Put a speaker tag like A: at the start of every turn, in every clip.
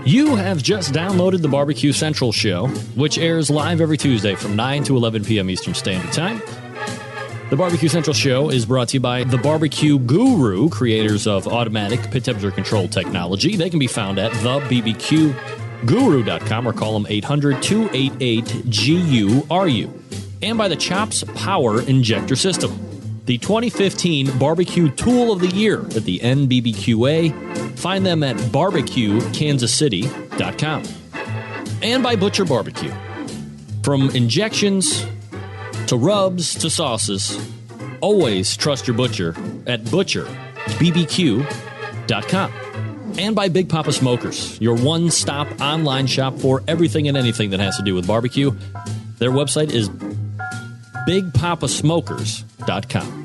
A: You have just downloaded the BBQ Central Show, which airs live every Tuesday from 9 to 11 p.m. Eastern Standard Time. The BBQ Central Show is brought to you by the BBQ Guru, creators of automatic pit temperature control technology. They can be found at thebbqguru.com or call them 800-288-GURU. And by the Chops Power Injector System, the 2015 Barbecue Tool of the Year at the NBBQA. Find them at barbecuekansascity.com. And by Butcher Barbecue. From injections to rubs to sauces, always trust your butcher at butcherbbq.com. And by Big Poppa Smokers, your one-stop online shop for everything and anything that has to do with barbecue. Their website is bigpoppasmokers.com.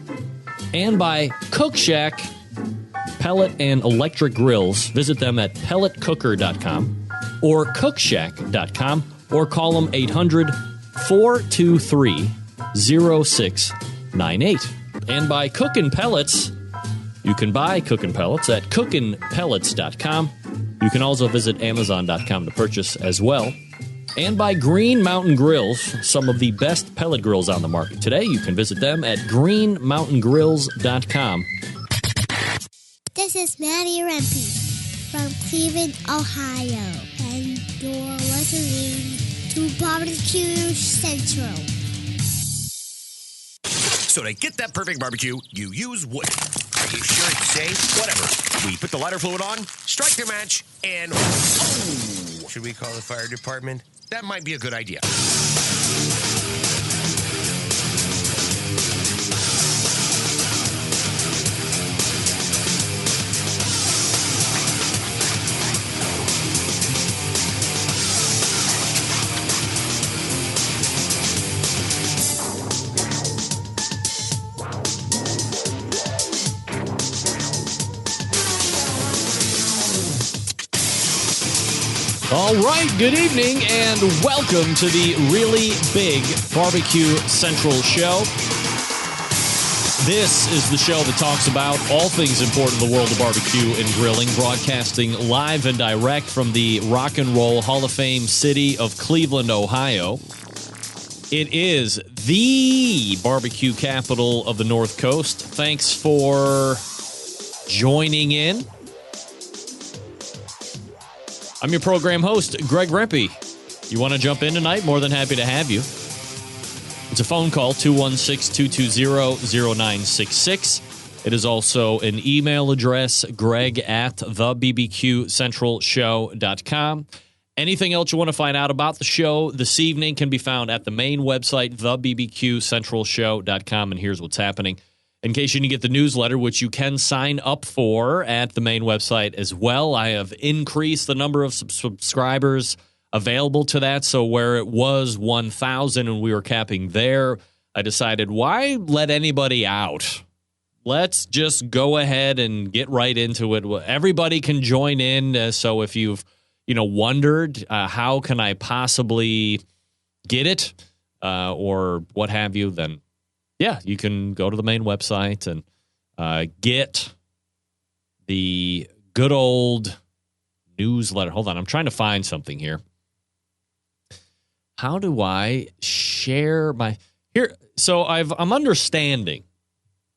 A: And by Cookshack pellet and electric grills. Visit them at pelletcooker.com or cookshack.com or call them 800-423-0698. And by Cookin Pellets, you can buy Cookin Pellets at cookinpellets.com. You can also visit amazon.com to purchase as well. And by Green Mountain Grills, some of the best pellet grills on the market today. You can visit them at greenmountaingrills.com.
B: This is Maddie Rempe from Cleveland, Ohio, and you're listening to BBQ Central.
C: So to get that perfect barbecue, you use wood. Are you sure it's safe? Whatever. We put the lighter fluid on, strike the match, and... Oh! Should we call the fire department? That might be a good idea.
A: All right, good evening, and welcome to the really big BBQ Central Show. This is the show that talks about all things important in the world of barbecue and grilling, broadcasting live and direct from the Rock and Roll Hall of Fame city of Cleveland, Ohio. It is the barbecue capital of the North Coast. Thanks for joining in. I'm your program host, Greg Rempe. You want to jump in tonight? More than happy to have you. It's a phone call, 216-220-0966. It is also an email address, greg@thebbqcentralshow.com. Anything else you want to find out about the show this evening can be found at the main website, thebbqcentralshow.com. And here's what's happening. In case you didn't get the newsletter, which you can sign up for at the main website as well, I have increased the number of subscribers available to that. So where it was 1,000 and we were capping there, I decided, why let anybody out? Let's just go ahead and get right into it. Everybody can join in. So if you've wondered how can I possibly get it or what have you, then yeah, you can go to the main website and get the good old newsletter. Hold on, I'm trying to find something here. How do I share my... Here, so I'm understanding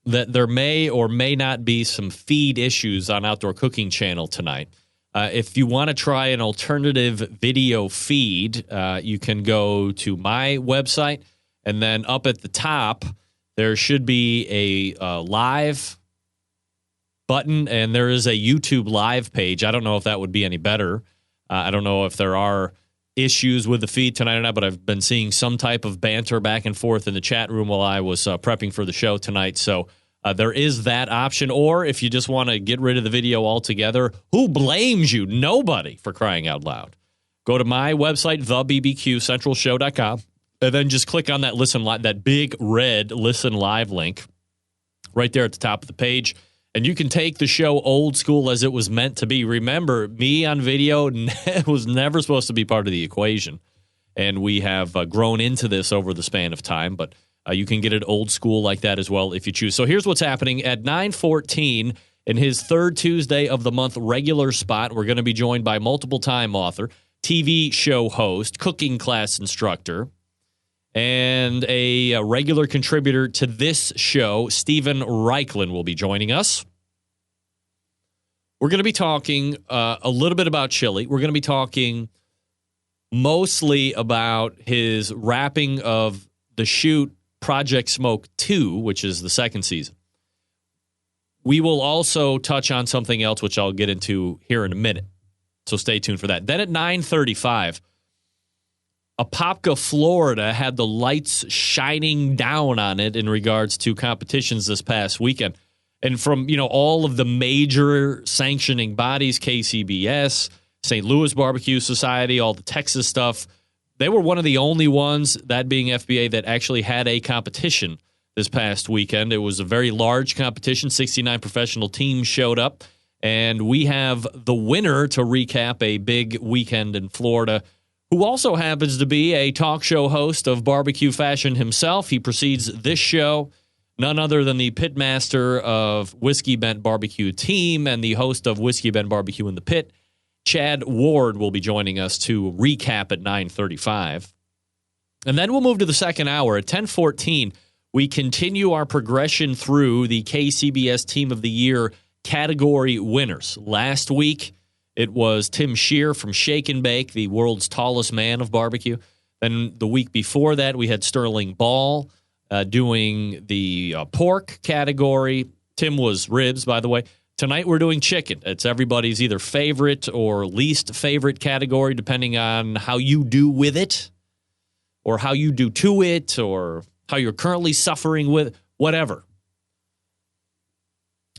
A: that there may or may not be some feed issues on Outdoor Cooking Channel tonight. If you want to try an alternative video feed, you can go to my website, and then up at the top... there should be a live button, and there is a YouTube live page. I don't know if that would be any better. I don't know if there are issues with the feed tonight or not, but I've been seeing some type of banter back and forth in the chat room while I was prepping for the show tonight. So there is that option. Or if you just want to get rid of the video altogether, who blames you? Nobody, for crying out loud. Go to my website, thebbqcentralshow.com. And then just click on that that big red Listen Live link right there at the top of the page. And you can take the show old school as it was meant to be. Remember, me on video was never supposed to be part of the equation. And we have grown into this over the span of time. But you can get it old school like that as well if you choose. So here's what's happening. At 9:14, In his third Tuesday of the month regular spot, we're going to be joined by multiple-time author, TV show host, cooking class instructor, and a regular contributor to this show, Stephen Raichlen, will be joining us. We're going to be talking a little bit about chili. We're going to be talking mostly about his wrapping of the shoot Project Smoke 2, which is the second season. We will also touch on something else, which I'll get into here in a minute. So stay tuned for that. Then at 9:35, Apopka, Florida had the lights shining down on it in regards to competitions this past weekend. And from, all of the major sanctioning bodies, KCBS, St. Louis Barbecue Society, all the Texas stuff, they were one of the only ones, that being FBA, that actually had a competition this past weekend. It was a very large competition. 69 professional teams showed up, and we have the winner to recap a big weekend in Florida, who also happens to be a talk show host of barbecue fashion himself. He precedes this show, none other than the pitmaster of Whiskey Bent BBQ team and the host of Whiskey Bent BBQ in the Pit. Chad Ward will be joining us to recap at 9:35. And then we'll move to the second hour. At 10:14, we continue our progression through the KCBS Team of the Year category winners. Last week, it was Tim Shear from Shake and Bake, the world's tallest man of barbecue. Then the week before that, we had Sterling Ball doing the pork category. Tim was ribs, by the way. Tonight we're doing chicken. It's everybody's either favorite or least favorite category, depending on how you do with it, or how you do to it, or how you're currently suffering with, whatever.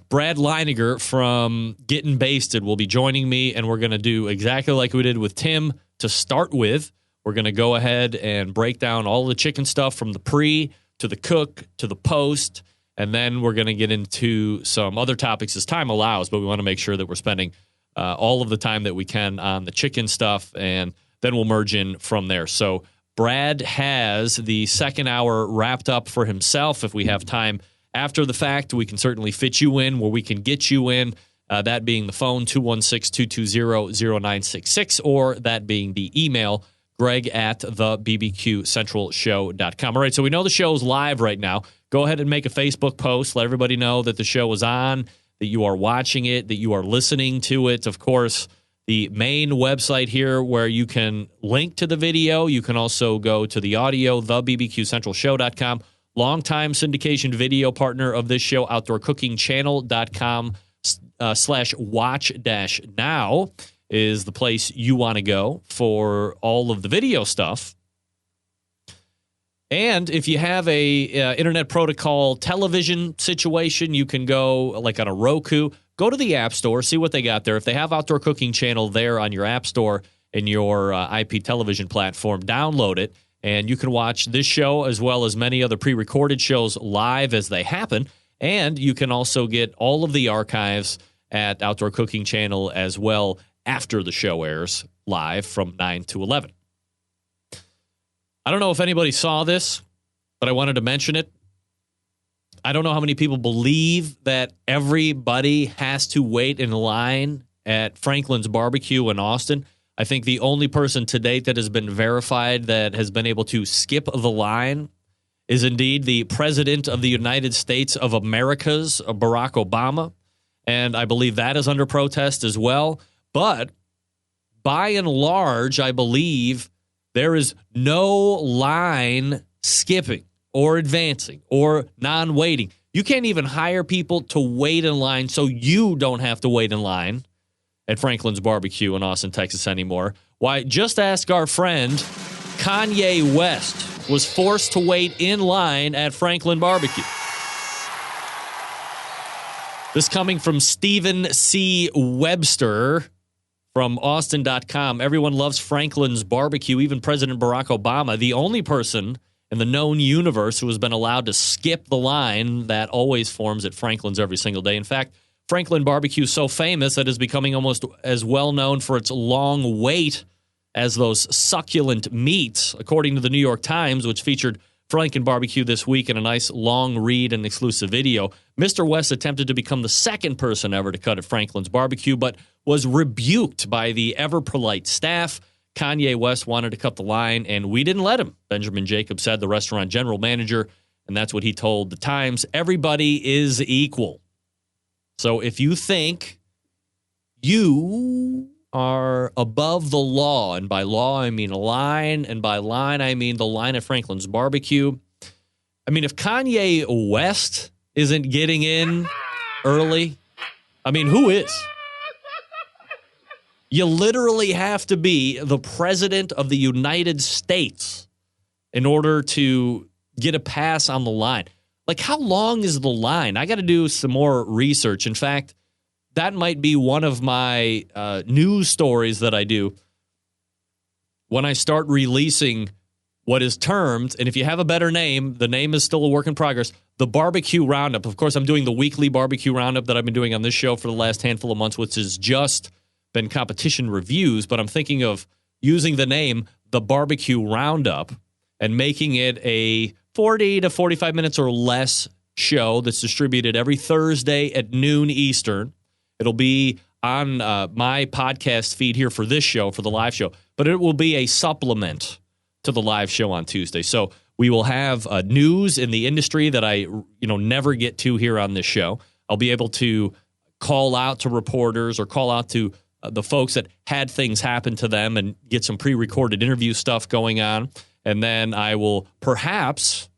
A: Brad Leighninger from Gettin Basted will be joining me, and we're going to do exactly like we did with Tim to start with. We're going to go ahead and break down all the chicken stuff from the pre to the cook to the post, and then we're going to get into some other topics as time allows, but we want to make sure that we're spending all of the time that we can on the chicken stuff, and then we'll merge in from there. So Brad has the second hour wrapped up for himself. If we have time after the fact, we can certainly fit you in where we can get you in, that being the phone, 216-220-0966, or that being the email, greg@thebbqcentralshow.com. All right, so we know the show is live right now. Go ahead and make a Facebook post. Let everybody know that the show is on, that you are watching it, that you are listening to it. Of course, the main website here where you can link to the video. You can also go to the audio, thebbqcentralshow.com. Longtime syndication video partner of this show, outdoorcookingchannel.com /watch-now is the place you want to go for all of the video stuff. And if you have a Internet Protocol television situation, you can go like on a Roku, go to the App Store, see what they got there. If they have Outdoor Cooking Channel there on your App Store and your IP television platform, download it, and you can watch this show as well as many other pre-recorded shows live as they happen. And you can also get all of the archives at Outdoor Cooking Channel as well after the show airs live from 9 to 11. I don't know if anybody saw this, but I wanted to mention it. I don't know how many people believe that everybody has to wait in line at Franklin's Barbecue in Austin. I think the only person to date that has been verified that has been able to skip the line is indeed the President of the United States of America's, Barack Obama. And I believe that is under protest as well. But by and large, I believe there is no line skipping or advancing or non-waiting. You can't even hire people to wait in line so you don't have to wait in line at Franklin's Barbecue in Austin, Texas anymore. Why, just ask our friend Kanye West was forced to wait in line at Franklin Barbecue. This coming from Stephen C. Webster from Austin.com. Everyone loves Franklin's Barbecue, even President Barack Obama, the only person in the known universe who has been allowed to skip the line that always forms at Franklin's every single day. In fact, Franklin Barbecue is so famous that it is becoming almost as well known for its long wait as those succulent meats, according to the New York Times, which featured Franken Barbecue this week in a nice long read and exclusive video. Mr. West attempted to become the second person ever to cut at Franklin's Barbecue, but was rebuked by the ever-polite staff. Kanye West wanted to cut the line, and we didn't let him, Benjamin Jacobs said, the restaurant general manager, and that's what he told the Times. Everybody is equal. So if you think you are above the law, and by law I mean a line, and by line I mean the line at Franklin's Barbecue. I mean, if Kanye West isn't getting in early, I mean, who is? You literally have to be the president of the United States in order to get a pass on the line. Like, how long is the line? I got to do some more research. In fact, that might be one of my news stories that I do when I start releasing what is termed, and if you have a better name, the name is still a work in progress, the Barbecue Roundup. Of course, I'm doing the weekly Barbecue Roundup that I've been doing on this show for the last handful of months, which has just been competition reviews, but I'm thinking of using the name the Barbecue Roundup and making it a 40 to 45 minutes or less show that's distributed every Thursday at noon Eastern. It'll be on my podcast feed here for this show, for the live show, but it will be a supplement to the live show on Tuesday. So we will have news in the industry that I never get to here on this show. I'll be able to call out to reporters or call out to the folks that had things happen to them and get some pre-recorded interview stuff going on. And then I will perhaps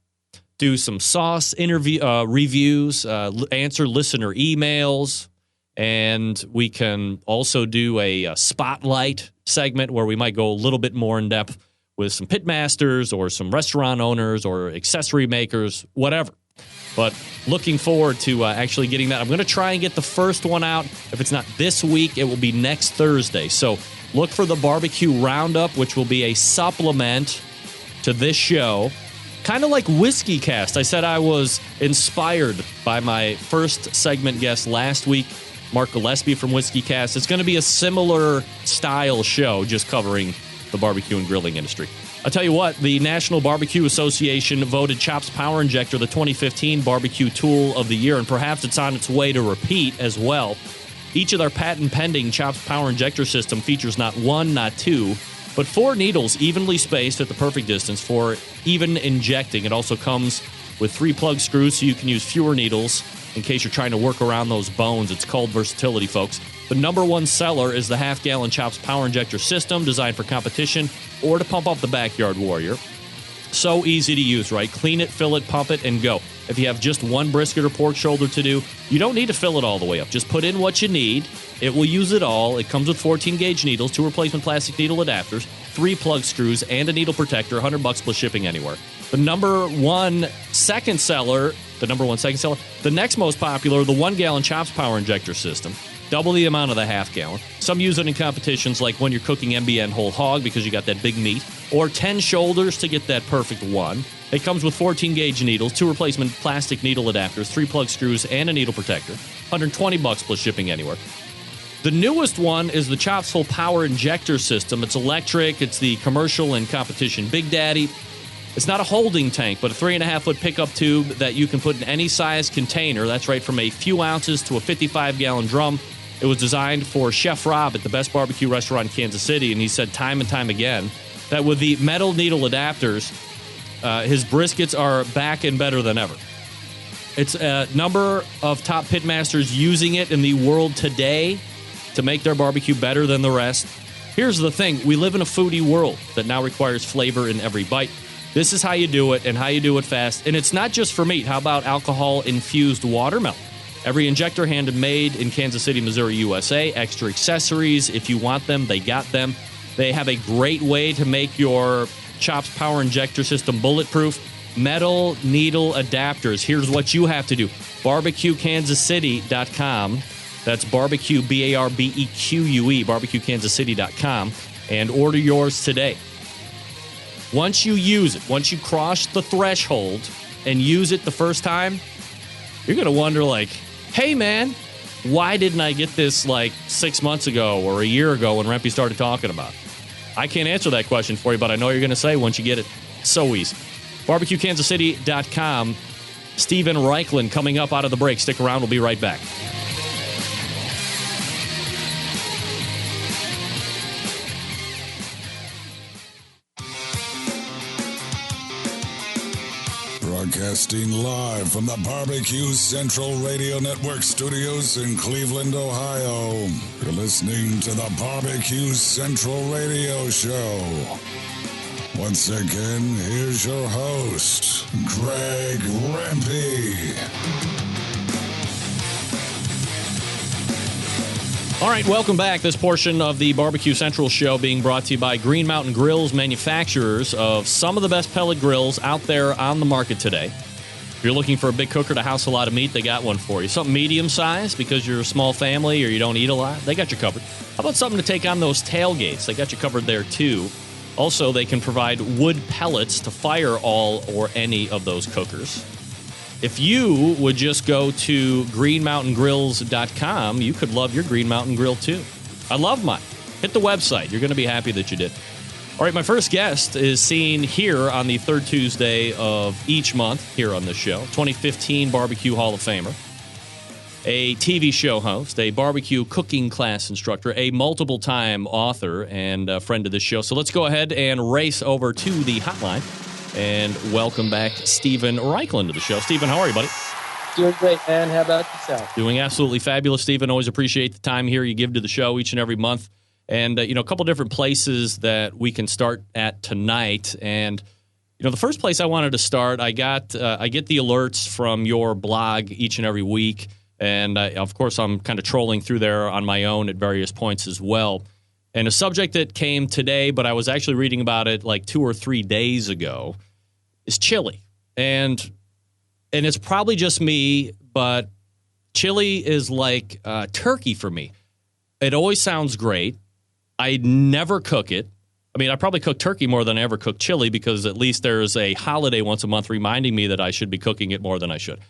A: do some sauce interview reviews, answer listener emails, and we can also do a spotlight segment where we might go a little bit more in depth with some pitmasters or some restaurant owners or accessory makers, whatever. But looking forward to actually getting that. I'm going to try and get the first one out. If it's not this week, it will be next Thursday. So look for the Barbecue Roundup, which will be a supplement to this show. Kind of like Whiskey Cast. I said I was inspired by my first segment guest last week, Mark Gillespie from Whiskey Cast. It's going to be a similar style show, just covering the barbecue and grilling industry. I'll tell you what, the National Barbecue Association voted Chops Power Injector the 2015 Barbecue Tool of the Year, and perhaps it's on its way to repeat as well. Each of their patent-pending Chops Power Injector system features not one, not two, but 4 needles evenly spaced at the perfect distance for even injecting. It also comes with 3 plug screws so you can use fewer needles in case you're trying to work around those bones. It's called versatility, folks. The number one seller is the half-gallon Chops Power Injector system designed for competition or to pump up the backyard warrior. So easy to use, right? Clean it, fill it, pump it, and go. If you have just one brisket or pork shoulder to do, you don't need to fill it all the way up. Just put in what you need. It will use it all. It comes with 14-gauge needles, 2 replacement plastic needle adapters, 3 plug screws, and a needle protector, $100 plus shipping anywhere. The number one second seller, the next most popular, the 1-gallon Chops Power Injector system. Double the amount of the half-gallon. Some use it in competitions like when you're cooking MBN whole hog because you got that big meat, or 10 shoulders to get that perfect one. It comes with 14-gauge needles, 2 replacement plastic needle adapters, 3 plug screws, and a needle protector. $120 plus shipping anywhere. The newest one is the Chops Full Power Injector system. It's electric. It's the commercial and competition Big Daddy. It's not a holding tank, but a 3.5-foot pickup tube that you can put in any size container. That's right, from a few ounces to a 55-gallon drum. It was designed for Chef Rob at the best barbecue restaurant in Kansas City, and he said time and time again that with the metal needle adapters, his briskets are back and better than ever. It's a number of top pitmasters using it in the world today to make their barbecue better than the rest. Here's the thing. We live in a foodie world that now requires flavor in every bite. This is how you do it and how you do it fast. And it's not just for meat. How about alcohol-infused watermelon? Every injector handmade in Kansas City, Missouri, USA. Extra accessories. If you want them, they got them. They have a great way to make your Chops Power Injector system bulletproof. Metal needle adapters. Here's what you have to do. BarbecueKansasCity.com. That's barbecue, BARBEQUE, BarbecueKansasCity.com. And order yours today. Once you use it, once you cross the threshold and use it the first time, you're going to wonder, like, hey, man, why didn't I get this like 6 months ago or a year ago when Rempy started talking about it? I can't answer that question for you, but I know you're going to say once you get it, so easy. BarbecueKansasCity.com. Stephen Raichlen coming up out of the break. Stick around. We'll be right back.
D: Broadcasting live from the Barbecue Central Radio Network studios in Cleveland, Ohio. You're listening to the Barbecue Central Radio Show. Once again, here's your host, Greg Rempe.
A: All right, welcome back. This portion of the Barbecue Central show being brought to you by Green Mountain Grills, manufacturers of some of the best pellet grills out there on the market today. If you're looking for a big cooker to house a lot of meat, they got one for you. Something medium size because you're a small family or you don't eat a lot, they got you covered. How about something to take on those tailgates? They got you covered there too. Also, they can provide wood pellets to fire all or any of those cookers. If you would just go to greenmountaingrills.com, you could love your Green Mountain Grill too. I love mine. Hit the website. You're going to be happy that you did. All right, my first guest is seen here on the third Tuesday of each month here on this show. 2015 Barbecue Hall of Famer, a TV show host, a barbecue cooking class instructor, a multiple-time author, and a friend of the show. So let's go ahead and race over to the hotline and welcome back Stephen Raichlen to the show. Stephen, how are you, buddy?
E: Doing great, man. How about yourself?
A: Doing absolutely fabulous, Stephen. Always appreciate the time here you give to the show each and every month. And, a couple different places that we can start at tonight. And, the first place I wanted to start, I get the alerts from your blog each and every week. And, of course, I'm kind of trolling through there on my own at various points as well. And a subject that came today, but I was actually reading about it like 2 or 3 days ago, is chili. And it's probably just me, but chili is like turkey for me. It always sounds great. I never cook it. I mean, I probably cook turkey more than I ever cook chili because at least there's a holiday once a month reminding me that I should be cooking it more than I should.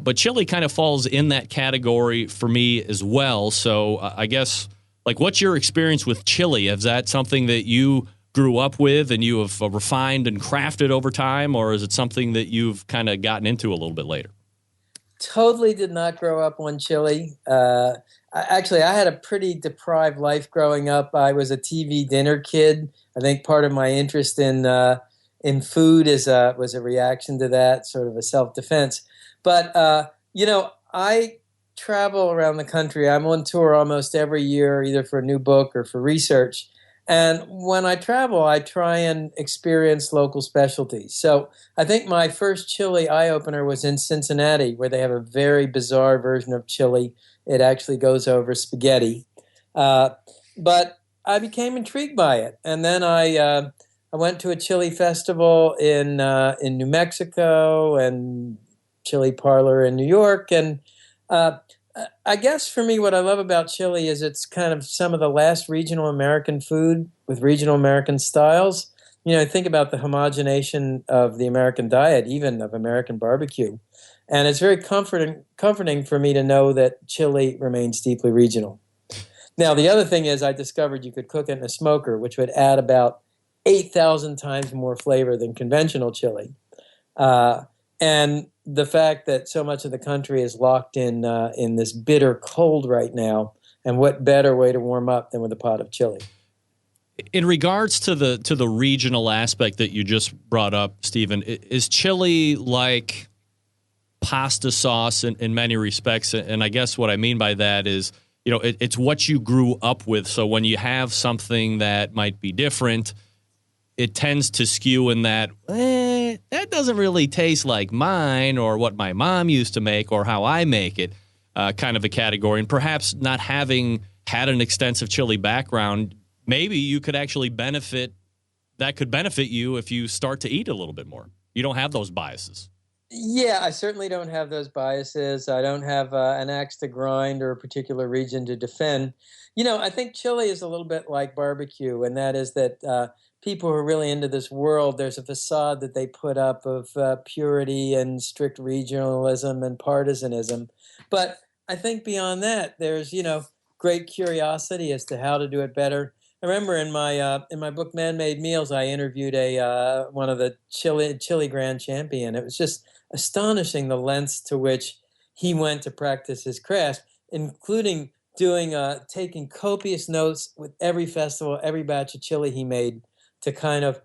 A: But chili kind of falls in that category for me as well. So I guess, what's your experience with chili? Is that something that you grew up with and you have refined and crafted over time, or is it something that you've kind of gotten into a little bit later?
E: Totally did not grow up on chili. Actually, I had a pretty deprived life growing up. I was a TV dinner kid. I think part of my interest in food was a reaction to that, sort of a self-defense. But, I travel around the country. I'm on tour almost every year, either for a new book or for research. And when I travel, I try and experience local specialties. So I think my first chili eye-opener was in Cincinnati, where they have a very bizarre version of chili. It actually goes over spaghetti. But I became intrigued by it. And then I went to a chili festival in New Mexico and chili parlor in New York. And I guess for me, what I love about chili is it's kind of some of the last regional American food with regional American styles. Think about the homogenation of the American diet, even of American barbecue. And it's very comforting for me to know that chili remains deeply regional. Now, the other thing is I discovered you could cook it in a smoker, which would add about 8,000 times more flavor than conventional chili. And the fact that so much of the country is locked in this bitter cold right now, and what better way to warm up than with a pot of chili?
A: In regards to the regional aspect that you just brought up, Stephen, is chili like pasta sauce in many respects? And I guess what I mean by that is, it's what you grew up with. So when you have something that might be different, it tends to skew in that, that doesn't really taste like mine or what my mom used to make or how I make it, kind of a category. And perhaps not having had an extensive chili background, maybe you could actually benefit you if you start to eat a little bit more. You don't have those biases.
E: Yeah, I certainly don't have those biases. I don't have an axe to grind or a particular region to defend. I think chili is a little bit like barbecue, and that is that people who are really into this world, there's a facade that they put up of purity and strict regionalism and partisanism. But I think beyond that, there's, great curiosity as to how to do it better. remember in my book Man Made Meals, I interviewed one of the Chile Grand Champion. It was just astonishing the lengths to which he went to practice his craft, including taking copious notes with every festival, every batch of chili he made to kind of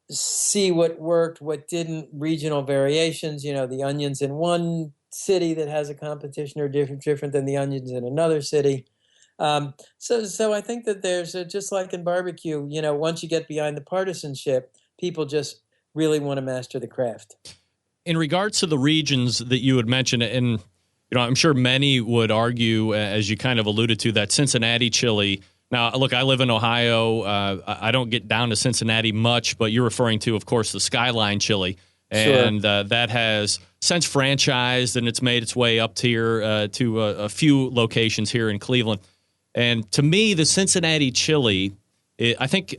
E: see what worked, what didn't, regional variations. The onions in one city that has a competition are different than the onions in another city. So I think that there's just like in barbecue, once you get behind the partisanship, people just really want to master the craft.
A: In regards to the regions that you had mentioned, and I'm sure many would argue, as you kind of alluded to, that Cincinnati chili. Now, look, I live in Ohio. I don't get down to Cincinnati much, but you're referring to, of course, the Skyline chili. And
E: Sure.
A: That has since franchised, and it's made its way up here to a few locations here in Cleveland. And to me, the Cincinnati chili, I think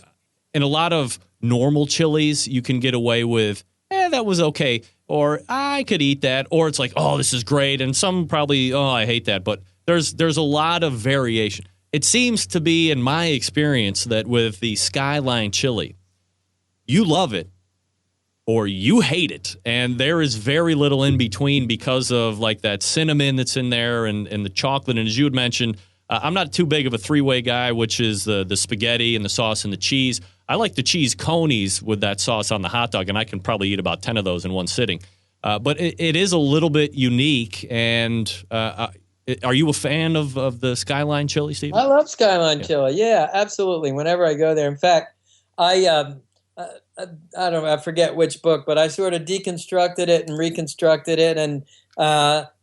A: in a lot of normal chilies, you can get away with, that was okay, or I could eat that, or it's like, oh, this is great, and some probably, oh, I hate that. But there's a lot of variation. It seems to be, in my experience, that with the Skyline chili, you love it or you hate it, and there is very little in between because of like that cinnamon that's in there and the chocolate. And as you had mentioned, I'm not too big of a three-way guy, which is the spaghetti and the sauce and the cheese. I like the cheese conies with that sauce on the hot dog, and I can probably eat about 10 of those in one sitting. But it is a little bit unique. And are you a fan of the Skyline chili, Steve?
E: I love Skyline chili. Yeah, absolutely. Whenever I go there. In fact, I don't know, I forget which book, but I sort of deconstructed it and reconstructed it and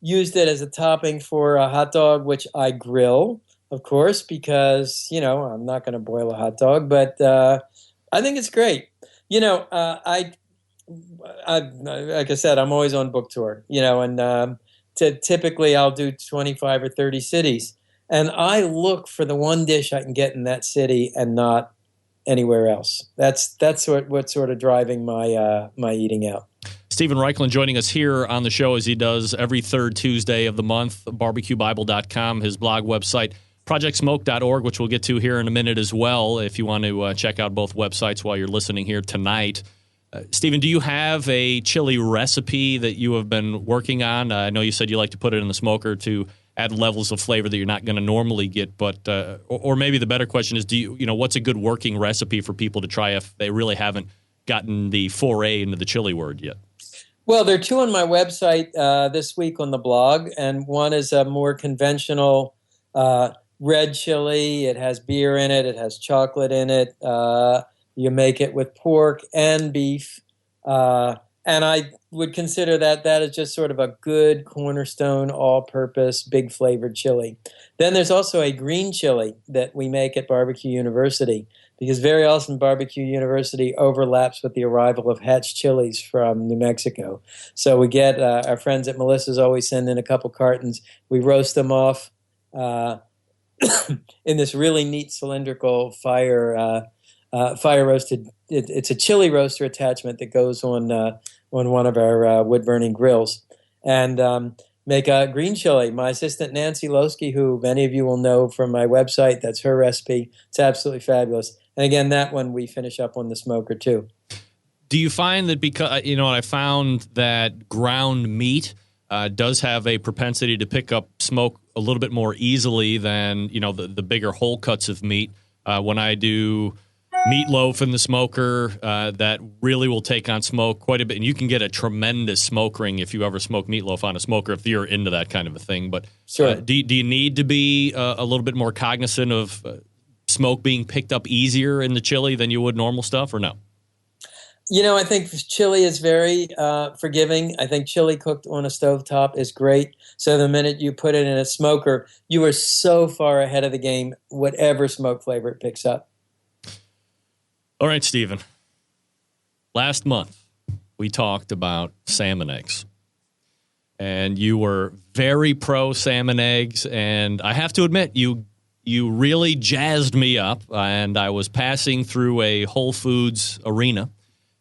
E: used it as a topping for a hot dog, which I grill, of course, because, I'm not going to boil a hot dog, but I think it's great. I like I said, I'm always on book tour, and typically I'll do 25 or 30 cities, and I look for the one dish I can get in that city and not anywhere else. That's what's sort of driving my eating out.
A: Stephen Raichlen joining us here on the show as he does every third Tuesday of the month. BBQBible.com, his blog website, ProjectSmoke.org, which we'll get to here in a minute as well if you want to check out both websites while you're listening here tonight. Stephen, do you have a chili recipe that you have been working on? I know you said you like to put it in the smoker to add levels of flavor that you're not going to normally get, but or maybe the better question is, what's a good working recipe for people to try if they really haven't gotten the foray into the chili word yet?
E: Well, there are two on my website this week on the blog, and one is a more conventional red chili. It has beer in it. It has chocolate in it. You make it with pork and beef. And I would consider that is just sort of a good cornerstone, all-purpose, big-flavored chili. Then there's also a green chili that we make at Barbecue University, because very often Barbecue University overlaps with the arrival of Hatch chilies from New Mexico. So we get our friends at Melissa's always send in a couple cartons. We roast them off in this really neat cylindrical fire roasted. It's a chili roaster attachment that goes on one of our wood-burning grills, and make a green chili. My assistant, Nancy Losky, who many of you will know from my website, that's her recipe. It's absolutely fabulous. And again, that one we finish up on the smoker too.
A: Do you find that because, I found that ground meat does have a propensity to pick up smoke a little bit more easily than, the bigger whole cuts of meat. When I do meatloaf in the smoker, that really will take on smoke quite a bit. And you can get a tremendous smoke ring if you ever smoke meatloaf on a smoker, if you're into that kind of a thing. But
E: sure.
A: Do you need to be a little bit more cognizant of smoke being picked up easier in the chili than you would normal stuff, or no?
E: I think chili is very forgiving. I think chili cooked on a stovetop is great. So the minute you put it in a smoker, you are so far ahead of the game, whatever smoke flavor it picks up.
A: All right, Stephen. Last month, we talked about salmon eggs. And you were very pro salmon eggs. And I have to admit, you really jazzed me up. And I was passing through a Whole Foods arena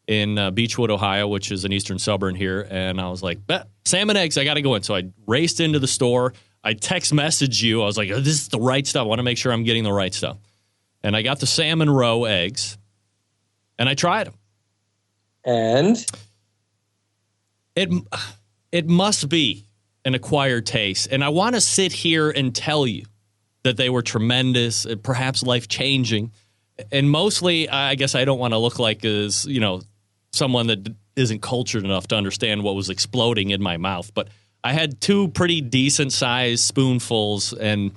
A: in Beechwood, Ohio, which is an eastern suburb here. And I was like, salmon eggs, I got to go in. So I raced into the store. I text messaged you. I was like, this is the right stuff. I want to make sure I'm getting the right stuff. and I got the salmon roe eggs, and I tried them.
E: And
A: it must be an acquired taste, and I want to sit here and tell you that they were tremendous, perhaps life-changing, and mostly, I guess I don't want to look like someone that isn't cultured enough to understand what was exploding in my mouth, but I had 2 pretty decent-sized spoonfuls, and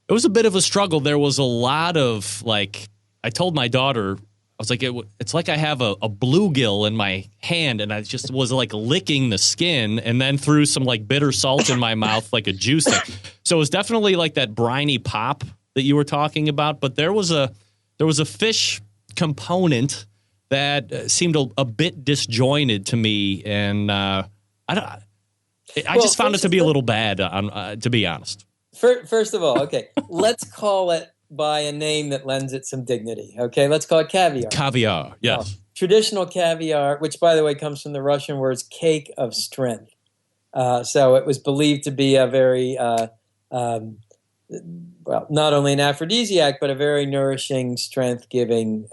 A: it was a bit of a struggle. There was a lot of, I told my daughter, I was like, it's like I have a bluegill in my hand, and I just was licking the skin and then threw some bitter salt in my mouth like a juice thing. So it was definitely like that briny pop that you were talking about, but there was a fish component that seemed a bit disjointed to me, and I just found it to be a little bad, to be honest.
E: First of all, okay, let's call it by a name that lends it some dignity. Okay, let's call it caviar.
A: Caviar, yes.
E: Traditional caviar, which, by the way, comes from the Russian words cake of strength. So it was believed to be a very, not only an aphrodisiac, but a very nourishing, strength-giving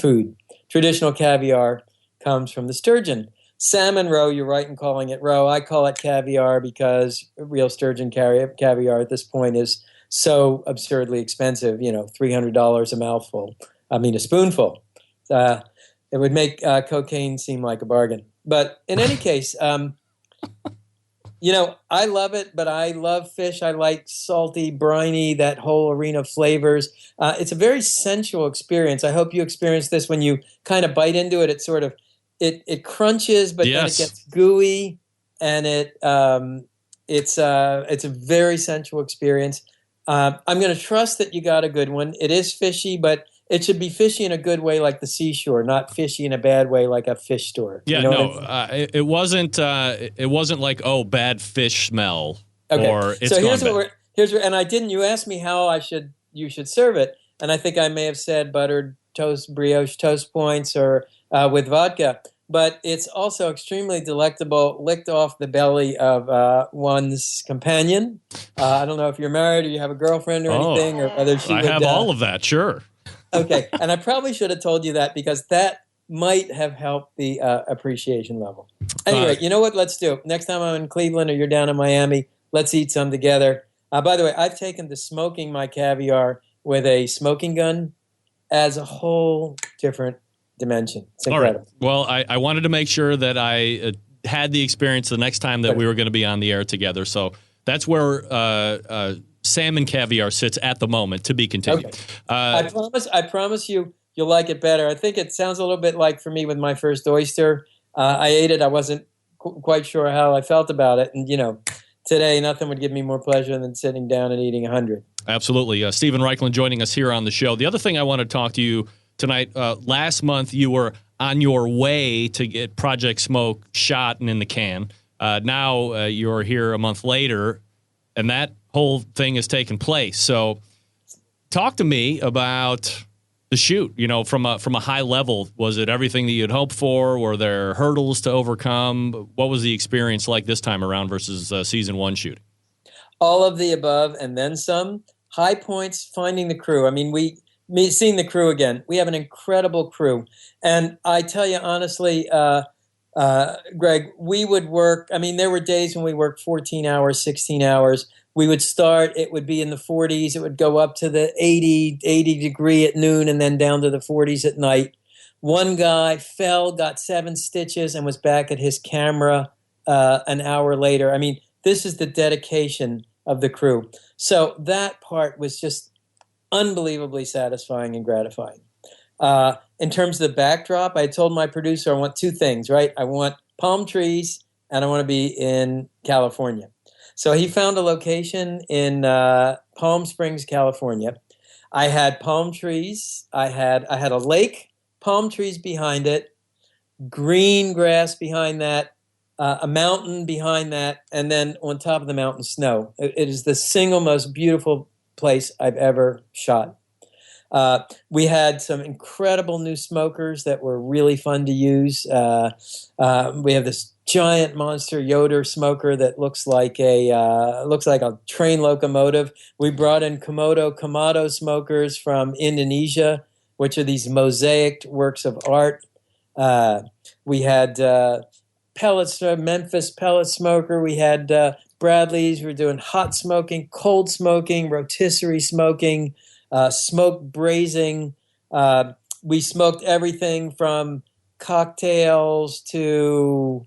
E: food. Traditional caviar comes from the sturgeon. Salmon roe, you're right in calling it roe. I call it caviar because real sturgeon caviar at this point is so absurdly expensive, $300 a spoonful. It would make cocaine seem like a bargain. But in any case, I love it, but I love fish. I like salty, briny, that whole arena of flavors. It's a very sensual experience. I hope you experience this when you kind of bite into it. It's sort of, it crunches, but then it gets gooey, and it's a very sensual experience. I'm going to trust that you got a good one. It is fishy, but it should be fishy in a good way, like the seashore, not fishy in a bad way, like a fish store.
A: Yeah, it wasn't. It wasn't like bad fish smell. Okay. Or it's
E: so
A: here's
E: and I didn't. You asked me how you should serve it, and I think I may have said buttered toast, brioche toast points, or with vodka. But it's also extremely delectable, licked off the belly of one's companion. I don't know if you're married or you have a girlfriend or anything, or whether she would...
A: I have all of that, sure.
E: Okay, and I probably should have told you that because that might have helped the appreciation level. Anyway, you know what? Let's do. Next time I'm in Cleveland or you're down in Miami, let's eat some together. By the way, I've taken to smoking my caviar with a smoking gun as a whole different dimension. It's incredible.
A: All right. Well, I wanted to make sure that I had the experience the next time that we were going to be on the air together. So that's where salmon caviar sits at the moment, to be continued.
E: Okay. I promise you'll like it better. I think it sounds a little bit like for me with my first oyster. I ate it. I wasn't quite sure how I felt about it. And, today nothing would give me more pleasure than sitting down and eating 100.
A: Absolutely. Stephen Raichlen joining us here on the show. The other thing I want to talk to you tonight, last month you were on your way to get Project Smoke shot and in the can. Now you're here a month later, and that whole thing has taken place. So talk to me about the shoot. From a high level, was it everything that you'd hoped for? Were there hurdles to overcome? What was the experience like this time around versus season 1 shooting?
E: All of the above and then some. High points, finding the crew. I mean, seeing the crew again. We have an incredible crew. And I tell you honestly, Greg, we would work. I mean, there were days when we worked 14 hours, 16 hours. We would start, it would be in the 40s. It would go up to the 80 degree at noon and then down to the 40s at night. One guy fell, got 7 stitches, and was back at his camera an hour later. I mean, this is the dedication of the crew. So that part was just unbelievably satisfying and gratifying. In terms of the backdrop, I told my producer I want 2 things, right? I want palm trees and I want to be in California. So he found a location in Palm Springs, California. I had palm trees. I had a lake, palm trees behind it, green grass behind that, a mountain behind that, and then on top of the mountain, snow. It is the single most beautiful place I've ever shot. We had some incredible new smokers that were really fun to use. We have this giant monster Yoder smoker that looks like a train locomotive. We brought in Kamado smokers from Indonesia, which are these mosaic works of art. We had pellets, Memphis pellet smoker. We had Bradley's. We were doing hot smoking, cold smoking, rotisserie smoking, smoke braising. We smoked everything from cocktails to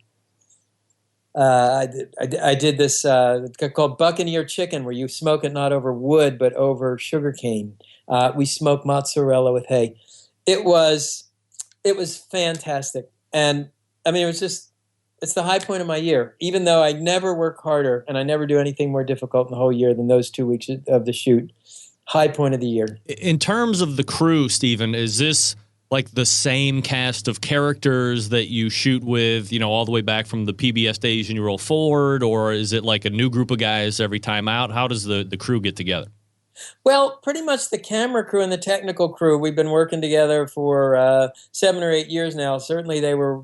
E: I did this called Buccaneer chicken, where you smoke it not over wood but over sugarcane. We smoked mozzarella with hay. It was fantastic, and I mean it's the high point of my year. Even though I never work harder and I never do anything more difficult in the whole year than those 2 weeks of the shoot. High point of the year.
A: In terms of the crew, Stephen, is this like the same cast of characters that you shoot with, all the way back from the PBS days and you roll forward, or is it like a new group of guys every time out? How does the crew get together?
E: Well, pretty much the camera crew and the technical crew, we've been working together for 7 or 8 years now. Certainly they were,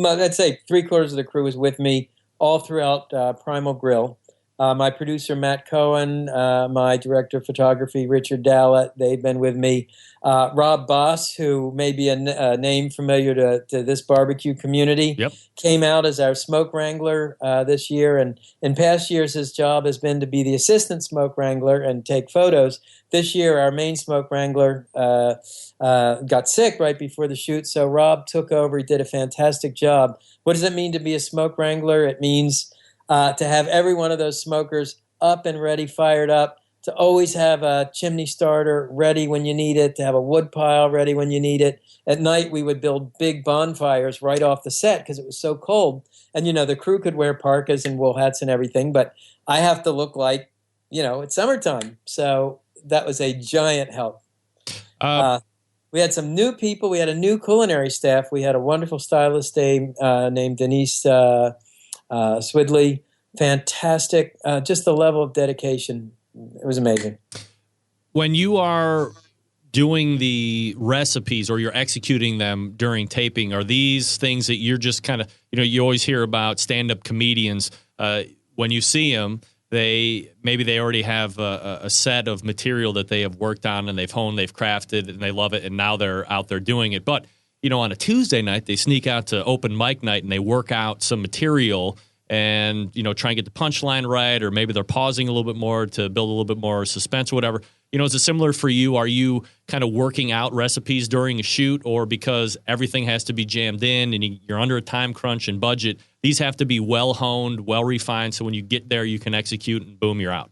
E: I'd say 3/4 of the crew was with me all throughout Primal Grill. My producer, Matt Cohen, my director of photography, Richard Dallett, they've been with me. Rob Boss, who may be a name familiar to this barbecue community, came out as our smoke wrangler this year. And in past years, his job has been to be the assistant smoke wrangler and take photos. This year, our main smoke wrangler got sick right before the shoot, so Rob took over. He did a fantastic job. What does it mean to be a smoke wrangler? It means to have every one of those smokers up and ready, fired up, to always have a chimney starter ready when you need it, to have a wood pile ready when you need it. At night, we would build big bonfires right off the set because it was so cold. And, the crew could wear parkas and wool hats and everything, but I have to look like, it's summertime. So that was a giant help. We had some new people. We had a new culinary staff. We had a wonderful stylist named Denise Swidley. Fantastic. Just the level of dedication. It was amazing.
A: When you are doing the recipes or you're executing them during taping, are these things that you're just kind of, you always hear about stand-up comedians. When you see them, they already have a set of material that they have worked on and they've honed, they've crafted, and they love it, and now they're out there doing it. But, on a Tuesday night, they sneak out to open mic night and they work out some material and, try and get the punchline right, or maybe they're pausing a little bit more to build a little bit more suspense or whatever. Is it similar for you? Are you kind of working out recipes during a shoot, or because everything has to be jammed in and you're under a time crunch and budget, these have to be well-honed, well-refined, so when you get there, you can execute and boom, you're out?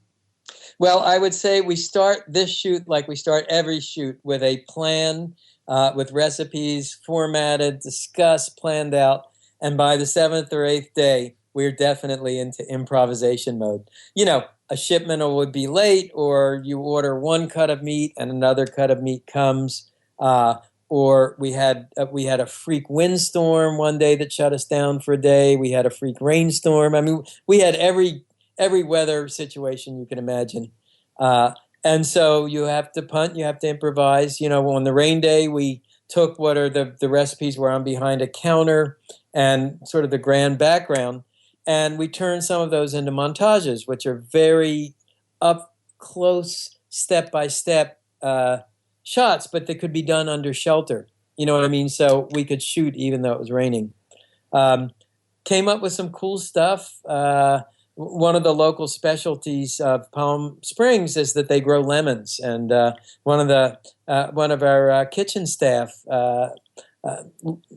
E: Well, I would say we start this shoot like we start every shoot, with a plan, with recipes formatted, discussed, planned out, and by the 7th or 8th day, we're definitely into improvisation mode. A shipment would be late, or you order one cut of meat and another cut of meat comes, or we had a freak windstorm one day that shut us down for a day. We had a freak rainstorm. I mean, we had every weather situation you can imagine. And so you have to punt, you have to improvise. On the rain day, we took what are the recipes were on behind a counter and sort of the grand background, and we turned some of those into montages, which are very up close, step-by-step shots, but they could be done under shelter. You know what I mean? So we could shoot even though it was raining. Came up with some cool stuff. One of the local specialties of Palm Springs is that they grow lemons, and one of our kitchen staff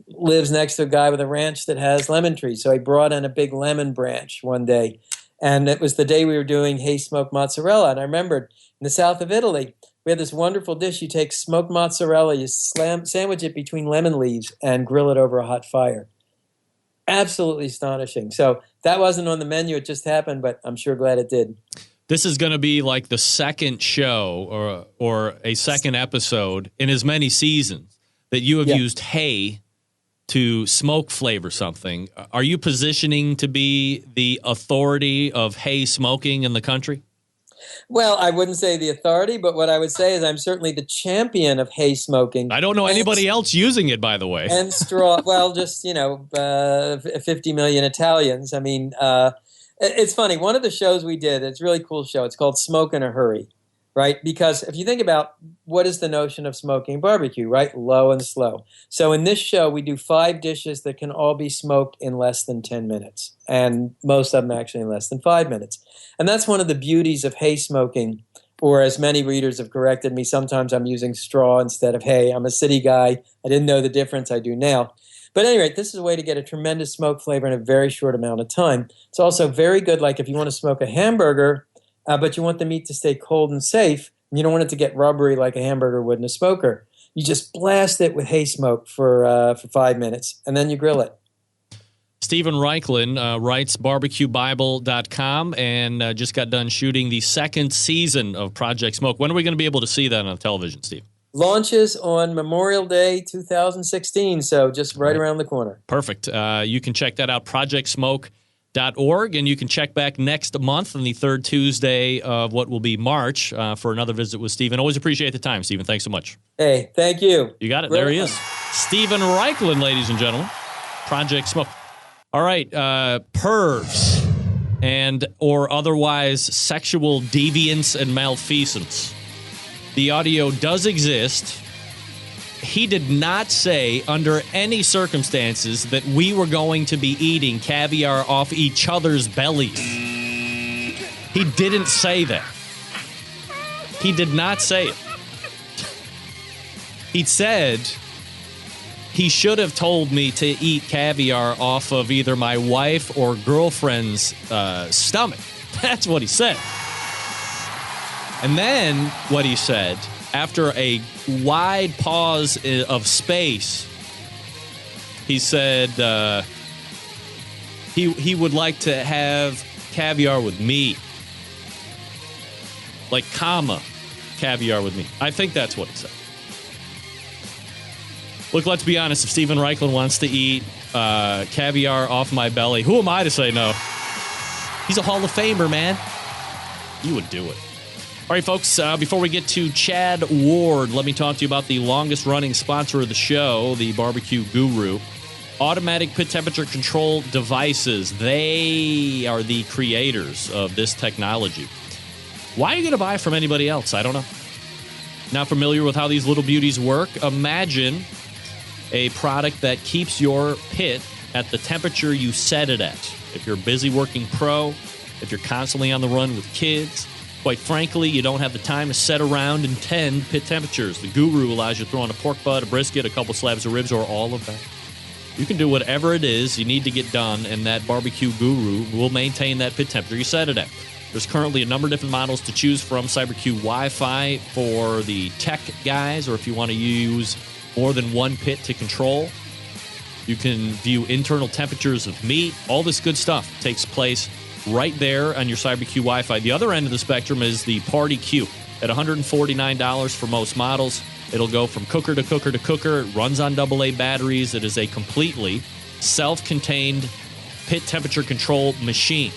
E: lives next to a guy with a ranch that has lemon trees. So he brought in a big lemon branch one day, and it was the day we were doing hay smoked mozzarella. And I remembered in the south of Italy, we had this wonderful dish. You take smoked mozzarella, you sandwich it between lemon leaves, and grill it over a hot fire. Absolutely astonishing. So that wasn't on the menu. It just happened, but I'm sure glad it did.
A: This is going to be like the second show or a second episode in as many seasons that you have used hay to smoke flavor something. Are you positioning to be the authority of hay smoking in the country?
E: Well, I wouldn't say the authority, but what I would say is I'm certainly the champion of hay smoking.
A: I don't know anybody else using it, by the way.
E: And straw. Well, just 50 million Italians. I mean, it's funny. One of the shows we did, it's a really cool show. It's called Smoke in a Hurry, right? Because if you think about what is the notion of smoking barbecue, right? Low and slow. So in this show, we do 5 dishes that can all be smoked in less than 10 minutes, and most of them actually in less than 5 minutes. And that's one of the beauties of hay smoking, or as many readers have corrected me, sometimes I'm using straw instead of hay. I'm a city guy. I didn't know the difference. I do now. But at any rate, this is a way to get a tremendous smoke flavor in a very short amount of time. It's also very good, like if you want to smoke a hamburger, but you want the meat to stay cold and safe, and you don't want it to get rubbery like a hamburger would in a smoker. You just blast it with hay smoke for 5 minutes, and then you grill it.
A: Stephen Raichlen writes barbecuebible.com and just got done shooting the 2nd season of Project Smoke. When are we going to be able to see that on television, Steve?
E: Launches on Memorial Day 2016, so just right around the corner.
A: Perfect. You can check that out, projectsmoke.org, and you can check back next month on the 3rd Tuesday of what will be March for another visit with Stephen. Always appreciate the time, Stephen. Thanks so much.
E: Hey, thank you.
A: You got it. There he is. Stephen Raichlen, ladies and gentlemen. Project Smoke. All right, pervs and or otherwise sexual deviance and malfeasance. The audio does exist. He did not say under any circumstances that we were going to be eating caviar off each other's bellies. He didn't say that. He did not say it. He said he should have told me to eat caviar off of either my wife or girlfriend's stomach. That's what he said. And then what he said, after a wide pause of space, he said he would like to have caviar with me. Like, caviar with me. I think that's what he said. Look, let's be honest. If Stephen Raichlen wants to eat caviar off my belly, who am I to say no? He's a Hall of Famer, man. You would do it. All right, folks, before we get to Chad Ward, let me talk to you about the longest-running sponsor of the show, the BBQ Guru. Automatic pit temperature control devices. They are the creators of this technology. Why are you going to buy from anybody else? I don't know. Not familiar with how these little beauties work? Imagine a product that keeps your pit at the temperature you set it at. If you're a busy working pro, if you're constantly on the run with kids, quite frankly, you don't have the time to set around and tend pit temperatures. The Guru allows you to throw on a pork butt, a brisket, a couple slabs of ribs, or all of that. You can do whatever it is you need to get done, and that BBQ Guru will maintain that pit temperature you set it at. There's currently a number of different models to choose from. CyberQ Wi-Fi for the tech guys, or if you want to use more than one pit to control. You can view internal temperatures of meat. All this good stuff takes place right there on your CyberQ Wi-Fi. The other end of the spectrum is the Party Q at $149 for most models. It'll go from cooker to cooker to cooker. It runs on AA batteries. It is a completely self-contained pit temperature control machine.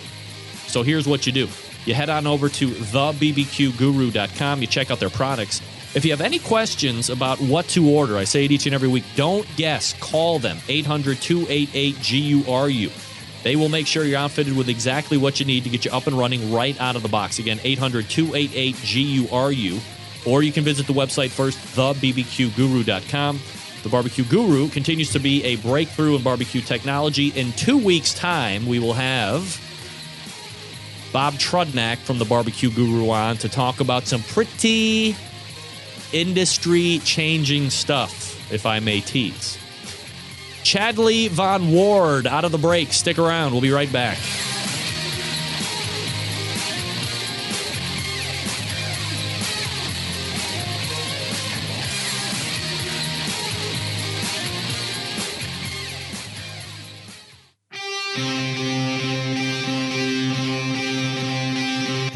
A: So here's what you do. You head on over to thebbqguru.com. You check out their products. If you have any questions about what to order, I say it each and every week, don't guess. Call them, 800-288-GURU. They will make sure you're outfitted with exactly what you need to get you up and running right out of the box. Again, 800-288-GURU. Or you can visit the website first, thebbqguru.com. The BBQ Guru continues to be a breakthrough in barbecue technology. In 2 weeks' time, we will have Bob Trudnak from the BBQ Guru on to talk about some pretty industry-changing stuff, if I may tease. Chadley Von Ward out of the break. Stick around. We'll be right back.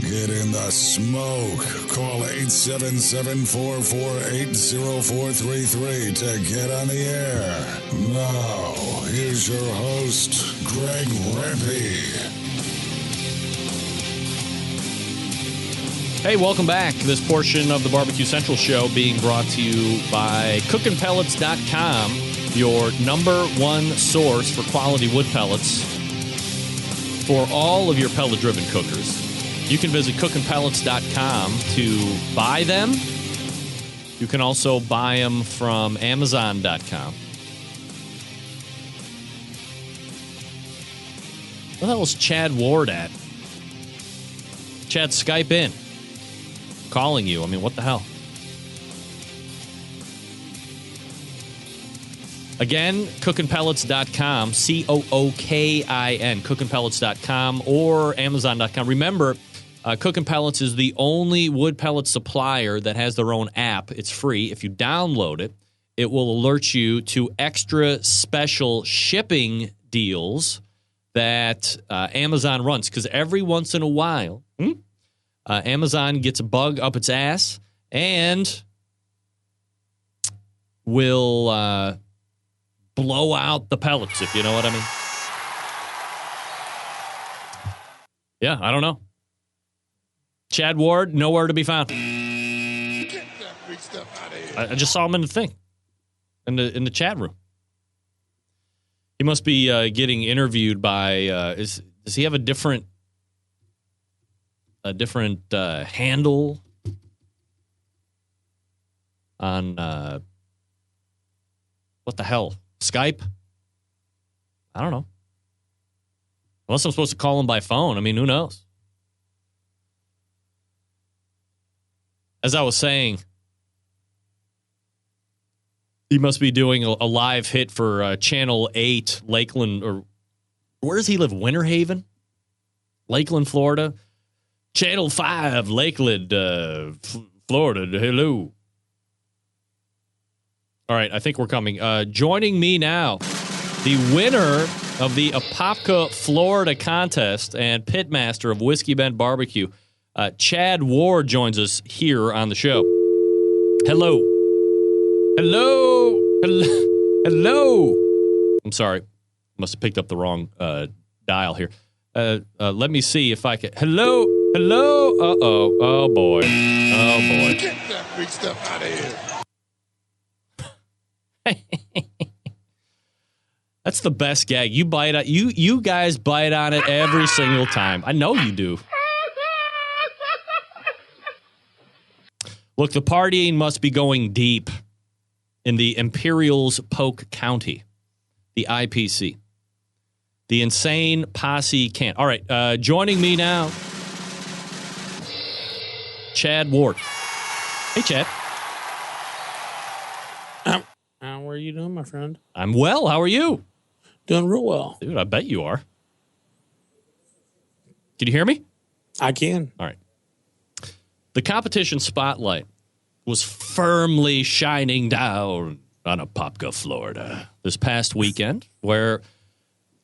D: Get in the smoke. Call 877-448-0433 to get on the air. Now, here's your host, Greg Rempe.
A: Hey, welcome back. This portion of the Barbecue Central show being brought to you by CookinPellets.com, your number one source for quality wood pellets for all of your pellet-driven cookers. You can visit CookinPellets.com to buy them. You can also buy them from Amazon.com. Where the hell is Chad Ward at? Chad, Skype in. Calling you. I mean, what the hell? Again, CookinPellets.com, COOKIN, CookinPellets.com or Amazon.com. Remember, Cookin Pellets is the only wood pellet supplier that has their own app. It's free. If you download it, it will alert you to extra special shipping deals that Amazon runs. Because every once in a while, Amazon gets a bug up its ass and will blow out the pellets, if you know what I mean. Yeah, I don't know. Chad Ward, nowhere to be found. I just saw him in the thing, in the chat room. He must be getting interviewed by. Does he have a different handle on what the hell? Skype? I don't know. Unless I'm supposed to call him by phone. I mean, who knows? As I was saying, he must be doing a live hit for Channel 8, Leighingen, or where does he live? Winter Haven? Leighingen, Florida. Channel 5, Lakeland, Florida. Hello. All right, I think we're coming. Joining me now, the winner of the Apopka, Florida contest and pitmaster of Whiskey Bent BBQ, Chad Ward joins us here on the show. Hello. Hello. Hello. Hello. I'm sorry. Must have picked up the wrong dial here. Let me see if I can. Hello. Hello. Uh-oh. Oh, boy. Oh, boy.
F: Get that big stuff out of here.
A: That's the best gag. You bite on you guys bite on it every single time. I know you do. Look, the partying must be going deep in the Imperials Polk County, the IPC. The insane posse can't. All right, joining me now, Chad Ward. Hey, Chad.
G: How are you doing, my friend?
A: I'm well. How are you?
G: Doing real well.
A: Dude, I bet you are. Can you hear me?
G: I can.
A: All right. The competition spotlight was firmly shining down on Apopka, Florida this past weekend, where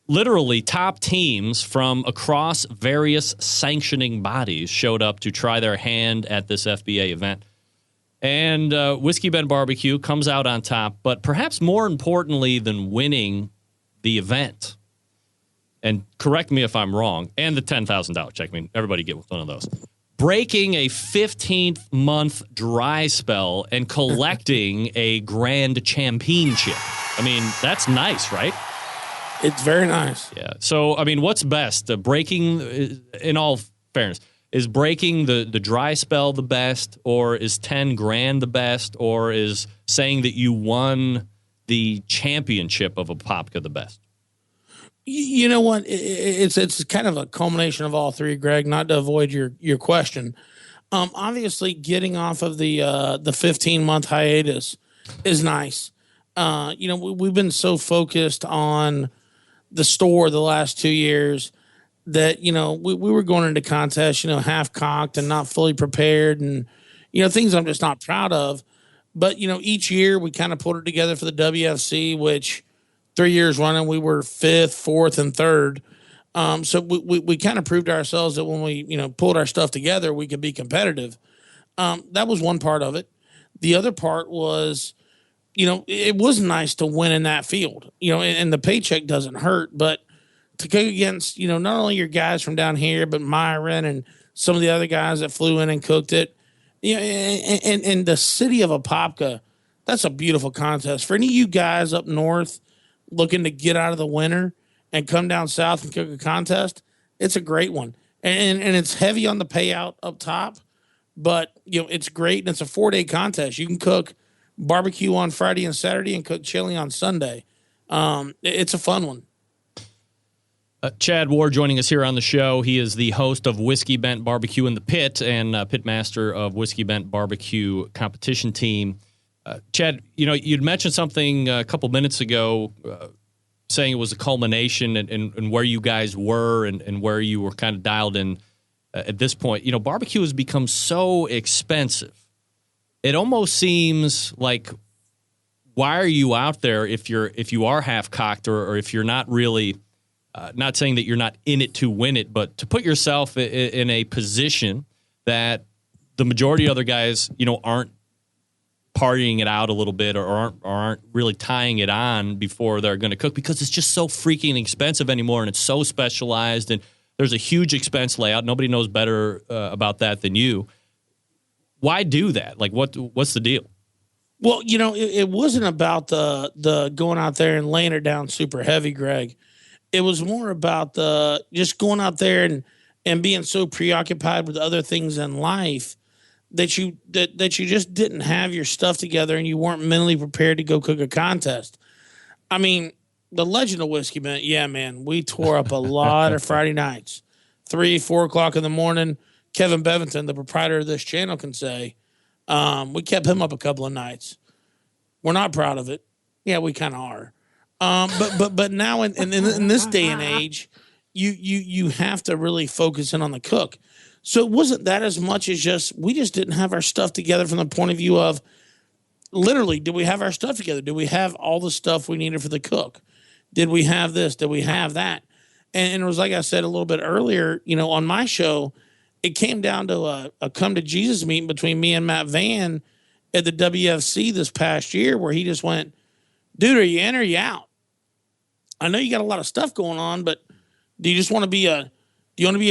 A: literally top teams from across various sanctioning bodies showed up to try their hand at this FBA event. And Whiskey Bent BBQ comes out on top, but perhaps more importantly than winning the event, and correct me if I'm wrong, and the $10,000 check. I mean, everybody get one of those. Breaking a 15-month dry spell and collecting a grand championship. I mean, that's nice, right?
G: It's very nice.
A: Yeah. So, I mean, what's best? Breaking, in all fairness, is breaking the dry spell the best, or is 10 grand the best, or is saying that you won the championship of Apopka the best?
G: You know what? It's kind of a culmination of all three, Greg, not to avoid your question. Obviously, getting off of the 15-month hiatus is nice. We've been so focused on the store the last 2 years that, we were going into contests, half cocked and not fully prepared and, things I'm just not proud of. But, each year we kind of put it together for the WFC, which 3 years running, we were 5th, 4th, and 3rd. So we kind of proved to ourselves that when we, pulled our stuff together, we could be competitive. That was one part of it. The other part was, it was nice to win in that field, and the paycheck doesn't hurt, but to go against, not only your guys from down here, but Myron and some of the other guys that flew in and cooked it. Yeah, and the city of Apopka, that's a beautiful contest. For any of you guys up north looking to get out of the winter and come down south and cook a contest, it's a great one. And it's heavy on the payout up top, but it's great. And it's a 4-day contest. You can cook barbecue on Friday and Saturday and cook chili on Sunday. It's a fun one.
A: Chad Ward joining us here on the show. He is the host of Whiskey Bent BBQ in the Pit and pitmaster of Whiskey Bent Barbecue competition team. Chad, you'd mentioned something a couple minutes ago, saying it was a culmination and where you guys were and where you were kind of dialed in at this point. Barbecue has become so expensive. It almost seems like, why are you out there if you are half cocked or if you're not really, not saying that you're not in it to win it, but to put yourself in a position that the majority of other guys, aren't partying it out a little bit or aren't really tying it on before they're going to cook, because it's just so freaking expensive anymore and it's so specialized and there's a huge expense layout. Nobody knows better about that than you. Why do that? Like, what's the deal?
G: Well, it wasn't about the going out there and laying it down super heavy, Greg. It was more about the just going out there and being so preoccupied with other things in life that you just didn't have your stuff together and you weren't mentally prepared to go cook a contest. I mean, the legend of Whiskey Bent, yeah, man, we tore up a lot of Friday nights, 3, 4 o'clock in the morning. Kevin Bevington, the proprietor of this channel, can say we kept him up a couple of nights. We're not proud of it. Yeah, we kind of are. But now in this day and age, you have to really focus in on the cook. So it wasn't that as much as we just didn't have our stuff together from the point of view of literally, did we have our stuff together? Did we have all the stuff we needed for the cook? Did we have this? Did we have that? And it was like I said a little bit earlier, on my show, it came down to a come to Jesus meeting between me and Matt Van at the WFC this past year, where he just went, dude, are you in or are you out? I know you got a lot of stuff going on, but do you just want to be a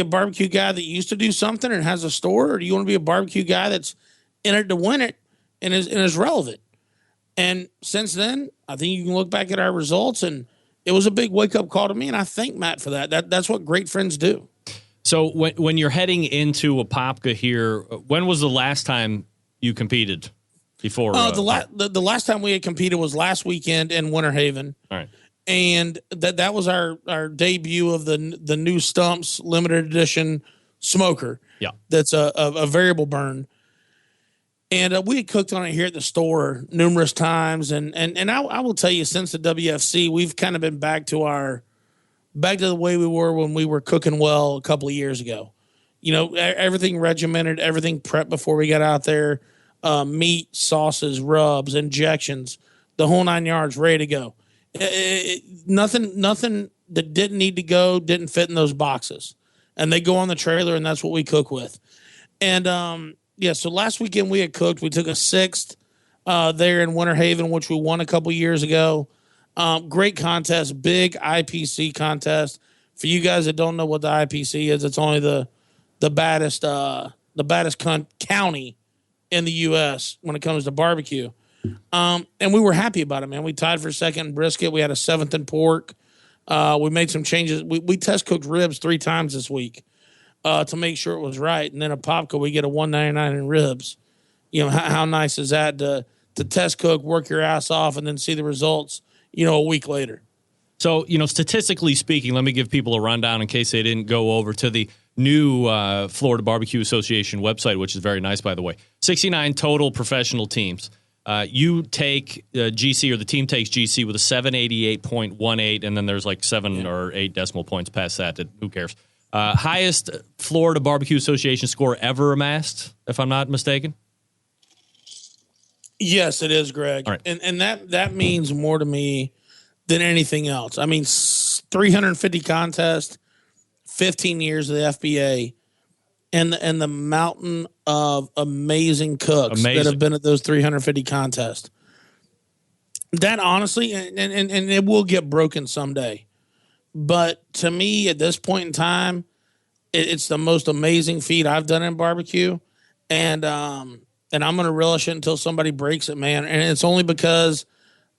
G: barbecue guy that used to do something and has a store, or do you want to be a barbecue guy that's in it to win it and is relevant? And since then, I think you can look back at our results, and it was a big wake up call to me, and I thank Matt for that. That's what great friends do.
A: So when you're heading into Apopka here, when was the last time you competed? Before
G: the last time we had competed was last weekend in Winter Haven.
A: All right.
G: And that was our debut of the new Stumps limited edition smoker.
A: Yeah,
G: that's a variable burn, and we had cooked on it here at the store numerous times. And I will tell you, since the WFC, we've kind of been back to the way we were when we were cooking well a couple of years ago. Everything regimented, everything prepped before we got out there. Meat, sauces, rubs, injections, the whole 9 yards, ready to go. Nothing that didn't need to go didn't fit in those boxes, and they go on the trailer, and that's what we cook with. And so last weekend we had cooked. We took a 6th there in Winter Haven, which we won a couple years ago. Great contest, big IPC contest. For you guys that don't know what the IPC is, it's only the baddest county in the U.S. when it comes to barbecue. And we were happy about it, man. We tied for second in brisket. We had a 7th in pork. We made some changes. We test cooked ribs 3 times this week to make sure it was right. And then Apopka, we get a $199 in ribs. How nice is that to test cook, work your ass off, and then see the results, a week later.
A: So, statistically speaking, let me give people a rundown in case they didn't go over to the new Florida Barbecue Association website, which is very nice, by the way. 69 total professional teams. You take GC, or the team takes GC with a 788.18, and then there's like 7 or 8 decimal points past that. Who cares? Highest Florida Barbecue Association score ever amassed, if I'm not mistaken.
G: Yes, it is, Greg.
A: All right.
G: And that means more to me than anything else. I mean, 350 contests, 15 years of the FBA, and the mountain of amazing cooks that have been at those 350 contests. That honestly, and it will get broken someday. But to me, at this point in time, It's the most amazing feat I've done in barbecue, and I'm gonna relish it until somebody breaks it, man. And it's only because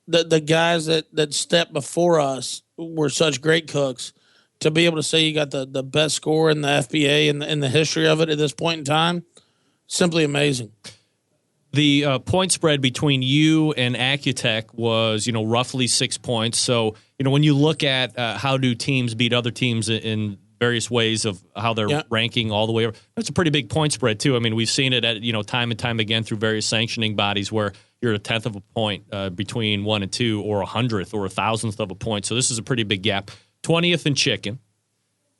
G: the guys that stepped before us were such great cooks. To be able to say you got the best score in the FBA in the history of it at this point in time, simply amazing.
A: The point spread between you and Accutech was, roughly 6 points. So, when you look at how do teams beat other teams in various ways of how they're ranking all the way over, that's a pretty big point spread too. I mean, we've seen it at time and time again through various sanctioning bodies where you're a tenth of a point between 1 and 2, or 100th or 1,000th of a point. So this is a pretty big gap. 20th in chicken,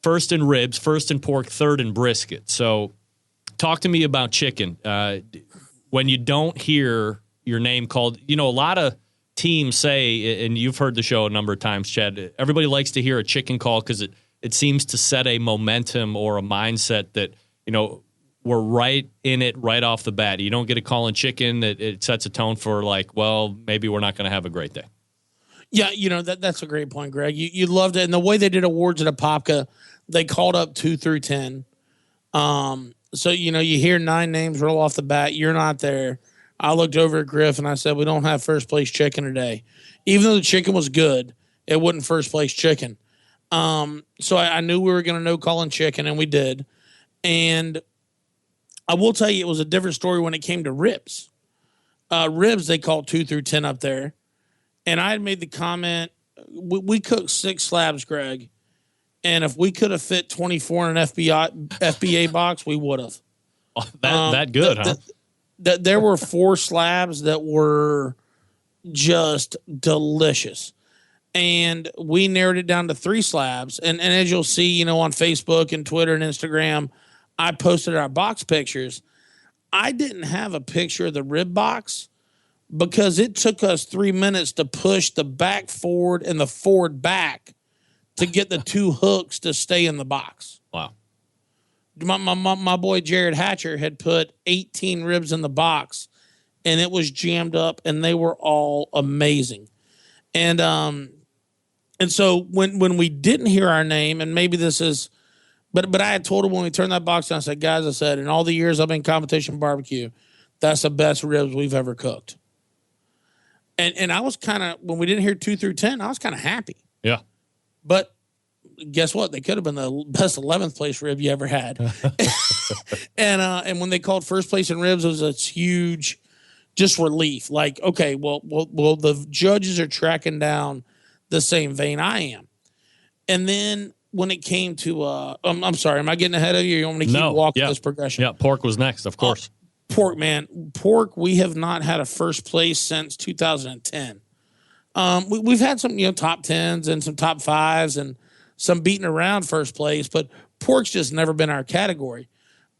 A: first in ribs, first in pork, third in brisket. So talk to me about chicken. When you don't hear your name called, a lot of teams say, and you've heard the show a number of times, Chad, everybody likes to hear a chicken call because it seems to set a momentum or a mindset that, we're right in it right off the bat. You don't get a call in chicken, it sets a tone for maybe we're not going to have a great day.
G: Yeah, that's a great point, Greg. You loved it. And the way they did awards at Apopka, they called up 2 through 10. So, you hear 9 names roll off the bat. You're not there. I looked over at Griff and I said, we don't have first place chicken today. Even though the chicken was good, it wasn't first place chicken. So I knew we were going to no call in chicken, and we did. And I will tell you, it was a different story when it came to ribs. Ribs, they called 2 through 10 up there. And I had made the comment, we cooked 6 slabs, Greg. And if we could have fit 24 in an FBA box, we would have.
A: Oh, that good, huh?
G: There were 4 slabs that were just delicious. And we narrowed it down to 3 slabs. And as you'll see, on Facebook and Twitter and Instagram, I posted our box pictures. I didn't have a picture of the rib box because it took us 3 minutes to push the back forward and the forward back to get the 2 hooks to stay in the box.
A: Wow.
G: My boy Jared Hatcher had put 18 ribs in the box, and it was jammed up, and they were all amazing. And so when we didn't hear our name, and maybe this is, but I had told him when we turned that box down, I said, guys, in all the years I've been in competition barbecue, that's the best ribs we've ever cooked. And I was kind of, when we didn't hear 2 through 10, I was kind of happy.
A: Yeah.
G: But guess what? They could have been the best 11th place rib you ever had. And when they called first place in ribs, it was a huge just relief. Like, okay, well, the judges are tracking down the same vein I am. And then when it came to, I'm sorry, am I getting ahead of you? You want me to keep walking this progression?
A: Yeah, pork was next, of course.
G: Pork, man. Pork, we have not had a first place since 2010. We've had some, top 10s and some top 5s and some beating around first place, but pork's just never been our category.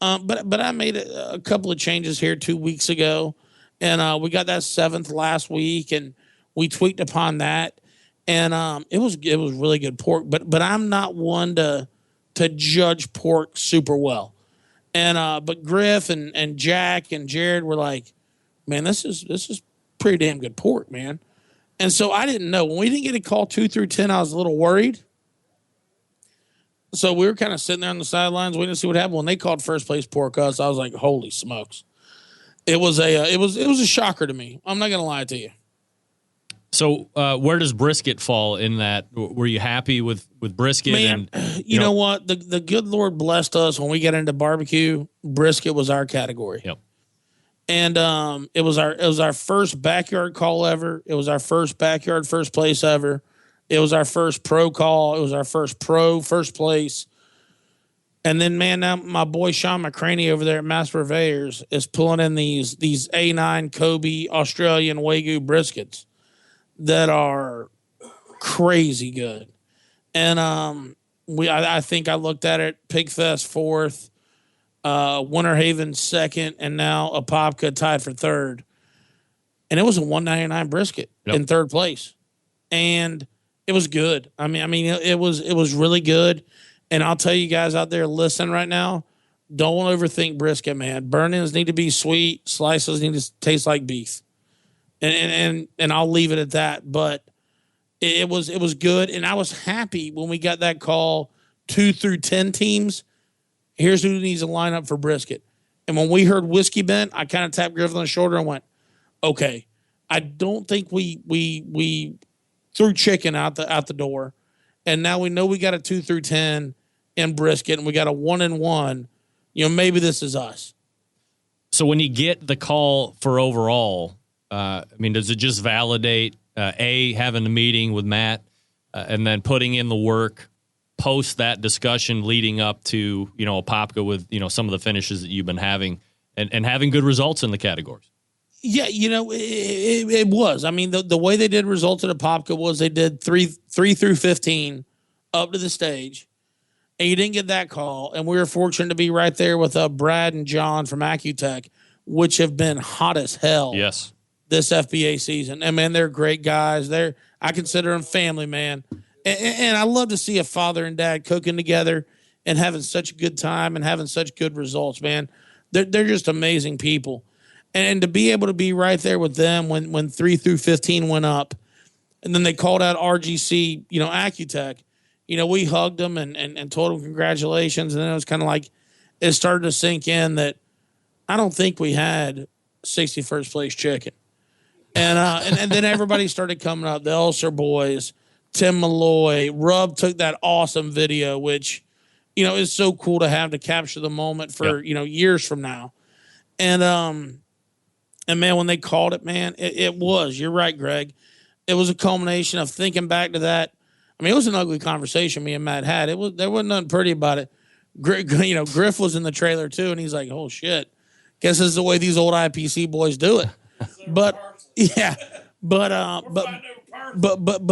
G: But I made a couple of changes here 2 weeks ago, and we got that 7th last week, and we tweaked upon that, and it was really good pork. But I'm not one to judge pork super well. And but Griff and Jack and Jared were like, man, this is pretty damn good pork, man. And so I didn't know. When we didn't get a call 2 through 10, I was a little worried. So we were kind of sitting there on the sidelines waiting to see what happened. When they called first place pork us, I was like, holy smokes. It was a shocker to me. I'm not going to lie to you.
A: So where does brisket fall in that? Were you happy with brisket?
G: Man, and you know what? The good Lord blessed us when we got into barbecue. Brisket was our category.
A: Yep.
G: And it was our first backyard call ever. It was our first backyard first place ever. It was our first pro call. It was our first pro first place. And then, man, now my boy Sean McCraney over there at Mass Purveyors is pulling in these A9 Kobe Australian Wagyu briskets that are crazy good. And I think I looked at it, Pigfest 4th, Winter Haven 2nd, and now Apopka tied for 3rd. And it was a $199 brisket in 3rd place. And it was good. I mean, it was really good. And I'll tell you guys out there listening right now, don't overthink brisket, man. Burn-ins need to be sweet. Slices need to taste like beef. And I'll leave it at that. But it was good. And I was happy when we got that call 2 through 10 teams. Here's who needs to line up for brisket. And when we heard Whiskey Bent, I kind of tapped Griff on the shoulder and went, okay, I don't think we threw chicken out the door. And now we know we got a 2 through 10 in brisket and we got a 1-1. Maybe this is us.
A: So when you get the call for overall, does it just validate having a meeting with Matt and then putting in the work post that discussion leading up to Apopka with some of the finishes that you've been having and having good results in the categories?
G: Yeah, it was. I mean, the way they did results at Apopka was they did 3 through 15 up to the stage, and you didn't get that call. And we were fortunate to be right there with Brad and John from Accutech, which have been hot as hell.
A: Yes, this
G: FBA season. And man, they're great guys. I consider them family, man. And I love to see a father and dad cooking together and having such a good time and having such good results, man. They're just amazing people. And to be able to be right there with them when 3 through 15 went up, and then they called out RGC, Accutech, we hugged them and told them congratulations. And then it was kind of like it started to sink in that I don't think we had 61st place chicken. And then everybody started coming up, the Ulcer boys, Tim Malloy, Rub took that awesome video, which, is so cool to have to capture the moment for, years from now. And man, when they called it, man, it was, you're right, Greg. It was a culmination of thinking back to that. I mean, it was an ugly conversation me and Matt had. There wasn't nothing pretty about it. Griff was in the trailer too. And he's like, oh shit, guess this is the way these old IPC boys do it. But yeah, but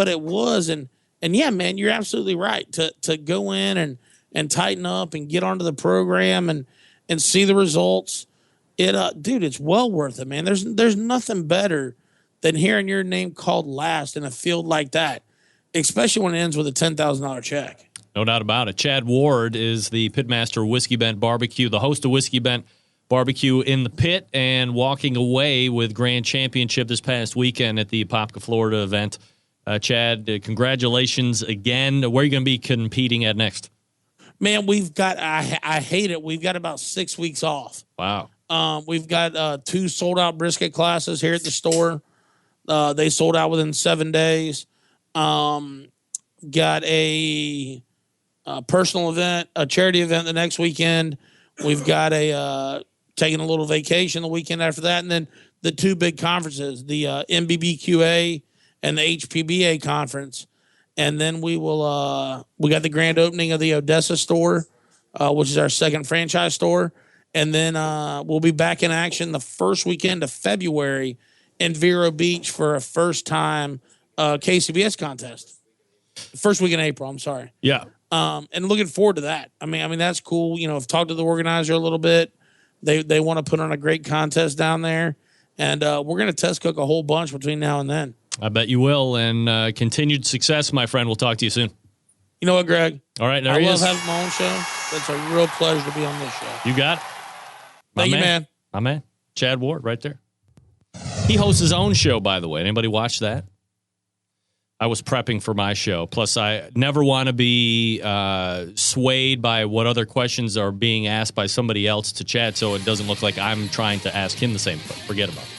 G: it was, and yeah, man, you're absolutely right to go in and tighten up and get onto the program and see the results. Dude, it's well worth it, man. There's nothing better than hearing your name called last in a field like that, especially when it ends with a $10,000 check.
A: No doubt about it. Chad Ward is the pitmaster of Whiskey Bent BBQ, the host of Whiskey Bent BBQ in the pit, and walking away with grand championship this past weekend at the Apopka, Florida event. Chad, congratulations again. Where are you going to be competing at next?
G: Man, we've got, I hate it, we've got about 6 weeks off.
A: Wow.
G: We've got 2 sold-out brisket classes here at the store. They sold out within 7 days. Got a personal event, a charity event the next weekend. We've got taking a little vacation the weekend after that, and then the 2 big conferences, the MBBQA and the HPBA conference. And then we got the grand opening of the Odessa store, which is our second franchise store. And then we'll be back in action the first weekend of February in Vero Beach for a first-time KCBS contest. First week in April, I'm sorry.
A: Yeah.
G: And looking forward to that. I mean, that's cool. I've talked to the organizer a little bit. They want to put on a great contest down there. And we're going to test cook a whole bunch between now and then.
A: I bet you will. And continued success, my friend. We'll talk to you soon.
G: You know what, Greg?
A: All right,
G: I love having my own show. It's a real pleasure to be on this show.
A: You got it.
G: Thank you, man.
A: My man. Chad Ward right there. He hosts his own show, by the way. Anybody watch that? I was prepping for my show. Plus, I never want to be swayed by what other questions are being asked by somebody else to Chad, so it doesn't look like I'm trying to ask him the same. Forget about it.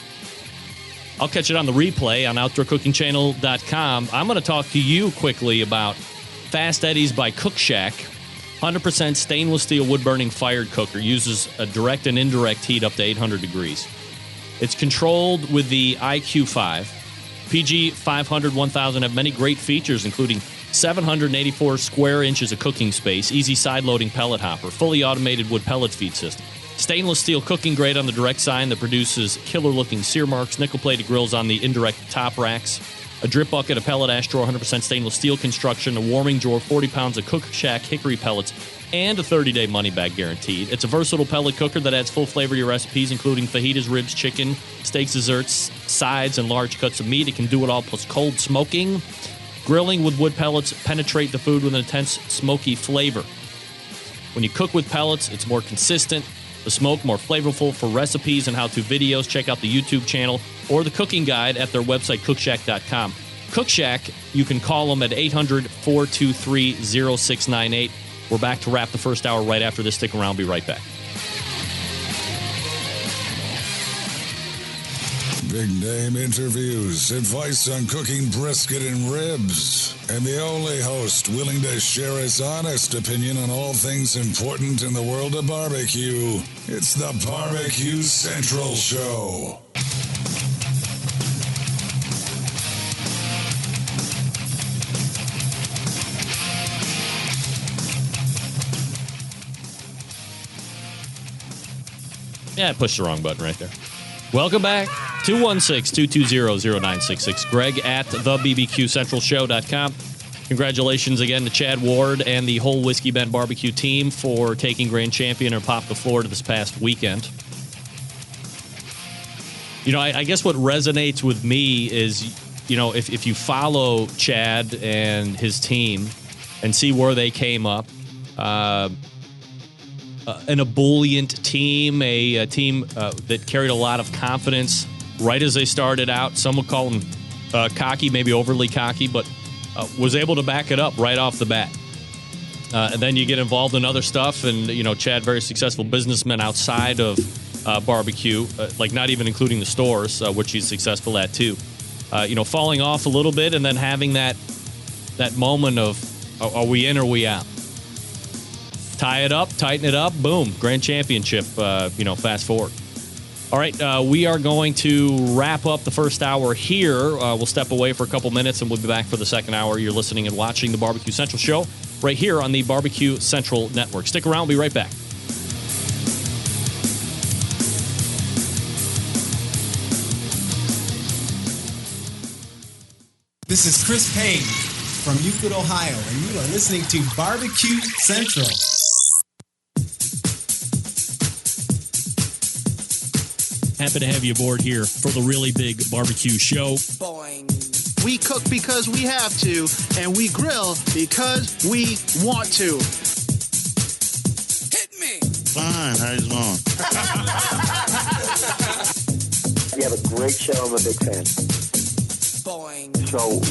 A: I'll catch it on the replay on OutdoorCookingChannel.com. I'm going to talk to you quickly about Fast Eddie's by Cookshack. 100% stainless steel wood-burning fired cooker. Uses a direct and indirect heat up to 800 degrees. It's controlled with the IQ5. PG 500, 1000 have many great features, including 784 square inches of cooking space, easy side-loading pellet hopper, fully automated wood pellet feed system, stainless steel cooking grate on the direct side that produces killer-looking sear marks, nickel-plated grills on the indirect top racks, a drip bucket, a pellet ash drawer, 100% stainless steel construction, a warming drawer, 40 pounds of Cookshack hickory pellets, and a 30-day money-back guaranteed. It's a versatile pellet cooker that adds full flavor to your recipes, including fajitas, ribs, chicken, steaks, desserts, sides, and large cuts of meat. It can do it all, plus cold smoking. Grilling with wood pellets penetrate the food with an intense, smoky flavor. When you cook with pellets, it's more consistent, the smoke more flavorful. For recipes and how-to videos, check out the YouTube channel or the cooking guide at their website, cookshack.com. Cookshack, you can call them at 800-423-0698. We're back to wrap the first hour right after this. Stick around. Be right back.
D: Big name interviews, advice on cooking brisket and ribs, and the only host willing to share his honest opinion on all things important in the world of barbecue. It's the Barbecue Central Show.
A: Yeah, I pushed the wrong button right there. Welcome back. 216-220-0966. Greg at thebbqcentralshow.com. Congratulations again to Chad Ward and the whole Whiskey Bent BBQ team for taking grand champion in Apopka, Florida this past weekend. You know, I guess what resonates with me is, you know, if you follow Chad and his team and see where they came up, an ebullient team, a team that carried a lot of confidence right as they started out. Some would call them cocky, maybe overly cocky, but was able to back it up right off the bat. And then you get involved in other stuff, and, you know, Chad, very successful businessman outside of barbecue, like not even including the stores, which he's successful at too. You know, falling off a little bit and then having that moment of, are we in or are we out? Tie it up, tighten it up, boom, grand championship, you know, fast forward. All right, we are going to wrap up the first hour here. We'll step away for a couple minutes, and we'll be back for the second hour. You're listening and watching the Barbecue Central Show right here on the Barbecue Central Network. Stick around. We'll be right back.
H: This is Chris Payne from Euclid, Ohio, and you are listening to Barbecue Central.
I: Happy to have you aboard here for the really big barbecue show.
H: Boing. We cook because we have to, and we grill because we want to. Hit me.
J: Fine. How's it going?
K: You have a great show. I'm a big fan.
H: Boing.
K: So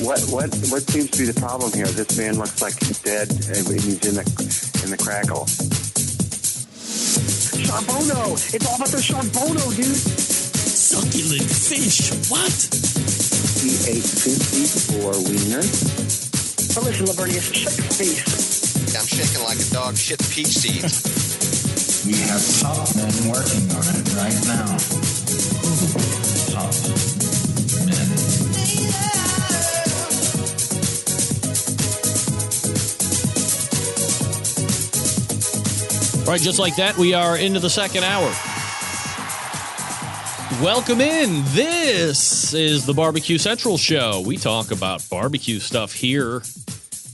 K: what seems to be the problem here? This man looks like he's dead, and he's in the crackle.
L: Charbono! It's all about the charbono, dude!
I: Succulent fish! What?
K: He ate 54 wieners.
L: But listen, Lavernius, shut your face.
M: I'm shaking like a dog shit peach seeds.
N: We have top men working on it right now. Top men.
A: All right, just like that, we are into the second hour. Welcome in. This is the Barbecue Central Show. We talk about barbecue stuff here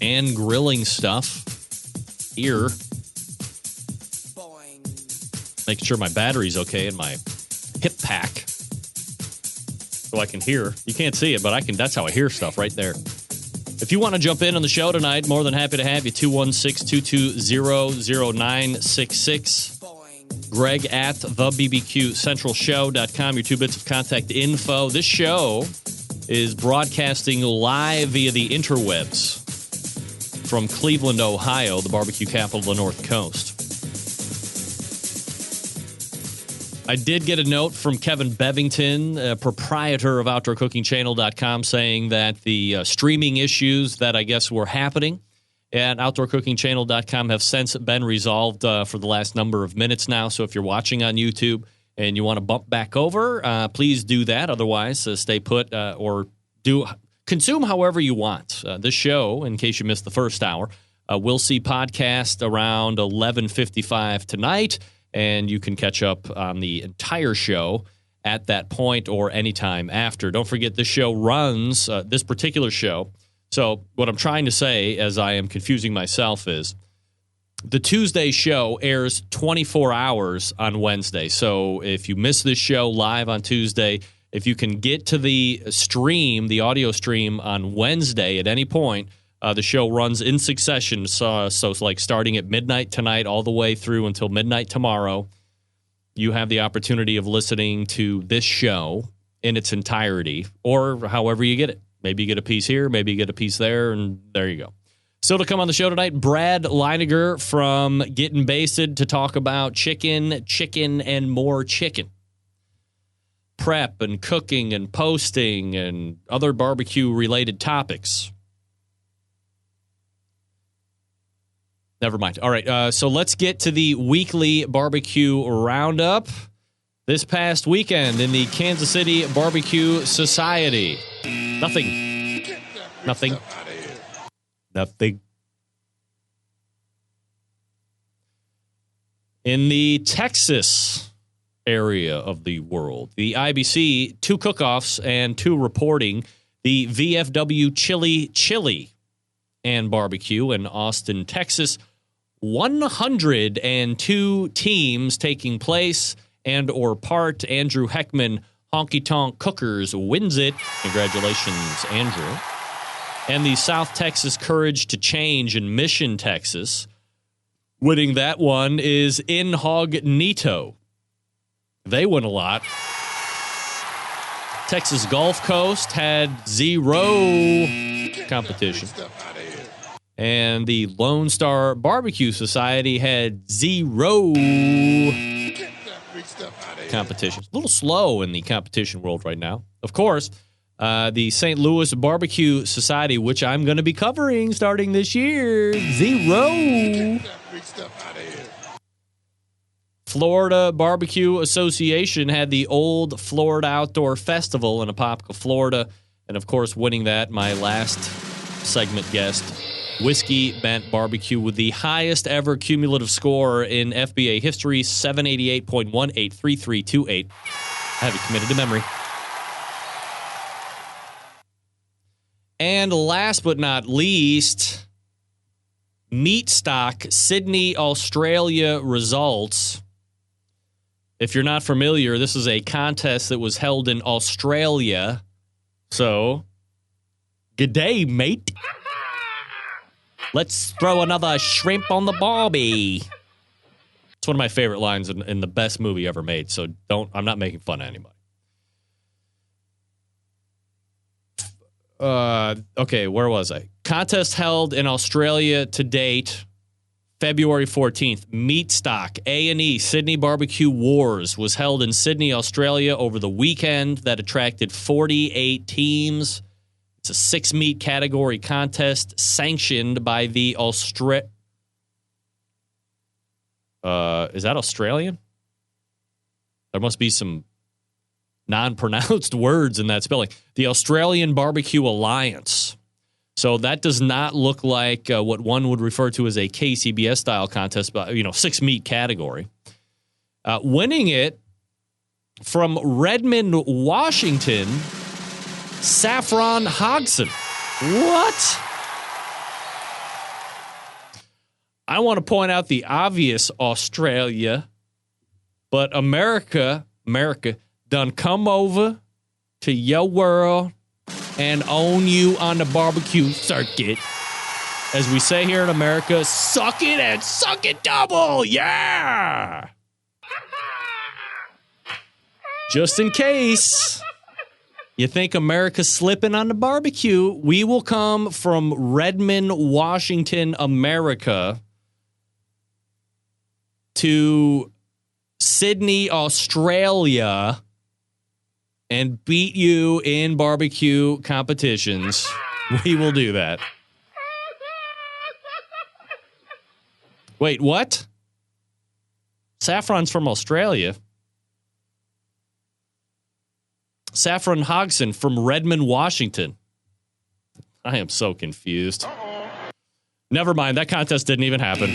A: and grilling stuff here. Making sure my battery's okay in my hip pack so I can hear. You can't see it, but that's how I hear stuff right there. If you want to jump in on the show tonight, more than happy to have you. 216-220-0966. Greg at thebbqcentralshow.com. Your 2 bits of contact info. This show is broadcasting live via the interwebs from Cleveland, Ohio, the barbecue capital of the North Coast. I did get a note from Kevin Bevington, proprietor of OutdoorCookingChannel.com, saying that the streaming issues that I guess were happening at OutdoorCookingChannel.com have since been resolved for the last number of minutes now. So if you're watching on YouTube and you want to bump back over, please do that. Otherwise, stay put or consume however you want. This show, in case you missed the first hour, we'll see podcast around 11:55 tonight. And you can catch up on the entire show at that point or anytime after. Don't forget, this show runs, this particular show. So what I'm trying to say, as I am confusing myself, is the Tuesday show airs 24 hours on Wednesday. So if you miss this show live on Tuesday, if you can get to the stream, the audio stream on Wednesday at any point, the show runs in succession, so it's like starting at midnight tonight all the way through until midnight tomorrow. You have the opportunity of listening to this show in its entirety, or however you get it. Maybe you get a piece here, maybe you get a piece there, and there you go. Still to come on the show tonight, Brad Leighninger from Gettin Basted to talk about chicken, and more chicken. Prep and cooking and posting and other barbecue-related topics. Never mind. All right, so let's get to the weekly barbecue roundup. This past weekend in the Kansas City Barbecue Society. Nothing. In the Texas area of the world, the IBC, 2 cook-offs and 2 reporting. The VFW Chili and Barbecue in Austin, Texas. 102 teams taking place and or part. Andrew Heckman, Honky Tonk Cookers, wins it. Congratulations, Andrew. And the South Texas Courage to Change in Mission, Texas. Winning that one is Incognito. They win a lot. Texas Gulf Coast had 0 competition. And the Lone Star Barbecue Society had 0 competition. A little slow in the competition world right now. Of course, the St. Louis Barbecue Society, which I'm going to be covering starting this year, 0. Florida Barbecue Association had the Old Florida Outdoor Festival in Apopka, Florida. And, of course, winning that, my last segment guest, Whiskey Bent BBQ, with the highest ever cumulative score in FBA history, 788.183328. I have it committed to memory. And last but not least, Meat Stock Sydney, Australia results. If you're not familiar, this is a contest that was held in Australia. So, good day, mate. Let's throw another shrimp on the barbie. It's one of my favorite lines in the best movie ever made, so I'm not making fun of anybody. Okay, where was I? Contest held in Australia to date, February 14th. Meat Stock A&E Sydney Barbecue Wars was held in Sydney, Australia over the weekend. That attracted 48 teams. It's a 6-meat category contest sanctioned by the is that Australian? There must be some non-pronounced words in that spelling. The Australian Barbecue Alliance. So that does not look like what one would refer to as a KCBS style contest, but 6-meat category. Winning it from Redmond, Washington, Saffron Hodgson. What? I want to point out the obvious, Australia, but America done come over to your world and own you on the barbecue circuit. As we say here in America, suck it and suck it double. Yeah. Just in case you think America's slipping on the barbecue, we will come from Redmond, Washington, America to Sydney, Australia, and beat you in barbecue competitions. We will do that. Wait, what? Saffron's from Australia. Saffron Hodgson from Redmond, Washington. I am so confused. Never mind. That contest didn't even happen.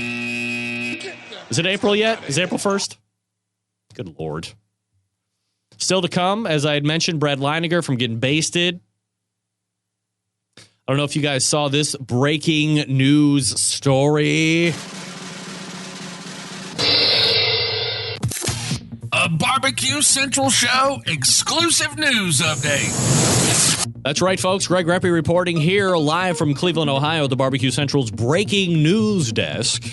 A: Is it April yet? Is it April 1st? Good Lord. Still to come, as I had mentioned, Brad Leininger from Gettin Basted. I don't know if you guys saw this breaking news story.
J: A Barbecue Central Show exclusive news update.
A: That's right, folks. Greg Rempe reporting here live from Cleveland, Ohio, the Barbecue Central's breaking news desk.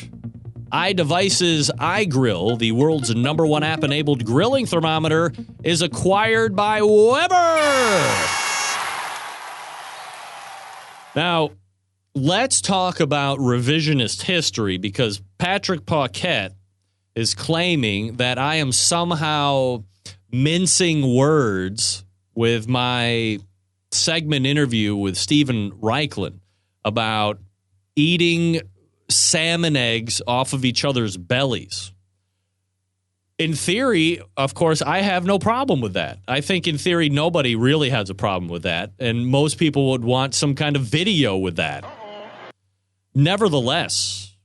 A: iDevice's iGrill, the world's #1 app-enabled grilling thermometer, is acquired by Weber. Now, let's talk about revisionist history, because Patrick Paquette is claiming that I am somehow mincing words with my segment interview with Stephen Raichlen about eating salmon eggs off of each other's bellies. In theory, of course, I have no problem with that. I think in theory, nobody really has a problem with that. And most people would want some kind of video with that. Nevertheless,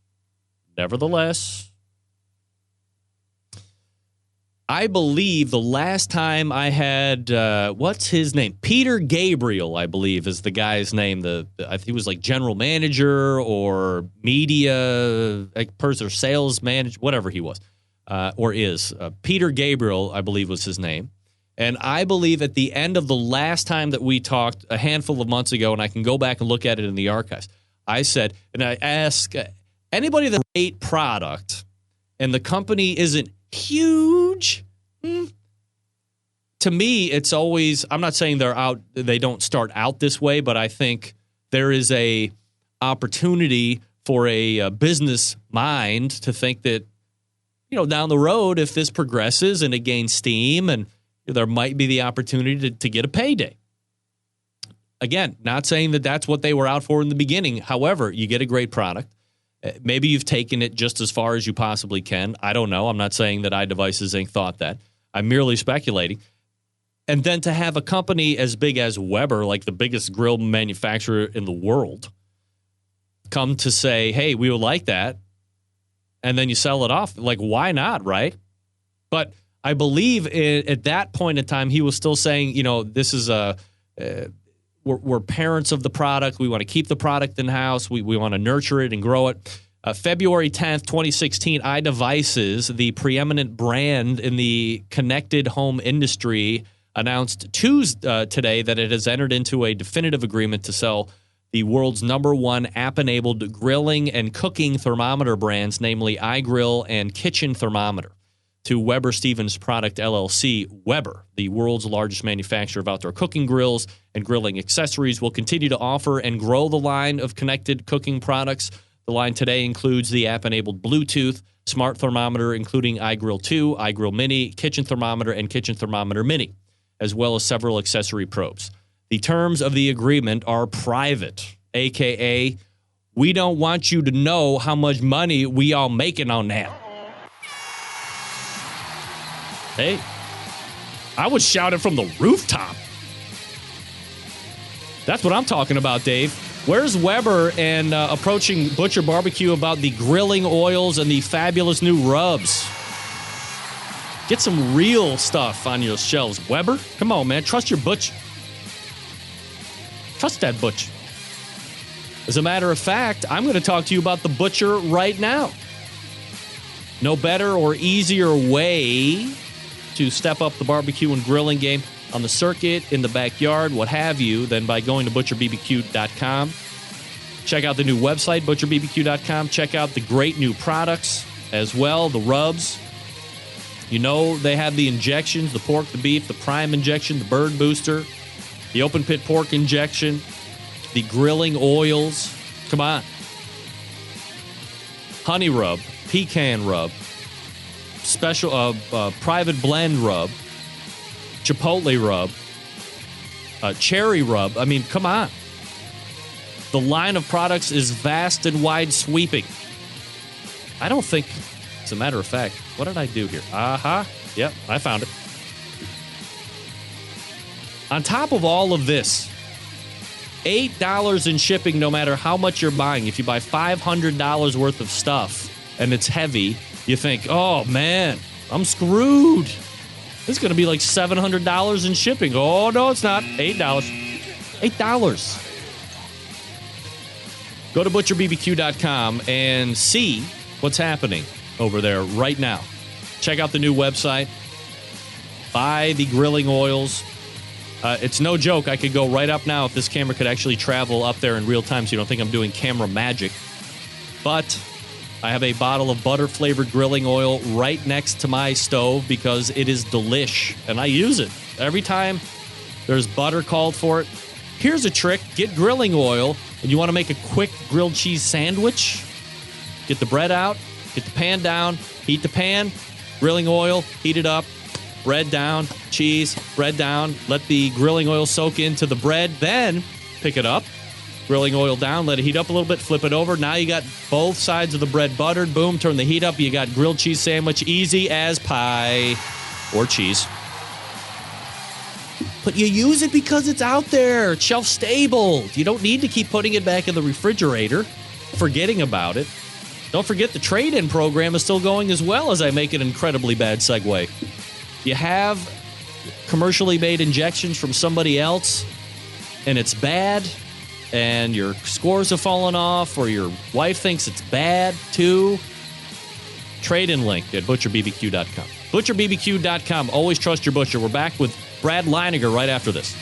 A: I believe the last time I had, what's his name? Peter Gabriel, I believe, is the guy's name. I think he was like general manager or media person or sales manager, whatever he was, or is. Peter Gabriel, I believe, was his name. And I believe at the end of the last time that we talked a handful of months ago, and I can go back and look at it in the archives, I said, and I asked anybody that ate product and the company isn't huge, to me, it's always, I'm not saying they don't start out this way, but I think there is a opportunity for a business mind to think that, down the road, if this progresses and it gains steam, and there might be the opportunity to get a payday. Again, not saying that that's what they were out for in the beginning. However, you get a great product. Maybe you've taken it just as far as you possibly can. I don't know. I'm not saying that iDevices Inc. thought that. I'm merely speculating. And then to have a company as big as Weber, like the biggest grill manufacturer in the world, come to say, hey, we would like that, and then you sell it off. Like, why not, right? But I believe at that point in time, he was still saying, this is we're parents of the product. We want to keep the product in-house. We want to nurture it and grow it. February 10th, 2016, iDevices, the preeminent brand in the connected home industry, announced today that it has entered into a definitive agreement to sell the world's #1 app-enabled grilling and cooking thermometer brands, namely iGrill and Kitchen Thermometer, to Weber Stevens Product LLC. Weber, the world's largest manufacturer of outdoor cooking grills and grilling accessories, will continue to offer and grow the line of connected cooking products. The line today includes the app-enabled Bluetooth smart thermometer, including iGrill 2, iGrill Mini, Kitchen Thermometer, and Kitchen Thermometer Mini, as well as several accessory probes. The terms of the agreement are private, a.k.a. we don't want you to know how much money we are making on that. Hey, I would shout it from the rooftop. That's what I'm talking about, Dave. Where's Weber and approaching Butcher Barbecue about the grilling oils and the fabulous new rubs? Get some real stuff on your shelves, Weber. Come on, man. Trust your butch. Trust that butch. As a matter of fact, I'm going to talk to you about the butcher right now. No better or easier way to step up the barbecue and grilling game on the circuit, in the backyard, what have you, than by going to butcherbbq.com. Check out the new website, butcherbbq.com. Check out the great new products as well, the rubs. They have the injections, the pork, the beef, the prime injection, the bird booster, the open pit pork injection, the grilling oils. Come on. Honey rub, pecan rub, special private blend rub, chipotle rub, cherry rub. I mean, come on. The line of products is vast and wide sweeping. I don't think, as a matter of fact, what did I do here? Yep, I found it. On top of all of this, $8 in shipping no matter how much you're buying. If you buy $500 worth of stuff and it's heavy, you think, oh man, I'm screwed. This is going to be like $700 in shipping. Oh, no, it's not. $8. $8. Go to butcherbbq.com and see what's happening over there right now. Check out the new website. Buy the grilling oils. It's no joke. I could go right up now if this camera could actually travel up there in real time, so you don't think I'm doing camera magic. But I have a bottle of butter-flavored grilling oil right next to my stove because it is delish, and I use it. Every time there's butter called for it, Here's a trick. Get grilling oil, and you want to make a quick grilled cheese sandwich. Get the bread out, get the pan down, heat the pan, grilling oil, heat it up, bread down, cheese, bread down. Let the grilling oil soak into the bread, then pick it up. Grilling oil down, let it heat up a little bit, flip it over. Now you got both sides of the bread buttered. Boom, turn the heat up. You got grilled cheese sandwich, easy as pie or cheese. But you use it because it's out there. It's shelf stable. You don't need to keep putting it back in the refrigerator, forgetting about it. Don't forget the trade-in program is still going as well, as I make an incredibly bad segue. You have commercially made injections from somebody else, and it's bad, and your scores have fallen off, or your wife thinks it's bad too. Trade-in link at butcherbbq.com. Butcherbbq.com. Always trust your butcher. We're back with Brad Leininger right after this.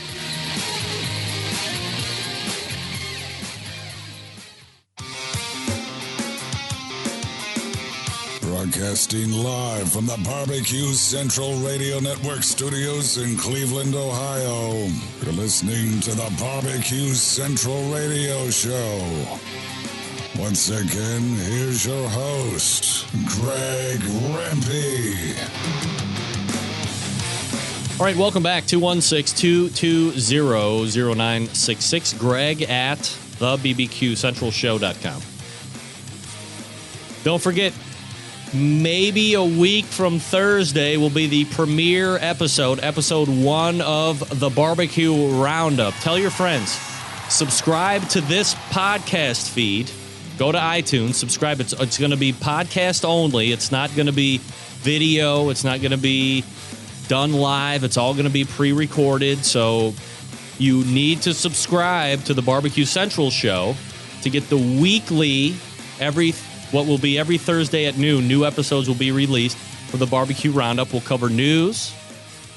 D: Broadcasting live from the Barbecue Central Radio Network studios in Cleveland, Ohio. You're listening to the Barbecue Central Radio Show. Once again, here's your host, Greg Rempe.
A: All right, welcome back. 216-220-0966. Greg at thebbqcentralshow.com. Don't forget, maybe a week from Thursday will be the premiere episode 1 of the Barbecue Roundup. Tell your friends. Subscribe to this podcast feed. Go to iTunes. Subscribe. It's going to be podcast only. It's not going to be video. It's not going to be done live. It's all going to be pre-recorded. So you need to subscribe to the Barbecue Central show to get the weekly, what will be every Thursday at noon. New episodes will be released for the Barbecue Roundup. We'll cover news.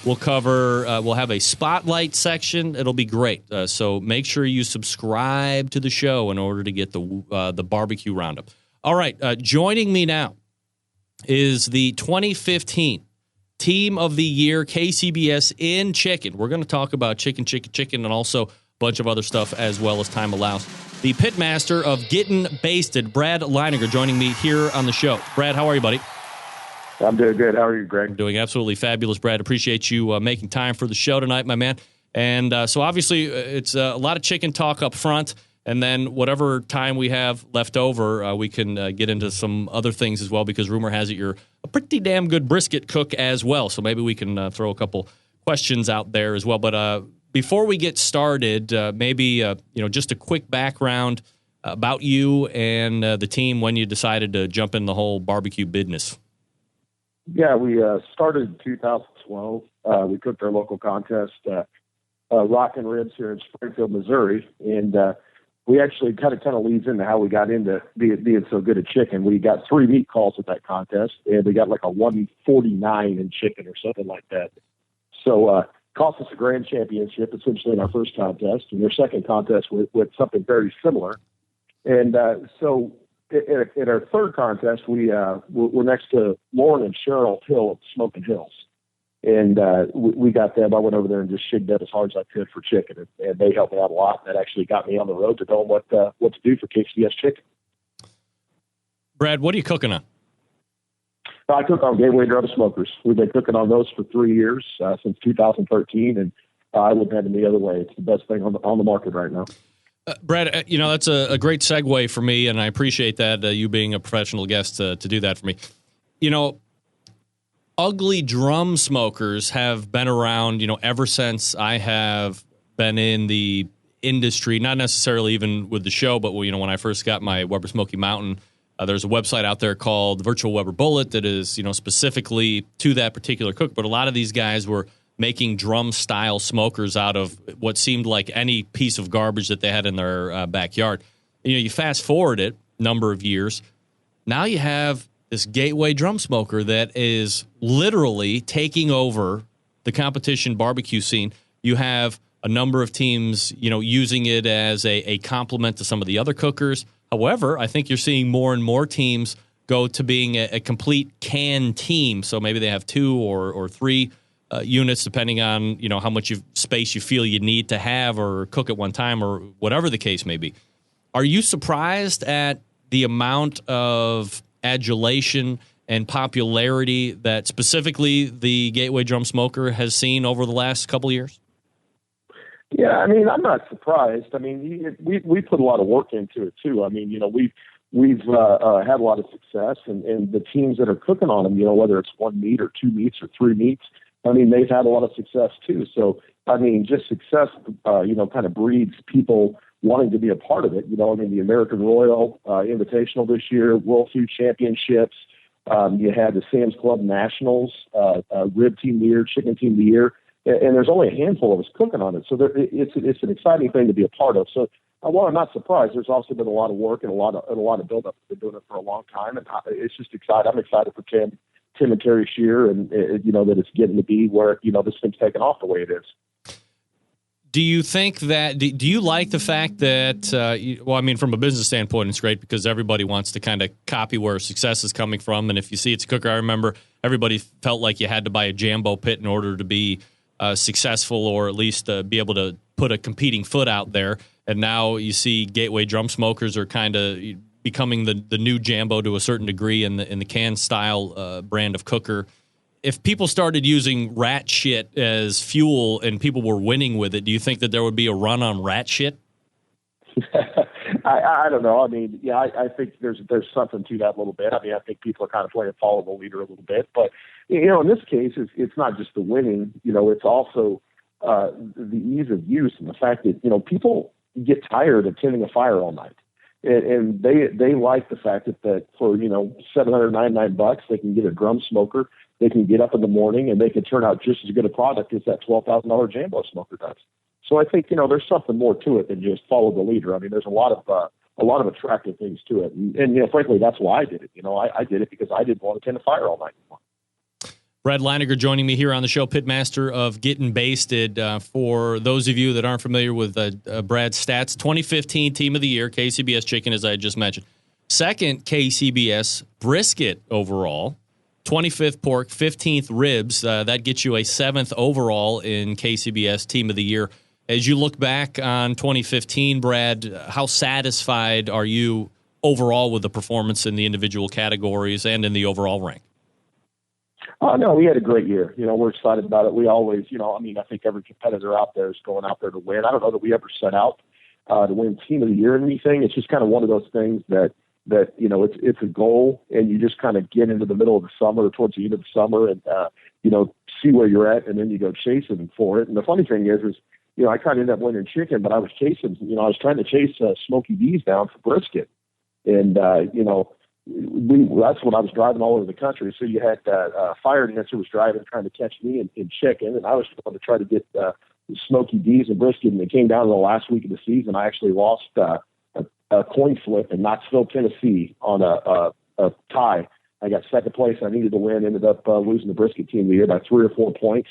A: We'll have a spotlight section. It'll be great. So make sure you subscribe to the show in order to get the Barbecue Roundup. All right, joining me now is the 2015 Team of the Year KCBS in Chicken. We're going to talk about chicken, and also a bunch of other stuff as well as time allows. The pitmaster of Gettin Basted, Brad Leininger, joining me here on the show. Brad, how are you, buddy?
O: I'm doing good. How are you, Greg?
A: I'm doing absolutely fabulous, Brad. Appreciate you making time for the show tonight, my man. And so obviously it's a lot of chicken talk up front, and then whatever time we have left over, we can get into some other things as well, because rumor has it you're a pretty damn good brisket cook as well. So maybe we can throw a couple questions out there as well. But before we get started, maybe just a quick background about you and the team when you decided to jump in the whole barbecue business.
O: Yeah, we started in 2012. We cooked our local contest, Rockin' Ribs, here in Springfield, Missouri, and we actually kind of leads into how we got into being so good at chicken. We got 3 meat calls at that contest, and we got like a 149 in chicken or something like that. So cost us a grand championship, essentially, in our first contest, and our second contest with something very similar. And so in our third contest, we're next to Lauren and Cheryl Hill at Smoking Hills. And we got them. I went over there and just shigged up as hard as I could for chicken. And they helped me out a lot. That actually got me on the road to knowing what to do for KCBS Chicken.
A: Brad, what are you cooking on?
O: I cook on Gateway Drum Smokers. We've been cooking on those for 3 years, since 2013. And I wouldn't have it any other way. It's the best thing on the market right now.
A: Brad, that's a great segue for me, and I appreciate that, you being a professional guest to do that for me. Ugly drum smokers have been around, ever since I have been in the industry, not necessarily even with the show, but when I first got my Weber Smoky Mountain, there's a website out there called Virtual Weber Bullet that is, specifically to that particular cook. But a lot of these guys were making drum-style smokers out of what seemed like any piece of garbage that they had in their backyard. You fast forward it a number of years, now you have this Gateway drum smoker that is literally taking over the competition barbecue scene. You have a number of teams, using it as a complement to some of the other cookers. However, I think you're seeing more and more teams go to being a complete can team. So maybe they have 2 or 3 units, depending on how much space you feel you need to have or cook at one time or whatever the case may be. Are you surprised at the amount of adulation and popularity that specifically the Gateway Drum Smoker has seen over the last couple of years?
O: Yeah, I mean, I'm not surprised. I mean, we put a lot of work into it too. I mean, we've had a lot of success, and the teams that are cooking on them, whether it's one meat or two meats or three meats, I mean, they've had a lot of success too. So, I mean, just success, kind of breeds people wanting to be a part of it. I mean, the American Royal Invitational this year, World Food Championships. You had the Sam's Club Nationals, Rib Team of the Year, Chicken Team of the Year, and there's only a handful of us cooking on it. So it's an exciting thing to be a part of. So while I'm not surprised, there's also been a lot of work and a lot of build-up. We've been doing it for a long time, and it's just exciting. I'm excited for Tim and Terry Shear, and that it's getting to be where this thing's taken off the way it is.
A: Do you think that? Do you like the fact that? Well, I mean, from a business standpoint, it's great because everybody wants to kind of copy where success is coming from. And if you see it's a cooker, I remember everybody felt like you had to buy a Jambo pit in order to be successful, or at least be able to put a competing foot out there. And now you see Gateway Drum Smokers are kind of becoming the new Jambo to a certain degree in the can style brand of cooker. If people started using rat shit as fuel and people were winning with it, do you think that there would be a run on rat shit?
O: I don't know. I mean, yeah, I think there's something to that a little bit. I mean, I think people are kind of playing follow the leader a little bit. But, in this case, it's not just the winning. It's also the ease of use and the fact that, people get tired of tending a fire all night. And they like the fact that for, $799, they can get a drum smoker. They can get up in the morning and they can turn out just as good a product as that $12,000 Jambo smoker does. So I think, there's something more to it than just follow the leader. I mean, there's a lot of attractive things to it. And frankly, that's why I did it. I did it because I didn't want to tend a fire all night anymore.
A: Brad Leininger joining me here on the show, pitmaster of Gettin Basted. For those of you that aren't familiar with Brad's stats, 2015 Team of the Year, KCBS Chicken, as I just mentioned. Second, KCBS Brisket overall. 25th pork, 15th ribs. That gets you a 7th overall in KCBS Team of the Year. As you look back on 2015, Brad, how satisfied are you overall with the performance in the individual categories and in the overall rank?
O: Oh, no, we had a great year. We're excited about it. We always, I think every competitor out there is going out there to win. I don't know that we ever set out to win Team of the Year or anything. It's just kind of one of those things that it's a goal, and you just kind of get into the middle of the summer or towards the end of the summer and, see where you're at, and then you go chasing for it. And the funny thing is I kind of ended up winning chicken, but I was chasing, I was trying to chase Smoky D's down for brisket. And, that's what I was driving all over the country. So you had Fire Dancer was driving, trying to catch me in chicken, and I was going to try to get Smoky D's and brisket. And it came down to the last week of the season. I actually lost a coin flip in Knoxville, Tennessee on a tie. I got second place. I needed to win. Ended up losing the brisket Team of the Year by 3 or 4 points.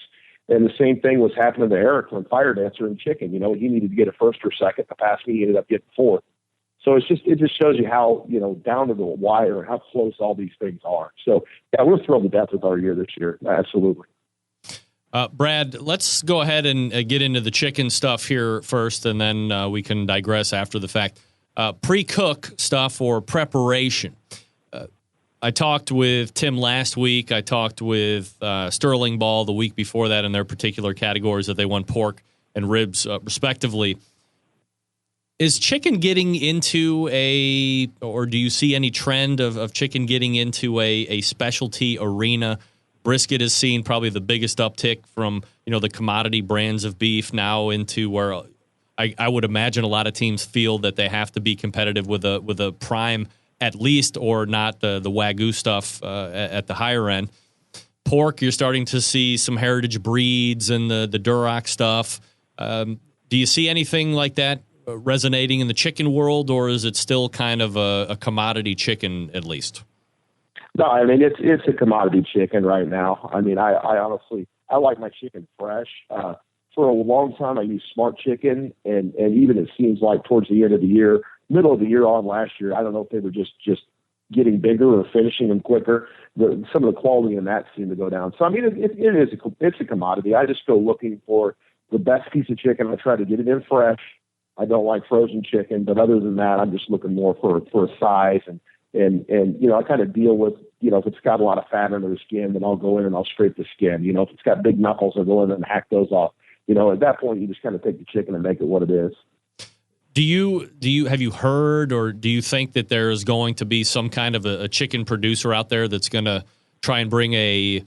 O: And the same thing was happening to Eric from Fire Dancer and chicken. He needed to get a first or second to pass me. He ended up getting fourth. So it just shows you how, down to the wire, how close all these things are. So, yeah, we're thrilled to death with our year this year. Absolutely.
A: Brad, let's go ahead and get into the chicken stuff here first, and then we can digress after the fact. Pre-cook stuff or preparation. I talked with Tim last week. I talked with Sterling Ball the week before that in their particular categories that they won pork and ribs, respectively. Is chicken getting into or do you see any trend of chicken getting into a specialty arena? Brisket has seen probably the biggest uptick from, the commodity brands of beef now into where I would imagine a lot of teams feel that they have to be competitive with a prime at least, or not the Wagyu stuff at the higher end. Pork, you're starting to see some heritage breeds and the Duroc stuff. Do you see anything like that resonating in the chicken world, or is it still kind of a commodity chicken at least?
O: No, I mean, it's a commodity chicken right now. I mean, I honestly, I like my chicken fresh. For a long time, I used Smart Chicken, and even it seems like towards the end of the year, middle of the year on last year, I don't know if they were just getting bigger or finishing them quicker, some of the quality in that seemed to go down. So, I mean, it's a commodity. I just go looking for the best piece of chicken. I try to get it in fresh. I don't like frozen chicken, but other than that, I'm just looking more for a size and I kind of deal with, if it's got a lot of fat under the skin, then I'll go in and I'll scrape the skin. If it's got big knuckles, I'll go in and hack those off. At that point, you just kind of take the chicken and make it what it is.
A: Have you heard, or do you think that there is going to be some kind of a chicken producer out there that's going to try and bring a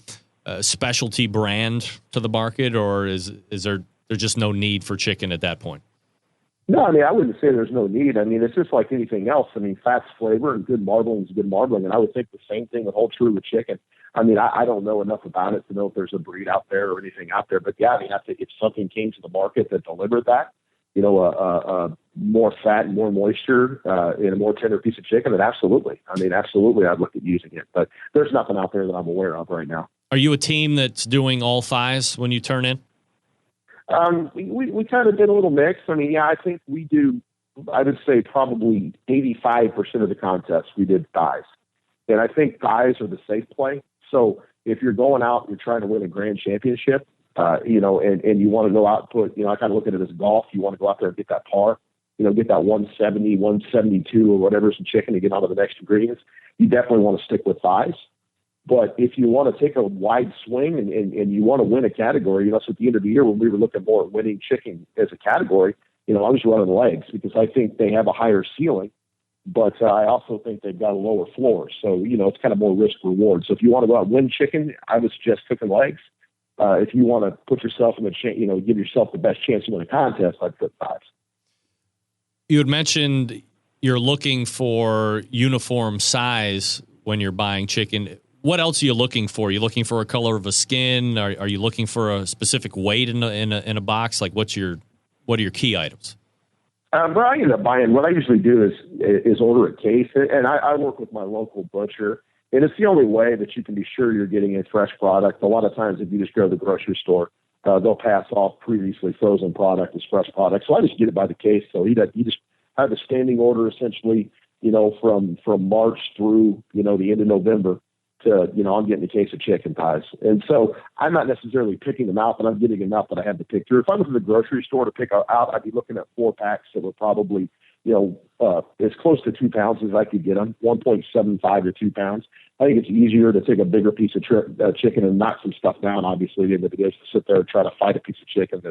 A: specialty brand to the market, or is there just no need for chicken at that point?
O: No, I mean, I wouldn't say there's no need. I mean, it's just like anything else. I mean, fat's flavor and good marbling is good marbling. And I would think the same thing would hold true with chicken. I mean, I don't know enough about it to know if there's a breed out there or anything out there. But yeah, I mean, I think if something came to the market that delivered that, more fat and more moisture in a more tender piece of chicken, then absolutely. I mean, absolutely, I'd look at using it. But there's nothing out there that I'm aware of right now.
A: Are you a team that's doing all thighs when you turn in?
O: We kind of did a little mix. I mean, yeah, I think we do, I would say probably 85% of the contests we did thighs. And I think thighs are the safe play. So if you're going out and you're trying to win a grand championship, and you want to go out and put, I kind of look at it as golf. You want to go out there and get that par, get that 170, 172 or whatever some chicken to get on to the next ingredients. You definitely want to stick with thighs. But if you want to take a wide swing and you want to win a category, so at the end of the year when we were looking more at winning chicken as a category, I was running legs because I think they have a higher ceiling, but I also think they've got a lower floor. So, it's kind of more risk reward. So if you want to go out and win chicken, I would suggest cooking legs. If you want to put yourself in the give yourself the best chance to win a contest, I'd put thighs.
A: You had mentioned you're looking for uniform size when you're buying chicken. What else are you looking for? Are you looking for a color of a skin? Are you looking for a specific weight in a box? Like what are your key items?
O: But I end up buying. What I usually do is order a case, and I work with my local butcher, and it's the only way that you can be sure you're getting a fresh product. A lot of times, if you just go to the grocery store, they'll pass off previously frozen product as fresh product. So I just get it by the case. So you just have a standing order essentially, from March through the end of November. I'm getting a case of chicken thighs. And so I'm not necessarily picking them out, but I'm getting enough that I have to pick through. If I was in the grocery store to pick out, I'd be looking at 4 packs that were probably, as close to 2 pounds as I could get them, 1.75 to 2 pounds. I think it's easier to take a bigger piece of chicken and knock some stuff down, obviously, than it is to sit there and try to fight a piece of chicken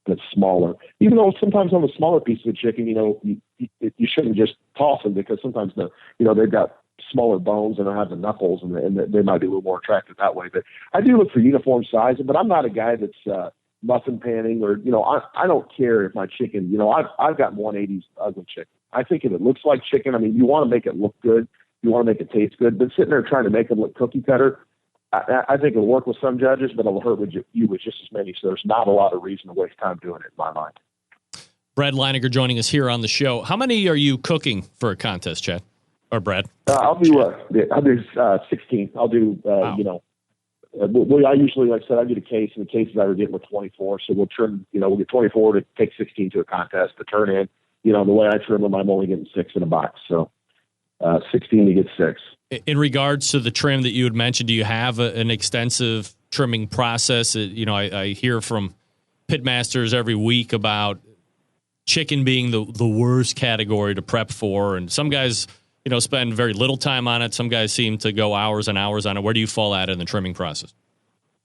O: that's smaller. Even though sometimes on the smaller pieces of chicken, you shouldn't just toss them because sometimes they've got smaller bones and I have the knuckles and they might be a little more attractive that way. But I do look for uniform size, but I'm not a guy that's muffin panning or, I don't care if my chicken, I've got 180s ugly chicken. I think if it looks like chicken, I mean, you want to make it look good. You want to make it taste good, but sitting there trying to make it look cookie cutter, I think it'll work with some judges, but it'll hurt you with just as many. So there's not a lot of reason to waste time doing it in my mind.
A: Brad Leighninger joining us here on the show. How many are you cooking for a contest, Chad? Or Brad?
O: I'll do 16. I'll do, wow. I usually, like I said, I get a case, and the cases I were getting were 24. So we'll trim, we'll get 24 to take 16 to a contest to turn in. The way I trim them, I'm only getting 6 in a box. So 16 to get 6.
A: In regards to the trim that you had mentioned, do you have an extensive trimming process? I hear from pitmasters every week about chicken being the worst category to prep for, and some guys spend very little time on it. Some guys seem to go hours and hours on it. Where do you fall at in the trimming process?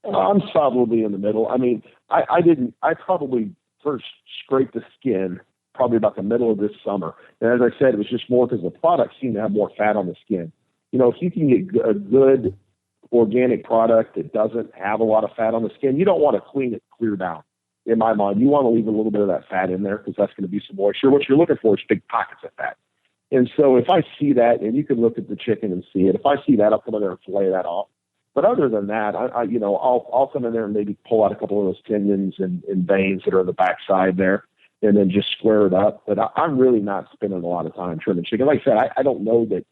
O: I'm probably in the middle. I mean, I probably first scraped the skin probably about the middle of this summer. And as I said, it was just more because the products seem to have more fat on the skin. If you can get a good organic product that doesn't have a lot of fat on the skin, you don't want to clean it clear down. In my mind, you want to leave a little bit of that fat in there because that's going to be some moisture. What you're looking for is big pockets of fat. And so if I see that, and you can look at the chicken and see it, if I see that, I'll come in there and fillet that off. But other than that, I'll come in there and maybe pull out a couple of those tendons and veins that are on the backside there, and then just square it up. But I'm really not spending a lot of time trimming chicken. Like I said, I don't know that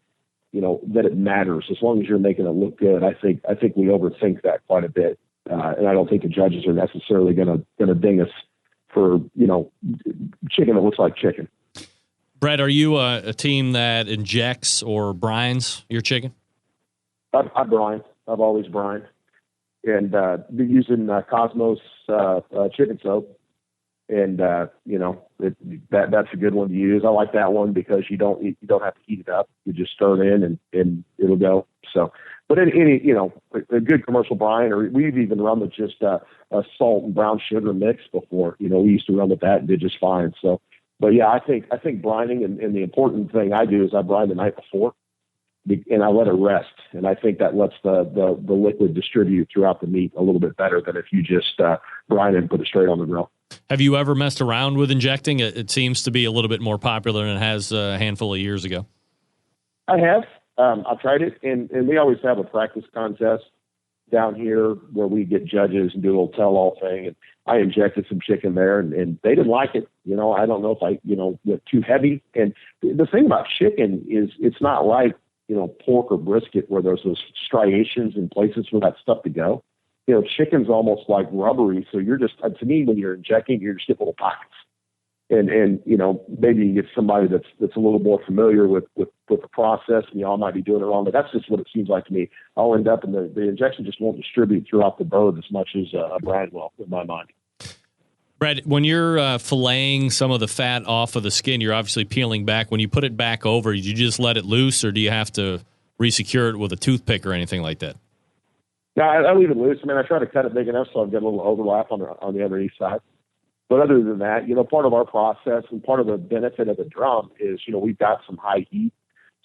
O: that it matters as long as you're making it look good. I think we overthink that quite a bit, and I don't think the judges are necessarily going to ding us for chicken that looks like chicken.
A: Brett, are you a team that injects or brines your chicken?
O: I brine. I've always brined. And been using Cosmos chicken soap. And, that's a good one to use. I like that one because you don't have to heat it up. You just stir it in and it'll go. So, but any a good commercial brine, or we've even run with just a salt and brown sugar mix before. We used to run with that and did just fine. So, but yeah, I think brining and the important thing I do is I brine the night before and I let it rest. And I think that lets the liquid distribute throughout the meat a little bit better than if you just brine it and put it straight on the grill.
A: Have you ever messed around with injecting? It seems to be a little bit more popular than it has a handful of years ago.
O: I have. I've tried it, and we always have a practice contest down here where we get judges and do a little tell-all thing. And I injected some chicken there, and they didn't like it. I don't know if I went too heavy. And the thing about chicken is it's not like pork or brisket where there's those striations in places for that stuff to go. Chicken's almost like rubbery. So you're just, to me, when you're injecting, you're just getting little pockets. And maybe you get somebody that's a little more familiar with the process, and y'all might be doing it wrong, but that's just what it seems like to me. I'll end up, and the injection just won't distribute throughout the bird as much as a brine will, in my mind.
A: Brett, when you're filleting some of the fat off of the skin, you're obviously peeling back. When you put it back over, do you just let it loose, or do you have to resecure it with a toothpick or anything like that?
O: No, I leave it loose. I try to cut it big enough so I've got a little overlap on the underneath side. But other than that, part of our process and part of the benefit of the drum is, we've got some high heat.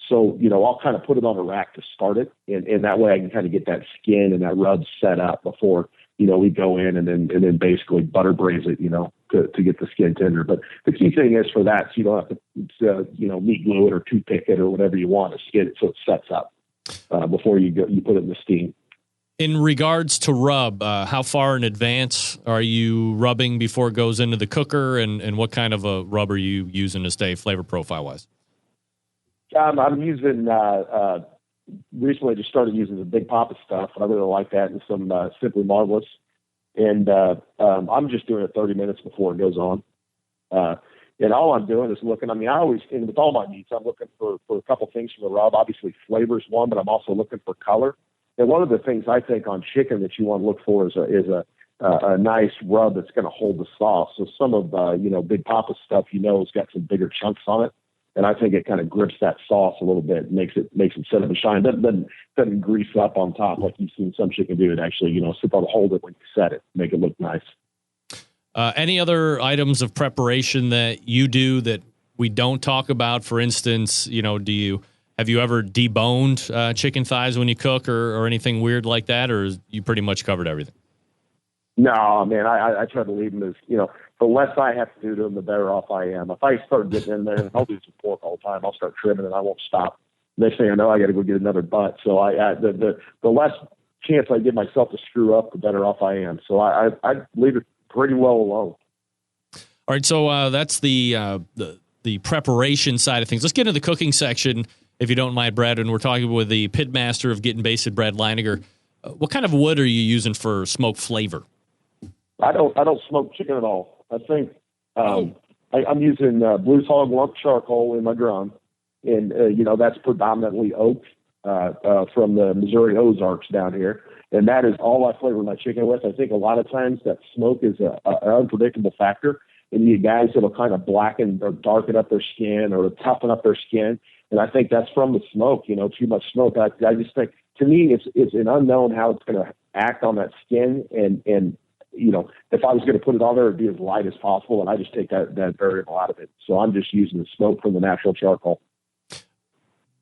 O: So, I'll kind of put it on a rack to start it. And that way I can kind of get that skin and that rub set up before, we go in and then basically butter braise it, to get the skin tender. But the key thing is for that, so you don't have to, meat glue it or toothpick it or whatever you want to skin it so it sets up before you put it in the steam.
A: In regards to rub, how far in advance are you rubbing before it goes into the cooker, and what kind of a rub are you using to stay flavor profile-wise?
O: I'm using, recently I just started using the Big Poppa stuff, and I really like that, and some Simply Marvelous. And I'm just doing it 30 minutes before it goes on. And all I'm doing is looking, and with all my meats, I'm looking for a couple things from the rub. Obviously, flavor's one, but I'm also looking for color. And one of the things I think on chicken that you want to look for is a nice rub that's going to hold the sauce. So some of Big Poppa stuff has got some bigger chunks on it, and I think it kind of grips that sauce a little bit, makes it set up and shine. Doesn't grease up on top like you've seen some chicken do. It actually sit on hold it when you set it, make it look nice.
A: Any other items of preparation that you do that we don't talk about? For instance, have you ever deboned chicken thighs when you cook or anything weird like that, or you pretty much covered everything?
O: No, man, I try to leave them as, the less I have to do to them, the better off I am. If I start getting in there, and I'll do some pork all the time, I'll start trimming and I won't stop. Next thing I know, I got to go get another butt. So the less chance I give myself to screw up, the better off I am. So I leave it pretty well alone.
A: All right, so that's the preparation side of things. Let's get into the cooking section, if you don't mind, Brad. And we're talking with the pitmaster of Gettin Basted, Brad Leighninger. What kind of wood are you using for smoke flavor?
O: I don't smoke chicken at all. I think I'm using Blues Hog lump charcoal in my drum, and that's predominantly oak from the Missouri Ozarks down here, and that is all I flavor my chicken with. I think a lot of times that smoke is an unpredictable factor, and you guys that'll kind of blacken or darken up their skin or toughen up their skin, and I think that's from the smoke. Too much smoke. I just think, to me, it's an unknown how it's going to act on that skin, and if I was going to put it on there, it'd be as light as possible, and I just take that variable out of it. So I'm just using the smoke from the natural charcoal.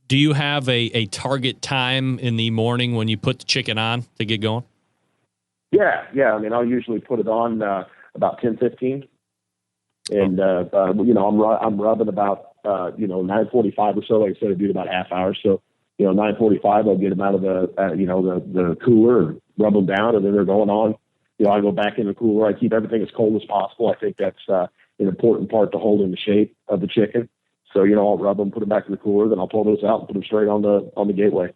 A: Do you have a target time in the morning when you put the chicken on to get going?
O: Yeah. I'll usually put it on about 10:15, and I'm rubbing about 9:45 or so. Like I said, I do it about a half hour. So 9:45, I'll get them out of the cooler and rub them down, and then they're going on. I go back in the cooler. I keep everything as cold as possible. I think that's an important part to holding the shape of the chicken. So, I'll rub them, put them back in the cooler, then I'll pull those out and put them straight on the gateway.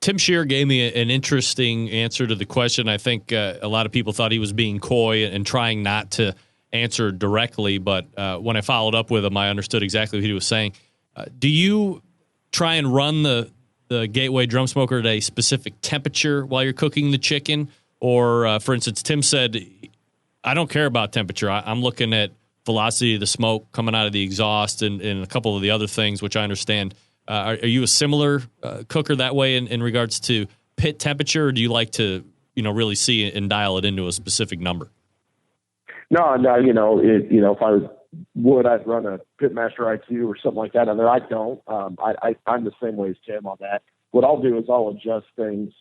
A: Tim Shear gave me an interesting answer to the question. I think a lot of people thought he was being coy and trying not to answer directly, but when I followed up with him, I understood exactly what he was saying. Do you try and run the Gateway drum smoker at a specific temperature while you're cooking the chicken? Or, for instance, Tim said, I don't care about temperature. I'm looking at velocity of the smoke coming out of the exhaust and a couple of the other things, which I understand. Are you a similar cooker that way in regards to pit temperature, or do you like to, really see and dial it into a specific number?
O: No, if I would, I'd run a Pitmaster IQ or something like that. And I don't. I'm the same way as Tim on that. What I'll do is I'll adjust things,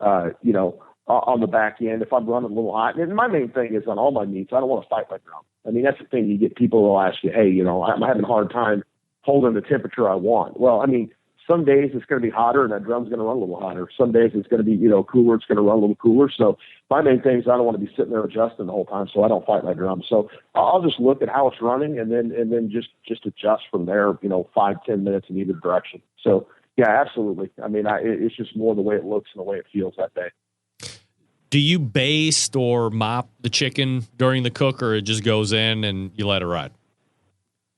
O: on the back end if I'm running a little hot. And my main thing is on all my meats, I don't want to fight my drum. I mean, that's the thing. You get people who will ask you, hey, I'm having a hard time holding the temperature I want. Well, I mean, some days it's going to be hotter and that drum's going to run a little hotter. Some days it's going to be, cooler. It's going to run a little cooler. So my main thing is I don't want to be sitting there adjusting the whole time, so I don't fight my drum. So I'll just look at how it's running and then just adjust from there, 5-10 minutes in either direction. So yeah, absolutely. I mean, it's just more the way it looks and the way it feels that day.
A: Do you baste or mop the chicken during the cook, or it just goes in and you let it ride?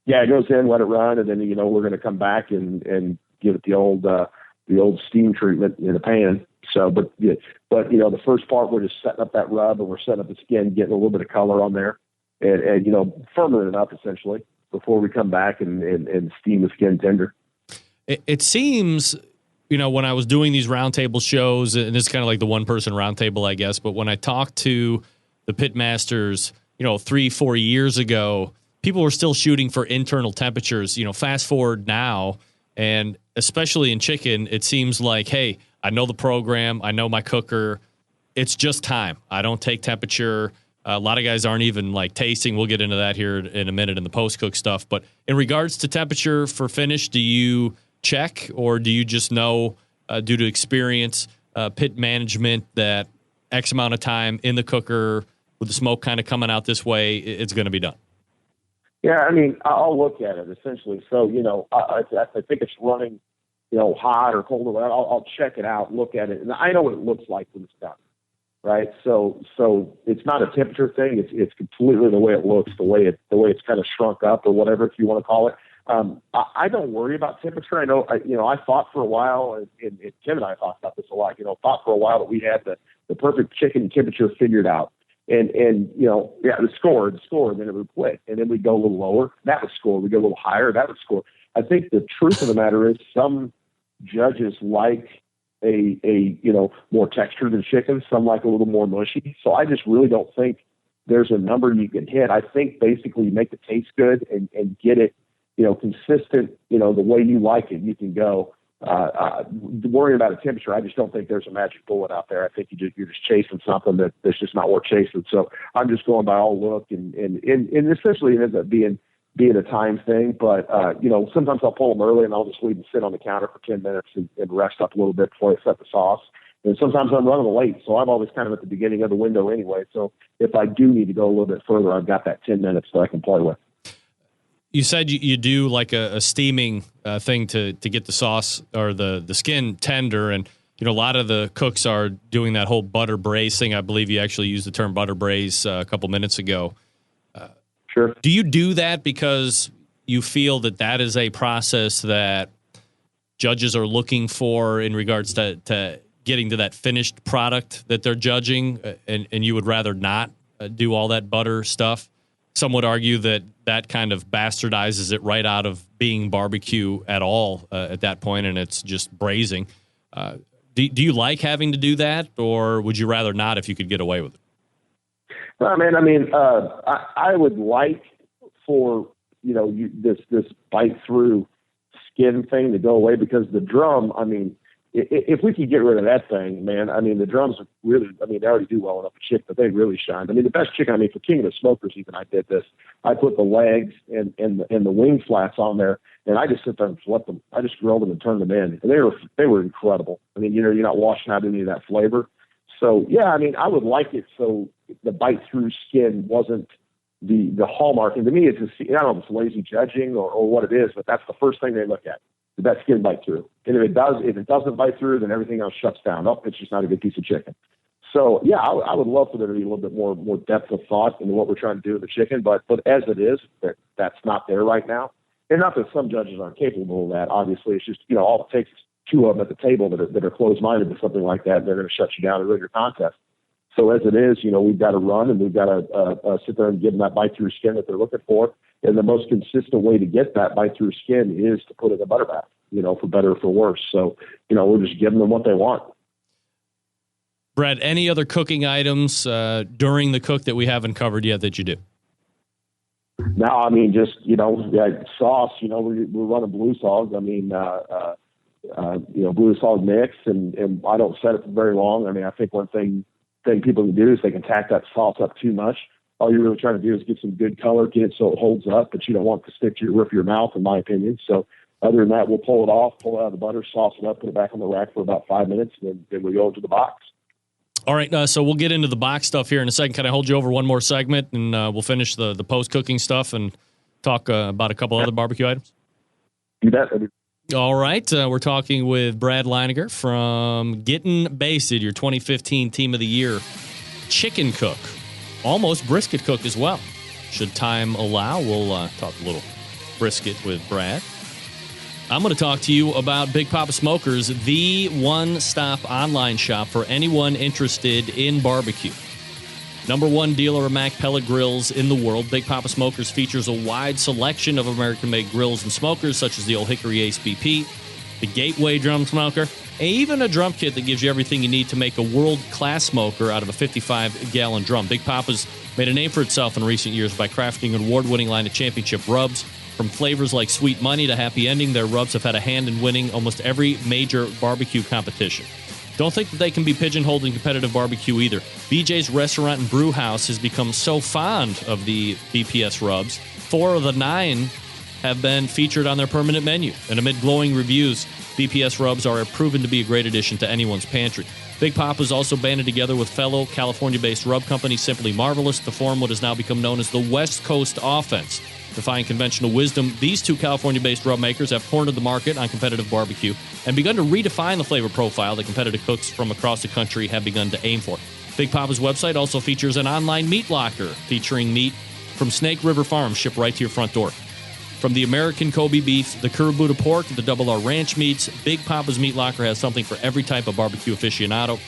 O: Yeah, it goes in, let it run, and then we're going to come back and give it the old steam treatment in the pan. So, but the first part we're just setting up that rub and we're setting up the skin, getting a little bit of color on there, and firming it up essentially before we come back and steam the skin tender.
A: It seems. When I was doing these roundtable shows, and this is kind of like the one-person roundtable, I guess, but when I talked to the pitmasters, 3-4 years ago, people were still shooting for internal temperatures. Fast forward now, and especially in chicken, it seems like, hey, I know the program, I know my cooker. It's just time. I don't take temperature. A lot of guys aren't even tasting. We'll get into that here in a minute in the post-cook stuff. But in regards to temperature for finish, do you check, or do you just know due to experience, pit management, that X amount of time in the cooker with the smoke kind of coming out this way, it's going to be done?
O: Yeah, I mean, I'll look at it essentially. So, I think it's running, hot or cold or whatever. I'll check it out, look at it, and I know what it looks like when it's done, right? So it's not a temperature thing. It's completely the way it looks, the way it's kind of shrunk up or whatever, if you want to call it. I don't worry about temperature. I know, I thought for a while, and Tim and I talked about this a lot, thought for a while that we had the perfect chicken temperature figured out. And the score, and then it would quit. And then we'd go a little lower. That would score. We'd go a little higher. That would score. I think the truth of the matter is some judges like a more texture than chicken. Some like a little more mushy. So I just really don't think there's a number you can hit. I think basically you make it taste good and get it, consistent, the way you like it, you can go. Worrying about a temperature, I just don't think there's a magic bullet out there. I think you're just chasing something that's just not worth chasing. So I'm just going by all look, and essentially it ends up being a time thing. But sometimes I'll pull them early and I'll just leave them sit on the counter for 10 minutes and rest up a little bit before I set the sauce. And sometimes I'm running late, so I'm always kind of at the beginning of the window anyway. So if I do need to go a little bit further, I've got that 10 minutes that I can play with.
A: You said you do like a steaming thing to get the sauce or the skin tender, and a lot of the cooks are doing that whole butter braise thing. I believe you actually used the term butter braise a couple minutes ago.
O: Sure.
A: Do you do that because you feel that is a process that judges are looking for in regards to getting to that finished product that they're judging, and you would rather not do all that butter stuff? Some would argue that kind of bastardizes it right out of being barbecue at all at that point, and it's just braising. Do you like having to do that, or would you rather not if you could get away with it?
O: Well, man, I would like for this bite through skin thing to go away, because the drum, if we could get rid of that thing, man, the drums are really, they already do well enough for chicken, but they really shine. The best chicken, for King of the Smokers, even I did this. I put the legs and the wing flats on there, and I just sit there and flip them. I just grilled them and turned them in, and they were incredible. You're not washing out any of that flavor. So yeah, I would like it so the bite through skin wasn't the hallmark. And to me, it's I don't know if it's lazy judging or what it is, but that's the first thing they look at. Did that skin bite through? And if it doesn't bite through, then everything else shuts down. Oh, it's just not a good piece of chicken. So yeah, I would love for there to be a little bit more depth of thought into what we're trying to do with the chicken, but as it is, that's not there right now. And not that some judges aren't capable of that. Obviously, it's just, all it takes is two of them at the table that are closed-minded to something like that, and they're going to shut you down and ruin your contest. So as it is, we've got to run and we've got to sit there and give them that bite-through skin that they're looking for. And the most consistent way to get that bite-through skin is to put it in a butter bath, for better or for worse. So, we're just giving them what they want.
A: Brad, any other cooking items during the cook that we haven't covered yet that you do?
O: No, I mean, just, sauce, we're running blue sauce. I mean, blue sauce mix, and I don't set it for very long. I mean, I think one thing people can do is they can tack that sauce up too much. All you're really trying to do is get some good color, get it so it holds up, but you don't want it to stick to your roof of your mouth, in my opinion. So other than that, we'll pull it off, pull it out of the butter, sauce it up, put it back on the rack for about 5 minutes, and then we go into the box.
A: All right, so we'll get into the box stuff here in a second. Can I hold you over one more segment, and we'll finish the post-cooking stuff and talk about a couple other barbecue items?
O: You bet.
A: All right, we're talking with Brad Leininger from Gettin Basted, your 2015 Team of the Year chicken cook. Almost brisket cook as well. Should time allow, we'll talk a little brisket with Brad. I'm going to talk to you about Big Poppa Smokers, the one-stop online shop for anyone interested in barbecue. Number one dealer of Mac pellet grills in the world, Big Poppa Smokers features a wide selection of American-made grills and smokers, such as the Old Hickory Ace BP, the Gateway drum smoker, and even a drum kit that gives you everything you need to make a world-class smoker out of a 55-gallon drum. Big Poppa's made a name for itself in recent years by crafting an award-winning line of championship rubs. From flavors like Sweet Money to Happy Ending, their rubs have had a hand in winning almost every major barbecue competition. Don't think that they can be pigeonholed in competitive barbecue either. BJ's Restaurant and Brew House has become so fond of the BPS rubs, 4 of the 9 have been featured on their permanent menu. And amid glowing reviews, BPS rubs are proven to be a great addition to anyone's pantry. Big Poppa's also banded together with fellow California-based rub company Simply Marvelous to form what has now become known as the West Coast Offense. Defying conventional wisdom, these two California-based rub makers have cornered the market on competitive barbecue and begun to redefine the flavor profile that competitive cooks from across the country have begun to aim for. Big Poppa's website also features an online meat locker featuring meat from Snake River Farms shipped right to your front door. From the American Kobe beef, the Kurabuta pork, the Double R ranch meats, Big Poppa's Meat Locker has something for every type of barbecue aficionado.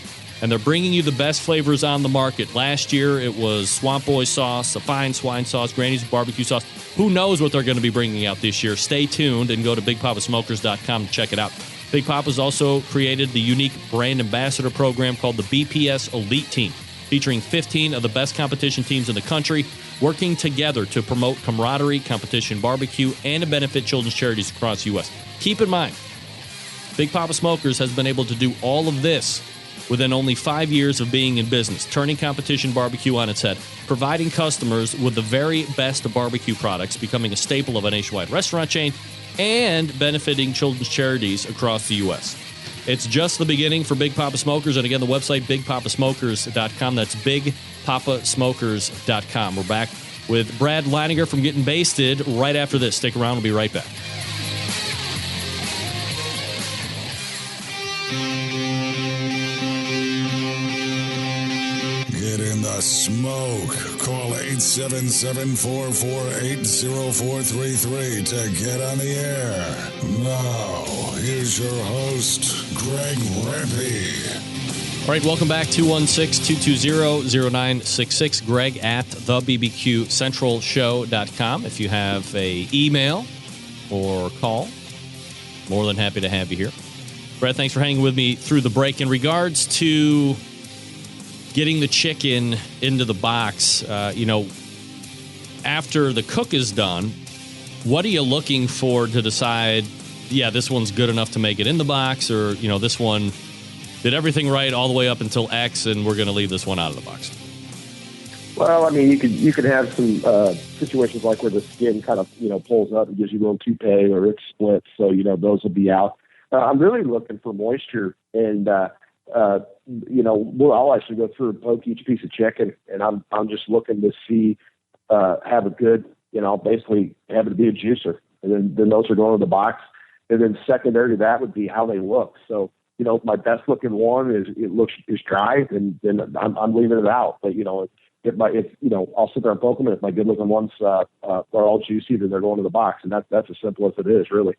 A: And they're bringing you the best flavors on the market. Last year, it was Swamp Boy sauce, a fine swine sauce, Granny's barbecue sauce. Who knows what they're going to be bringing out this year? Stay tuned and go to BigPoppaSmokers.com to check it out. Big Poppa's also created the unique brand ambassador program called the BPS Elite Team, featuring 15 of the best competition teams in the country, working together to promote camaraderie, competition barbecue, and to benefit children's charities across the U.S. Keep in mind, Big Poppa Smokers has been able to do all of this within only 5 years of being in business, turning competition barbecue on its head, providing customers with the very best of barbecue products, becoming a staple of a nationwide restaurant chain, and benefiting children's charities across the U.S. It's just the beginning for Big Poppa Smokers, and again, the website, BigPoppaSmokers.com. That's BigPoppaSmokers.com. We're back with Brad Leininger from Gettin Basted right after this. Stick around. We'll be right back.
D: Get in the smoke. Call 877-448-0433 to get on the air. Now, here's your host, Greg Rempe.
A: All right, welcome back. 216-220-0966. Greg at thebbqcentralshow.com. If you have a email or call, more than happy to have you here. Brad, thanks for hanging with me through the break. In regards to getting the chicken into the box, after the cook is done, what are you looking for to decide, yeah, this one's good enough to make it in the box, or, this one did everything right all the way up until X, and we're going to leave this one out of the box?
O: Well, I mean, you could have some situations like where the skin kind of, pulls up and gives you a little toupee, or it splits, so, those will be out. I'm really looking for moisture, and I'll actually go through and poke each piece of chicken, and I'm just looking to see have a good, basically have it be a juicer, and then those are going in the box, and then secondary to that would be how they look. So if my best looking one is dry, then I'm leaving it out. But I'll sit there and poke them, and if my good looking ones are all juicy, then they're going to the box, and that's as simple as it is, really.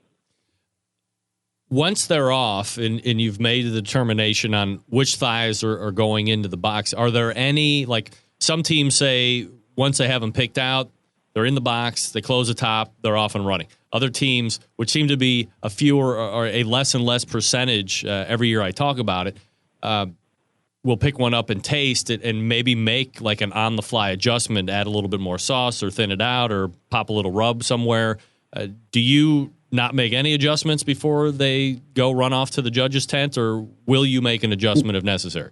A: Once they're off and you've made a determination on which thighs are going into the box, are there any, like some teams say once they have them picked out, they're in the box, they close the top, they're off and running. Other teams, which seem to be a fewer or a less and less percentage every year I talk about it, will pick one up and taste it and maybe make like an on-the-fly adjustment, add a little bit more sauce or thin it out or pop a little rub somewhere. Do you not make any adjustments before they go run off to the judge's tent, or will you make an adjustment if necessary?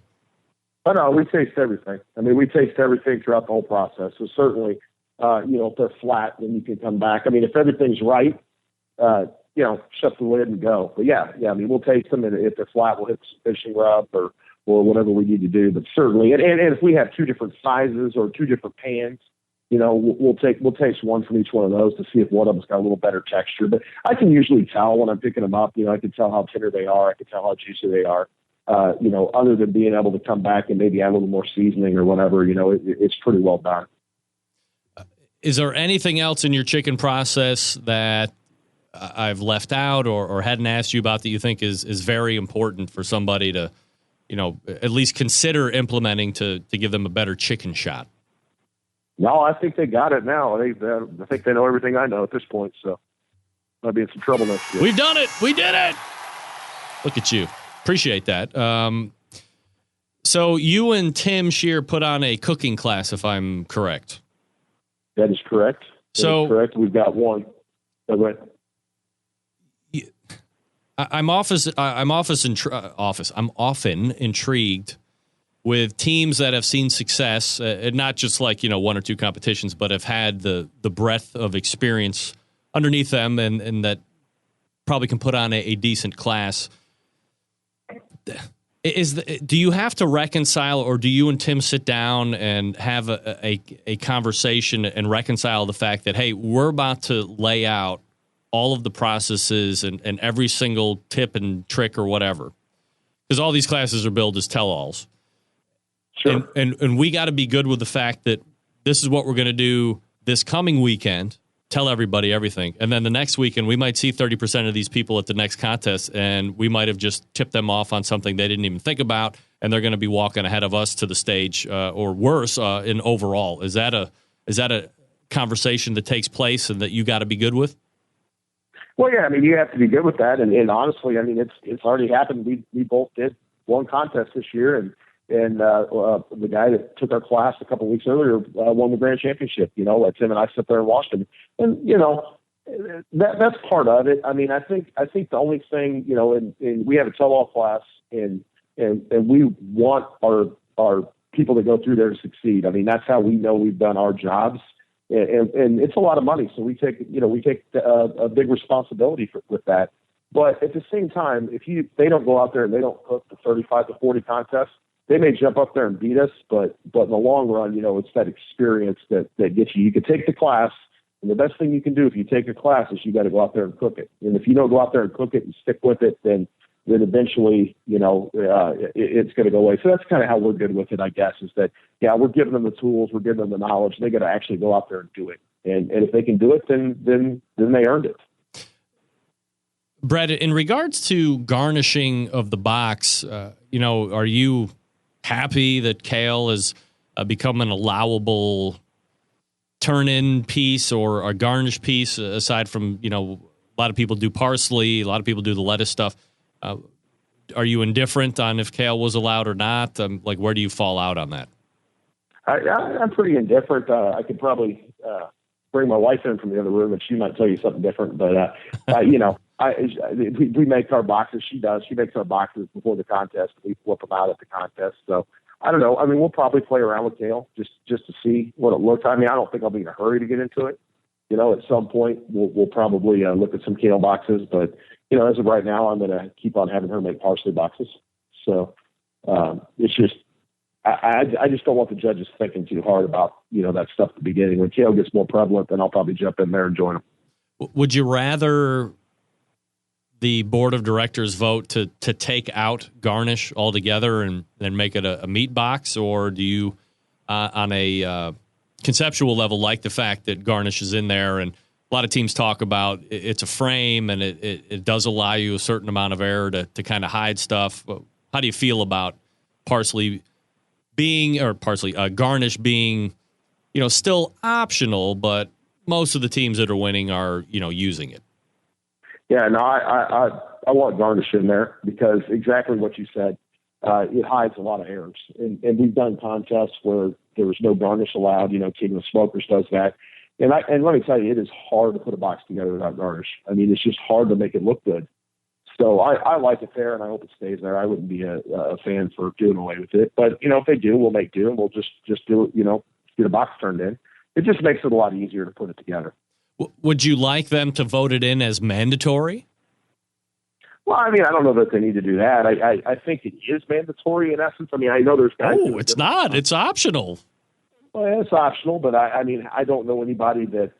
O: Oh, no, we taste everything. I mean, we taste everything throughout the whole process. So certainly, if they're flat, then you can come back. I mean, if everything's right, shut the lid and go. But yeah, I mean, we'll taste them, and if they're flat, we'll hit the fishing rub or whatever we need to do. But certainly, and if we have two different sizes or two different pans, we'll taste one from each one of those to see if one of them's got a little better texture. But I can usually tell when I'm picking them up. I can tell how tender they are. I can tell how juicy they are. Other than being able to come back and maybe add a little more seasoning or whatever, it's pretty well done.
A: Is there anything else in your chicken process that I've left out or hadn't asked you about that you think is very important for somebody to, at least consider implementing to give them a better chicken shot?
O: No, I think they got it now. I think they know everything I know at this point, so I'll be in some trouble next year.
A: We've done it. We did it. Look at you. Appreciate that. So you and Tim Shear put on a cooking class, if I'm correct.
O: That is correct. Correct. We've got one.
A: I'm often intrigued with teams that have seen success, and not just like one or two competitions, but have had the breadth of experience underneath them, and that probably can put on a decent class. Do you have to reconcile, or do you and Tim sit down and have a conversation and reconcile the fact that, hey, we're about to lay out all of the processes and every single tip and trick or whatever? Because all these classes are billed as tell-alls. Sure. And we got to be good with the fact that this is what we're going to do this coming weekend, tell everybody everything. And then the next weekend, we might see 30% of these people at the next contest, and we might have just tipped them off on something they didn't even think about, and they're going to be walking ahead of us to the stage, or worse, in overall. Is that a conversation that takes place and that you got to be good with?
O: Well, yeah, I mean, you have to be good with that. And honestly, I mean, it's already happened. We both did one contest this year, and the guy that took our class a couple of weeks earlier won the grand championship. Tim and I sat there and watched him, and that's part of it. I mean, I think the only thing, and we have a tell-all class, and we want our people to go through there to succeed. I mean, that's how we know we've done our jobs, and it's a lot of money, so we take a big responsibility with that. But at the same time, if they don't go out there and they don't cook the 35 to 40 contests, they may jump up there and beat us, but in the long run, it's that experience that gets you. You can take the class, and the best thing you can do if you take a class is you got to go out there and cook it. And if you don't go out there and cook it and stick with it, then eventually, it's going to go away. So that's kind of how we're good with it, I guess, is that, yeah, we're giving them the tools, we're giving them the knowledge. They got to actually go out there and do it. And if they can do it, then they earned it.
A: Brett, in regards to garnishing of the box, are you happy that kale has become an allowable turn-in piece or a garnish piece, aside from, a lot of people do parsley, a lot of people do the lettuce stuff. Are you indifferent on if kale was allowed or not? Where do you fall out on that?
O: I'm pretty indifferent. I could probably bring my wife in from the other room, and she might tell you something different. But, we make our boxes. She does. She makes our boxes before the contest. We flip them out at the contest. So I don't know. I mean, we'll probably play around with kale just to see what it looks. I mean, I don't think I'll be in a hurry to get into it. At some point we'll probably look at some kale boxes. But, as of right now, I'm going to keep on having her make parsley boxes. So it's just, I just don't want the judges thinking too hard about, that stuff at the beginning. When kale gets more prevalent, then I'll probably jump in there and join them.
A: Would you rather the board of directors vote to take out garnish altogether and then make it a meat box, or do you, on a conceptual level, like the fact that garnish is in there? And a lot of teams talk about it's a frame and it does allow you a certain amount of air to kind of hide stuff. How do you feel about garnish being, still optional, but most of the teams that are winning are, using it?
O: Yeah, no, I want garnish in there because exactly what you said, it hides a lot of errors. And we've done contests where there was no garnish allowed. Cookin Smokers does that. And let me tell you, it is hard to put a box together without garnish. I mean, it's just hard to make it look good. So I like it there, and I hope it stays there. I wouldn't be a fan for doing away with it. But, if they do, we'll make do, and we'll just do it, get a box turned in. It just makes it a lot easier to put it together.
A: Would you like them to vote it in as mandatory?
O: Well, I mean, I don't know that they need to do that. I think it is mandatory in essence. I mean, I know there's guys.
A: Oh, it's not. It's optional.
O: Well, it's optional, but I mean, I don't know anybody that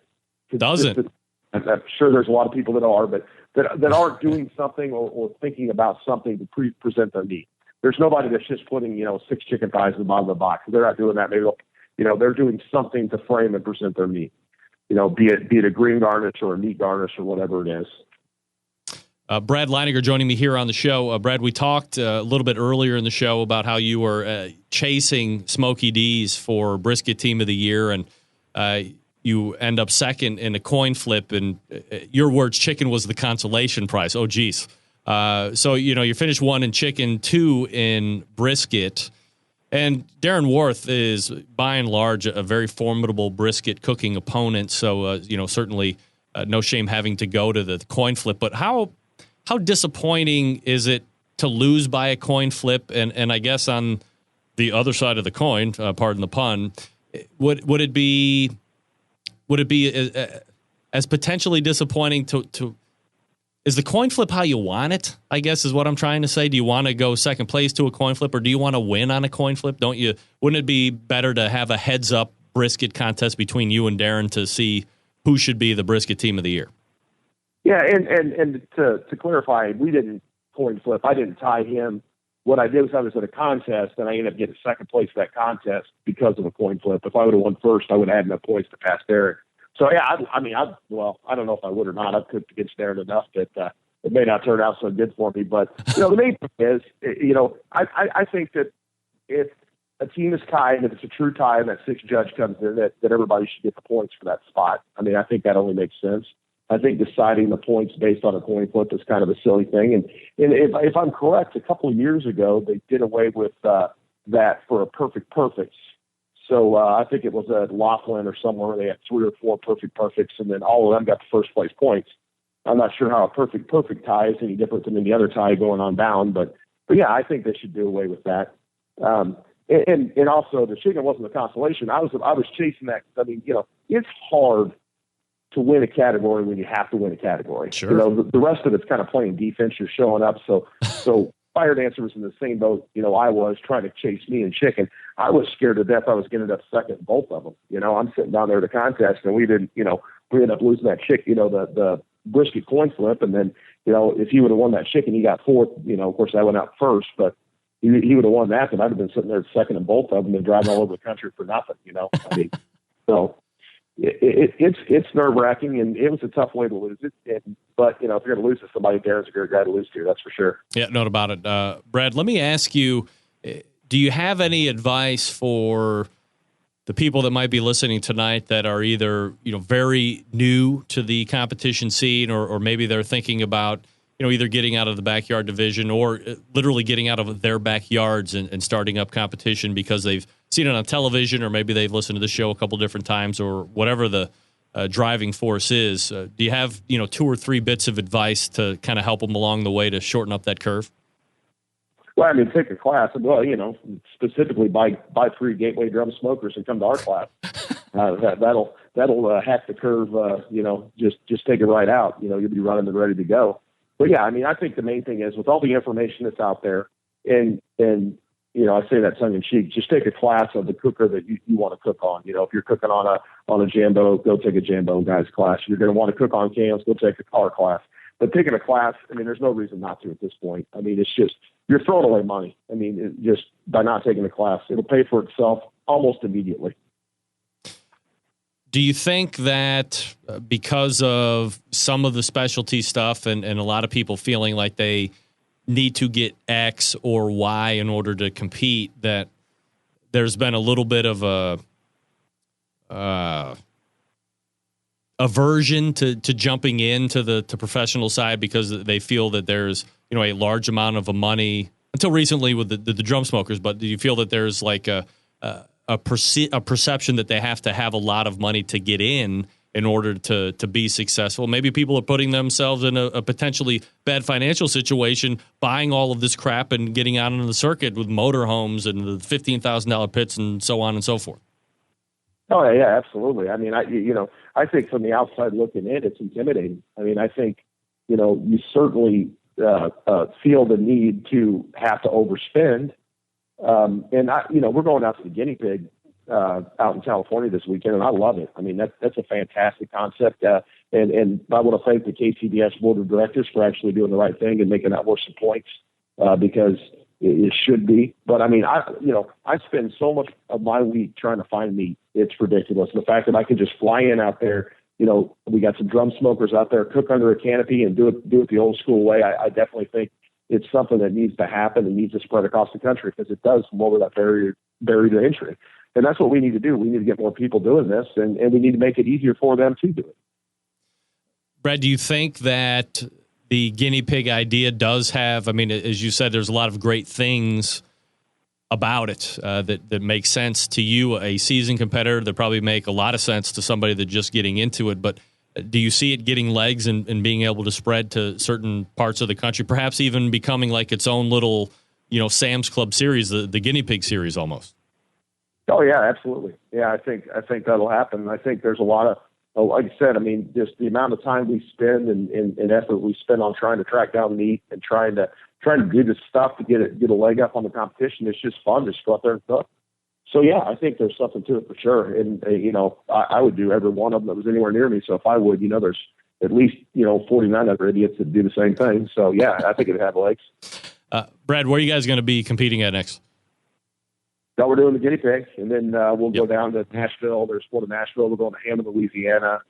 A: doesn't.
O: I'm sure there's a lot of people that are, but that aren't doing something or thinking about something to present their meat. There's nobody that's just putting 6 chicken thighs in the bottom of the box. They're not doing that. Maybe they're doing something to frame and present their meat. Be it a green garnish or a meat garnish or whatever it is.
A: Brad Leighninger joining me here on the show. Brad, we talked a little bit earlier in the show about how you were chasing Smokey D's for Brisket Team of the Year, and you end up second in a coin flip, and your words, chicken was the consolation prize. Oh, geez. So, you finished 1 in chicken, 2 in brisket. And Darren Worth is, by and large, a very formidable brisket cooking opponent. So, certainly no shame having to go to the coin flip. But how disappointing is it to lose by a coin flip? And I guess on the other side of the coin, pardon the pun, would it be as potentially disappointing to is the coin flip how you want it, I guess is what I'm trying to say? Do you want to go second place to a coin flip, or do you want to win on a coin flip? Wouldn't it be better to have a heads up brisket contest between you and Darren to see who should be the brisket team of the year?
O: Yeah, and to clarify, we didn't coin flip. I didn't tie him. What I did was I was at a contest, and I ended up getting second place at that contest because of a coin flip. If I would have won first, I would have had enough points to pass Derek. So, yeah, I don't know if I would or not. I've cooked against Darren enough that it may not turn out so good for me. But, the main thing is, I think that if a team is tied, and if it's a true tie and that 6th judge comes in, that everybody should get the points for that spot. I mean, I think that only makes sense. I think deciding the points based on a coin flip is kind of a silly thing. And if I'm correct, a couple of years ago, they did away with that for a perfects. So I think it was at Laughlin or somewhere where they had 3 or 4 perfects, and then all of them got the first place points. I'm not sure how a perfect tie is any different than any other tie going on down, but yeah, I think they should do away with that. And also the chicken wasn't a consolation. I was chasing that. I mean, it's hard to win a category when you have to win a category.
A: Sure.
O: The rest of it's kind of playing defense. You're showing up. So Fire Dancer was in the same boat, I was trying to chase me and chicken. I was scared to death I was going to end up second in both of them. I'm sitting down there at the contest, and we didn't, we ended up losing that chicken, the brisket coin flip. And then, if he would have won that chicken, he got 4th. Of course I went out first, but he would have won that, and I'd have been sitting there second in both of them and driving all over the country for nothing, I mean, so it's nerve wracking, and it was a tough way to lose it. But if you're going to lose to somebody, Darren's a great guy to lose to. That's for sure.
A: Yeah, no doubt about it. Brad, let me ask you: do you have any advice for the people that might be listening tonight that are either very new to the competition scene, or maybe they're thinking about either getting out of the backyard division or literally getting out of their backyards and starting up competition because they've seen it on television, or maybe they've listened to the show a couple different times, or whatever the driving force is. Do you have 2 or 3 bits of advice to kind of help them along the way to shorten up that curve?
O: Well, I mean, take a class. Well, specifically buy 3 Gateway Drum Smokers and come to our class. That'll hack the curve. Just take it right out. You'll be running and ready to go. But yeah, I mean, I think the main thing is with all the information that's out there, and I say that tongue in cheek, just take a class of the cooker that you want to cook on. If you're cooking on a Jambo, go take a Jambo guy's class. If you're going to want to cook on cans, go take our class. But taking a class, I mean, there's no reason not to at this point. I mean, it's just, you're throwing away money. I mean, just by not taking the class, it'll pay for itself almost immediately.
A: Do you think that because of some of the specialty stuff and a lot of people feeling like they need to get X or Y in order to compete, that there's been a little bit of a aversion to jumping into the professional side because they feel that there's, you know, a large amount of money until recently with the drum smokers, but do you feel that there's like a perception that they have to have a lot of money to get in order to be successful? Maybe people are putting themselves in a potentially bad financial situation, buying all of this crap and getting out on the circuit with motorhomes and the $15,000 pits and so on and so forth.
O: Oh yeah, absolutely. I mean, I think from the outside looking in, it's intimidating. I mean, I think, you certainly feel the need to have to overspend. We're going out to the guinea pig out in California this weekend, and I love it. I mean, that's a fantastic concept. And I want to thank the KCBS board of directors for actually doing the right thing and making that worth some points because it should be. But I mean, I spend so much of my week trying to find meat. It's ridiculous. The fact that I can just fly in out there, we got some drum smokers out there, cook under a canopy and do it the old school way. I definitely think it's something that needs to happen and needs to spread across the country because it does lower that barrier to entry. And that's what we need to do. We need to get more people doing this, and we need to make it easier for them to do it.
A: Brad, do you think that the guinea pig idea does have, I mean, as you said, there's a lot of great things about it that make sense to you, a seasoned competitor, that probably make a lot of sense to somebody that's just getting into it. But do you see it getting legs and being able to spread to certain parts of the country, perhaps even becoming like its own little, Sam's Club series, the guinea pig series almost?
O: Oh yeah, absolutely. Yeah, I think that'll happen. I think there's a lot of, like I said, I mean, just the amount of time we spend and effort we spend on trying to track down meat and trying to do this stuff to get a leg up on the competition. It's just fun to just go out there and cook. So yeah, I think there's something to it for sure. And I would do every one of them that was anywhere near me. So if I would, there's at least 49 other idiots that do the same thing. So yeah, I think it'd have legs.
A: Brad, where are you guys going to be competing at next?
O: No, we're doing the guinea pig, and then we'll go down to Nashville. There's one in Nashville. We're going to Hammond, Louisiana,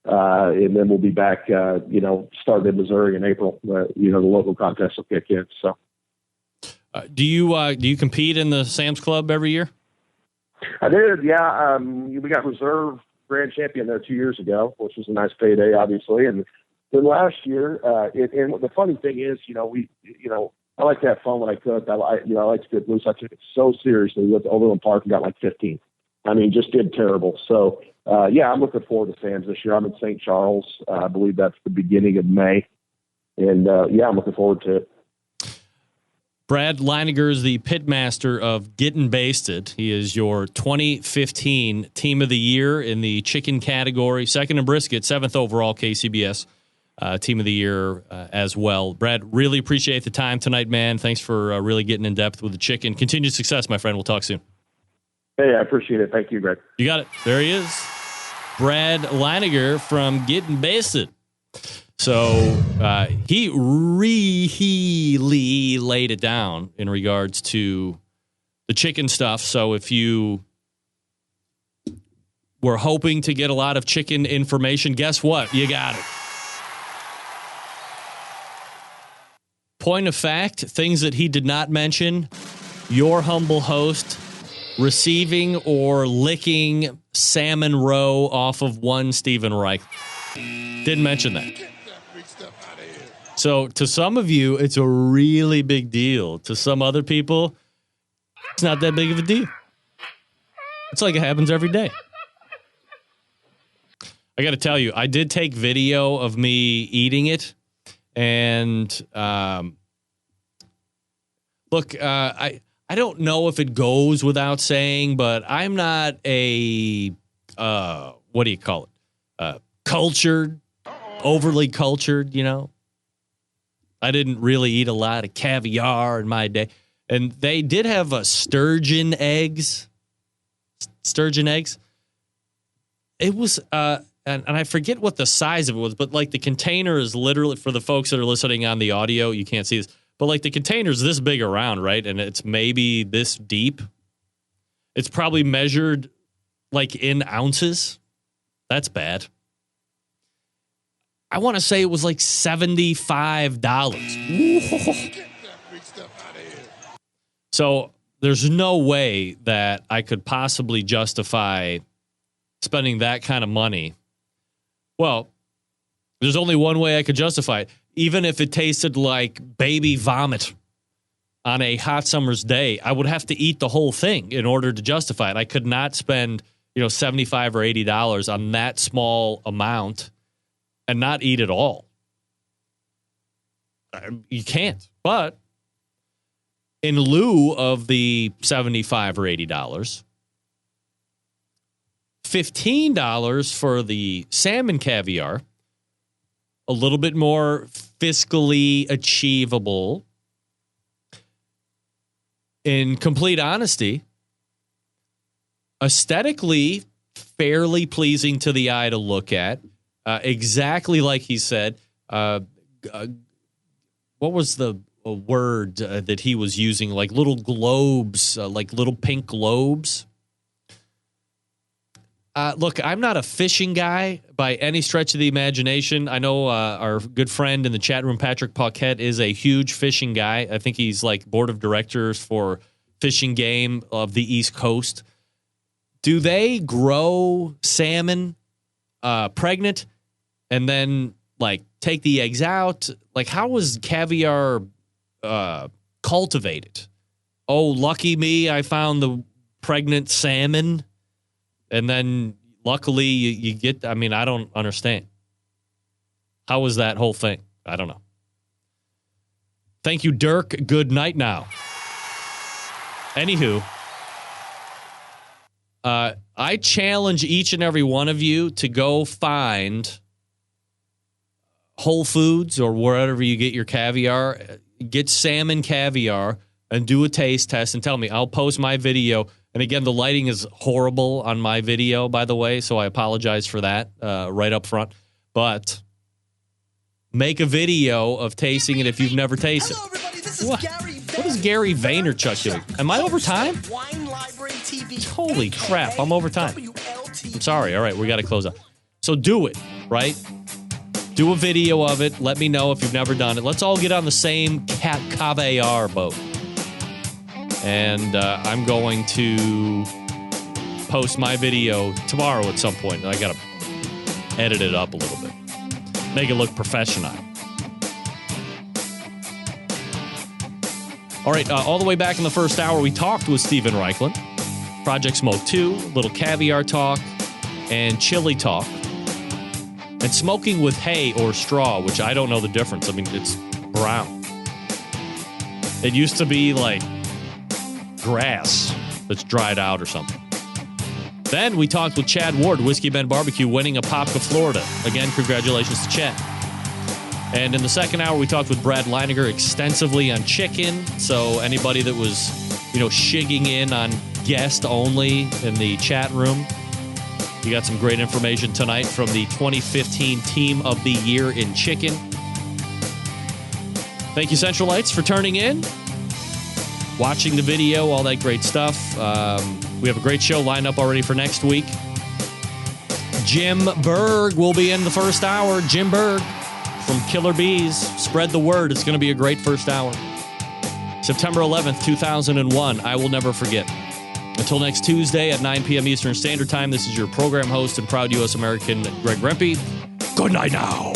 O: and then we'll be back, starting in Missouri in April. The local contest will kick in. So,
A: do you compete in the Sam's Club every year?
O: I did, yeah. We got reserve grand champion there 2 years ago, which was a nice payday, obviously. And then last year, and the funny thing is, I like to have fun when I cook. I like to get loose. I took it so seriously. We went to Overland Park and got like 15th. I mean, just did terrible. So, I'm looking forward to Sam's this year. I'm in St. Charles. I believe that's the beginning of May. And, I'm looking forward to it.
A: Brad Leininger is the pitmaster of Gettin Basted. He is your 2015 Team of the Year in the chicken category, second in brisket, 7th overall KCBS. Team of the Year as well. Brad, really appreciate the time tonight, man. Thanks for really getting in depth with the chicken. Continued success, my friend. We'll talk soon.
O: Hey, I appreciate it. Thank you, Greg.
A: You got it. There he is. Brad Leininger from Gettin Basted. So he really laid it down in regards to the chicken stuff. So if you were hoping to get a lot of chicken information, guess what? You got it. Point of fact, things that he did not mention, your humble host receiving or licking salmon roe off of one Stephen Reich. Didn't mention that. So to some of you, it's a really big deal. To some other people, it's not that big of a deal. It's like it happens every day. I got to tell you, I did take video of me eating it. And look, I don't know if it goes without saying, but I'm not a what do you call it? Cultured, overly cultured. I didn't really eat a lot of caviar in my day, and they did have sturgeon eggs. It was and I forget what the size of it was, but like the container is literally, for the folks that are listening on the audio, you can't see this, but like the container's this big around, right? And it's maybe this deep. It's probably measured like in ounces. That's bad. I want to say it was like $75. So there's no way that I could possibly justify spending that kind of money. Well, there's only one way I could justify it. Even if it tasted like baby vomit on a hot summer's day, I would have to eat the whole thing in order to justify it. I could not spend, $75 or $80 on that small amount and not eat it all. You can't. But in lieu of the $75 or $80, $15 for the salmon caviar, a little bit more fiscally achievable. In complete honesty, aesthetically fairly pleasing to the eye to look at. Exactly like he said. What was the word that he was using? Like little globes, like little pink globes. Look, I'm not a fishing guy by any stretch of the imagination. I know our good friend in the chat room, Patrick Paquette, is a huge fishing guy. I think he's like board of directors for Fishing Game of the East Coast. Do they grow salmon pregnant and then like take the eggs out? Like, how was caviar cultivated? Oh, lucky me, I found the pregnant salmon. And then luckily you get, I don't understand. How was that whole thing? I don't know. Thank you, Dirk. Good night now. Anywho, I challenge each and every one of you to go find Whole Foods or wherever you get your caviar, get salmon caviar and do a taste test and tell me. I'll post my video. And again, the lighting is horrible on my video, by the way, so I apologize for that right up front. But make a video of tasting it if you've never tasted.
P: Hello, everybody. This is Gary Vaynerchuk.
A: What is Gary Vaynerchuk doing? Am I over time?
P: Wine Library TV.
A: Holy crap, I'm over time. I'm sorry. All right, we got to close up. So do it, right? Do a video of it. Let me know if you've never done it. Let's all get on the same cavair boat. And I'm going to post my video tomorrow at some point. I got to edit it up a little bit. Make it look professional. All right, all the way back in the first hour, we talked with Stephen Raichlen. Project Smoke 2, little caviar talk, and chili talk. And smoking with hay or straw, which I don't know the difference. It's brown. It used to be like grass that's dried out or something. Then we talked with Chad Ward, Whiskey Bent BBQ, winning Apopka, Florida. Again, congratulations to Chad. And in the second hour, we talked with Brad Leighninger extensively on chicken. So anybody that was, shigging in on guest only in the chat room, you got some great information tonight from the 2015 Team of the Year in Chicken. Thank you, Centralites, for turning in, watching the video, all that great stuff. We have a great show lined up already for next week. Jim Berg will be in the first hour. Jim Berg from Killer Bees. Spread the word. It's going to be a great first hour. September 11th, 2001. I will never forget. Until next Tuesday at 9 p.m. Eastern Standard Time, this is your program host and proud U.S. American, Greg Rempe. Good night now.